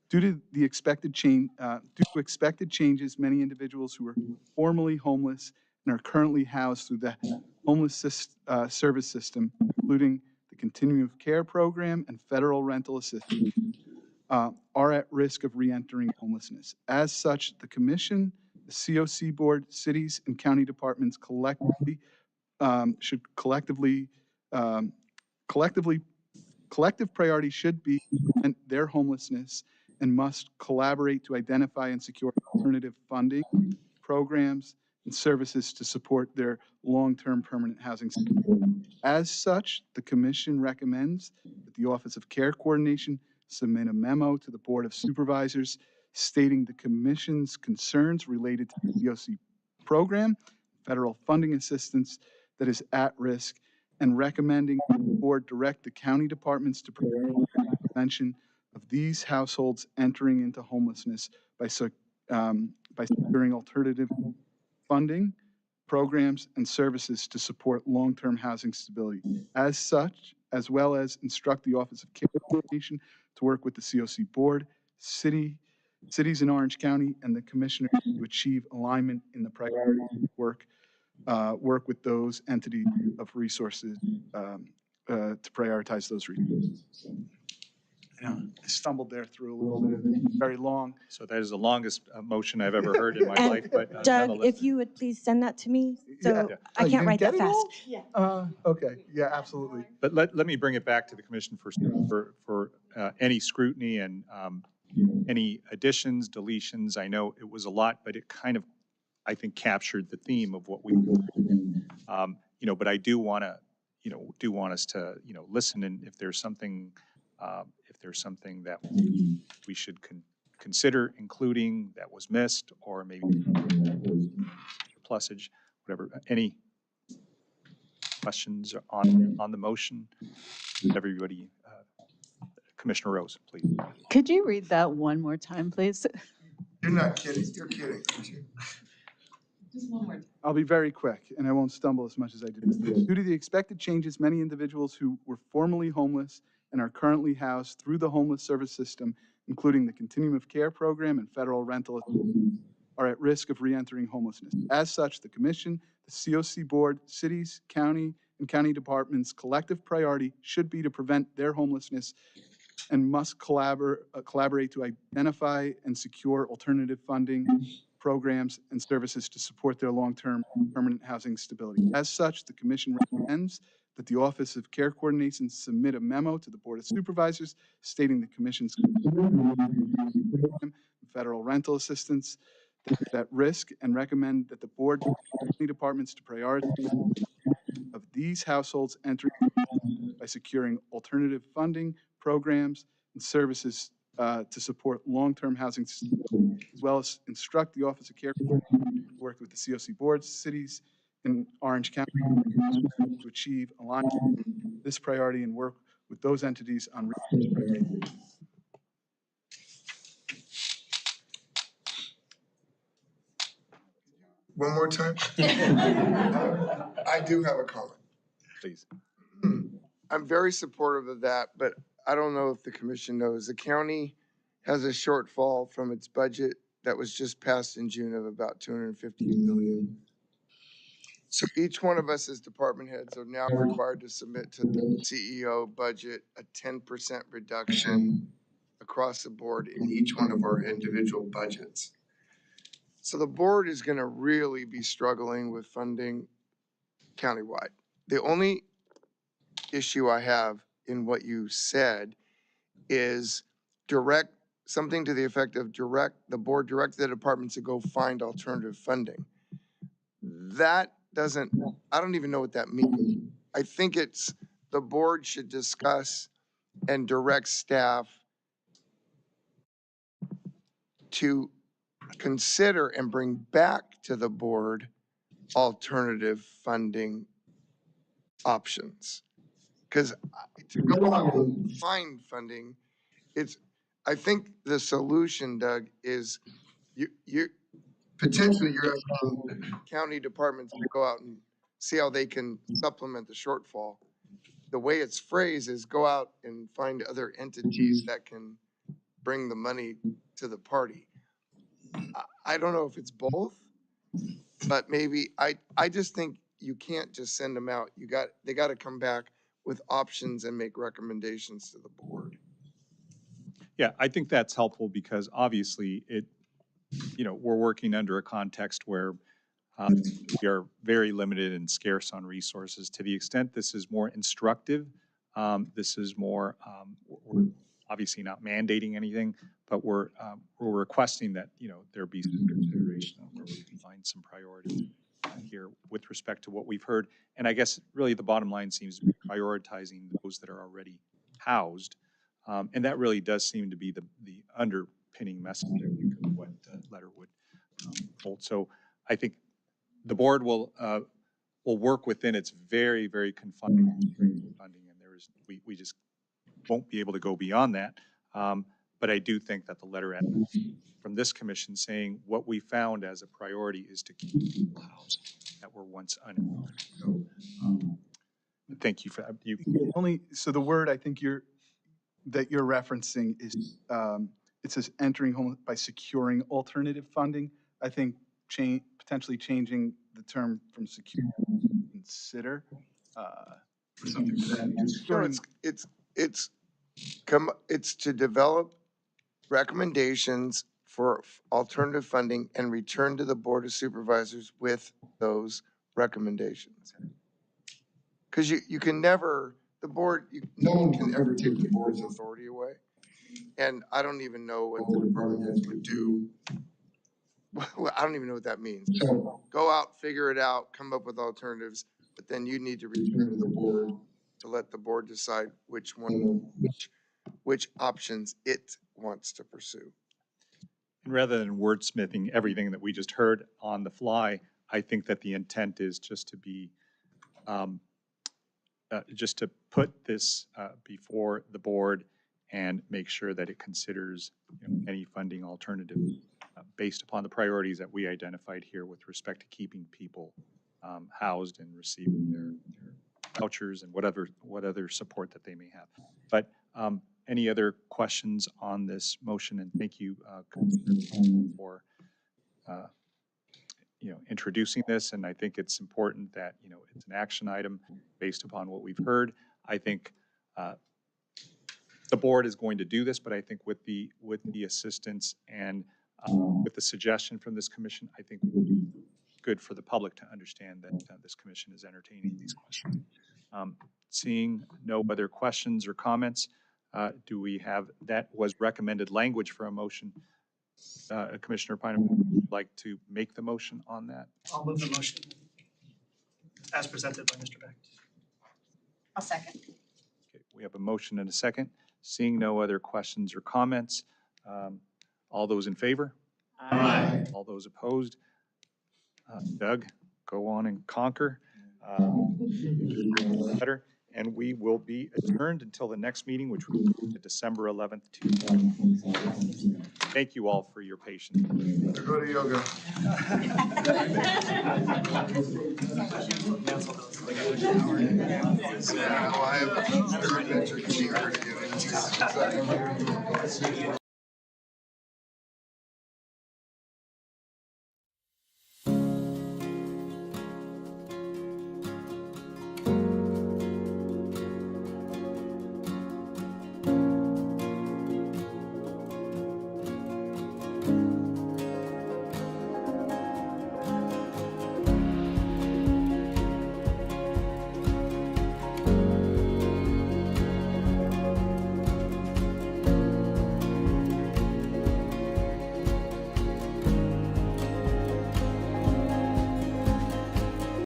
S8: Due to expected changes, many individuals who were formerly homeless and are currently housed through the homeless service system, including the Continuum of Care program and federal rental assistance, are at risk of reentering homelessness. As such, the Commission, the COC Board, cities, and county departments collectively collective priority should be their homelessness and must collaborate to identify and secure alternative funding, programs, and services to support their long-term permanent housing. As such, the Commission recommends that the Office of Care Coordination submit a memo to the Board of Supervisors stating the Commission's concerns related to the COC program, federal funding assistance that is at risk, and recommending the Board direct the county departments to provide prevention of these households entering into homelessness by securing alternative funding, programs, and services to support long-term housing stability. As such, as well as instruct the Office of Care Coordination to work with the COC Board, cities in Orange County, and the Commissioners to achieve alignment in the priority work with those entities of resources to prioritize those resources. I stumbled there through a little bit, very long.
S2: So that is the longest motion I've ever heard in my
S18: And
S2: life, but
S18: Doug,
S2: nonetheless.
S18: if you would please send that to me, so
S8: Yeah.
S18: I
S8: You
S18: can't
S8: didn't
S18: write
S8: get
S18: that
S8: it all?
S18: fast.
S8: Okay, yeah, absolutely.
S2: But let me bring it back to the commission for any scrutiny and any additions, deletions. I know it was a lot, but it kind of, I think, captured the theme of what we, but I do want us to, listen, and if there's something that we should consider including that was missed, or maybe plusage, whatever. Any questions on the motion? Everybody, Commissioner Rose, please.
S1: Could you read that one more time, please?
S3: You're not kidding. You're kidding, aren't you?
S1: Just one more time.
S8: I'll be very quick, and I won't stumble as much as I did. Due to the expected changes, many individuals who were formerly homeless and are currently housed through the homeless service system, including the Continuum of Care program and federal rental assistance, are at risk of reentering homelessness. As such, the Commission, the COC Board, cities, county, and county departments' collective priority should be to prevent their homelessness and must collaborate to identify and secure alternative funding, programs, and services to support their long-term permanent housing stability. As such, the Commission recommends that the Office of Care Coordination submit a memo to the Board of Supervisors stating the Commission's federal rental assistance at risk, and recommend that the Board departments to prioritize of these households entering by securing alternative funding, programs, and services to support long-term housing, as well as instruct the Office of Care to work with the COC boards, cities in Orange County to achieve alignment with this priority and work with those entities on resource priorities.
S3: One more time? I do have a comment.
S2: Please.
S3: I'm very supportive of that, but I don't know if the commission knows. The county has a shortfall from its budget that was just passed in June of about $250 million. So each one of us as department heads are now required to submit to the CEO budget a 10% reduction across the board in each one of our individual budgets. So the board is going to really be struggling with funding countywide. The only issue I have in what you said is direct, something to the effect of the board direct the departments to go find alternative funding. That doesn't, I don't even know what that means. I think it's the board should discuss and direct staff to consider and bring back to the board alternative funding options. Because to go out and find funding, I think the solution, Doug, is you potentially you're asking county departments to go out and see how they can supplement the shortfall. The way it's phrased is go out and find other entities that can bring the money to the party. I don't know if it's both, but maybe I just think you can't just send them out. They got to come back with options and make recommendations to the board.
S2: Yeah, I think that's helpful because obviously we're working under a context where we are very limited and scarce on resources. To the extent this is more instructive, this is more, we're obviously not mandating anything, but we're requesting that, there be some consideration of where we can find some priorities here with respect to what we've heard. And I guess really the bottom line seems to be prioritizing those that are already housed. And that really does seem to be the underpinning message of what the letter would hold. So I think the board will work within its very, very confined funding, and we just won't be able to go beyond that. But I do think that the letter from this commission saying what we found as a priority is to keep people housed. that were once unhoused. Thank you for that. You,
S8: So the word I think you're referencing is, it says entering home by securing alternative funding. I think potentially changing the term from secure to consider, or something to that.
S3: No, it's to develop recommendations for alternative funding and return to the Board of Supervisors with those recommendations. Because you can never, no one can ever take the board's authority away. And I don't even know what the department heads would do. Well, I don't even know what that means. So go out, figure it out, come up with alternatives, but then you need to return to the board to let the board decide which options it wants to pursue.
S2: And rather than wordsmithing everything that we just heard on the fly, I think that the intent is just to be, just to put this before the board and make sure that it considers any funding alternative based upon the priorities that we identified here with respect to keeping people housed and receiving their vouchers and what other support that they may have. But any other questions on this motion? And thank you for introducing this. And I think it's important that it's an action item based upon what we've heard. I think the board is going to do this, but I think with the assistance and with the suggestion from this commission, I think it would be good for the public to understand that this commission is entertaining these questions. Seeing no other questions or comments, do we have, that was recommended language for a motion? Commissioner Pine, would you like to make the motion on that?
S6: I'll move the motion as presented by Mr. Beck.
S1: I'll second.
S2: Okay, we have a motion and a second. Seeing no other questions or comments, all those in favor?
S4: Aye.
S2: All those opposed? Doug, go on and conquer. Better. And we will be adjourned until the next meeting, which will be December 11th. Thank you all for your patience.
S3: Go to yoga. Yeah, well, I have a metric chamber to get into.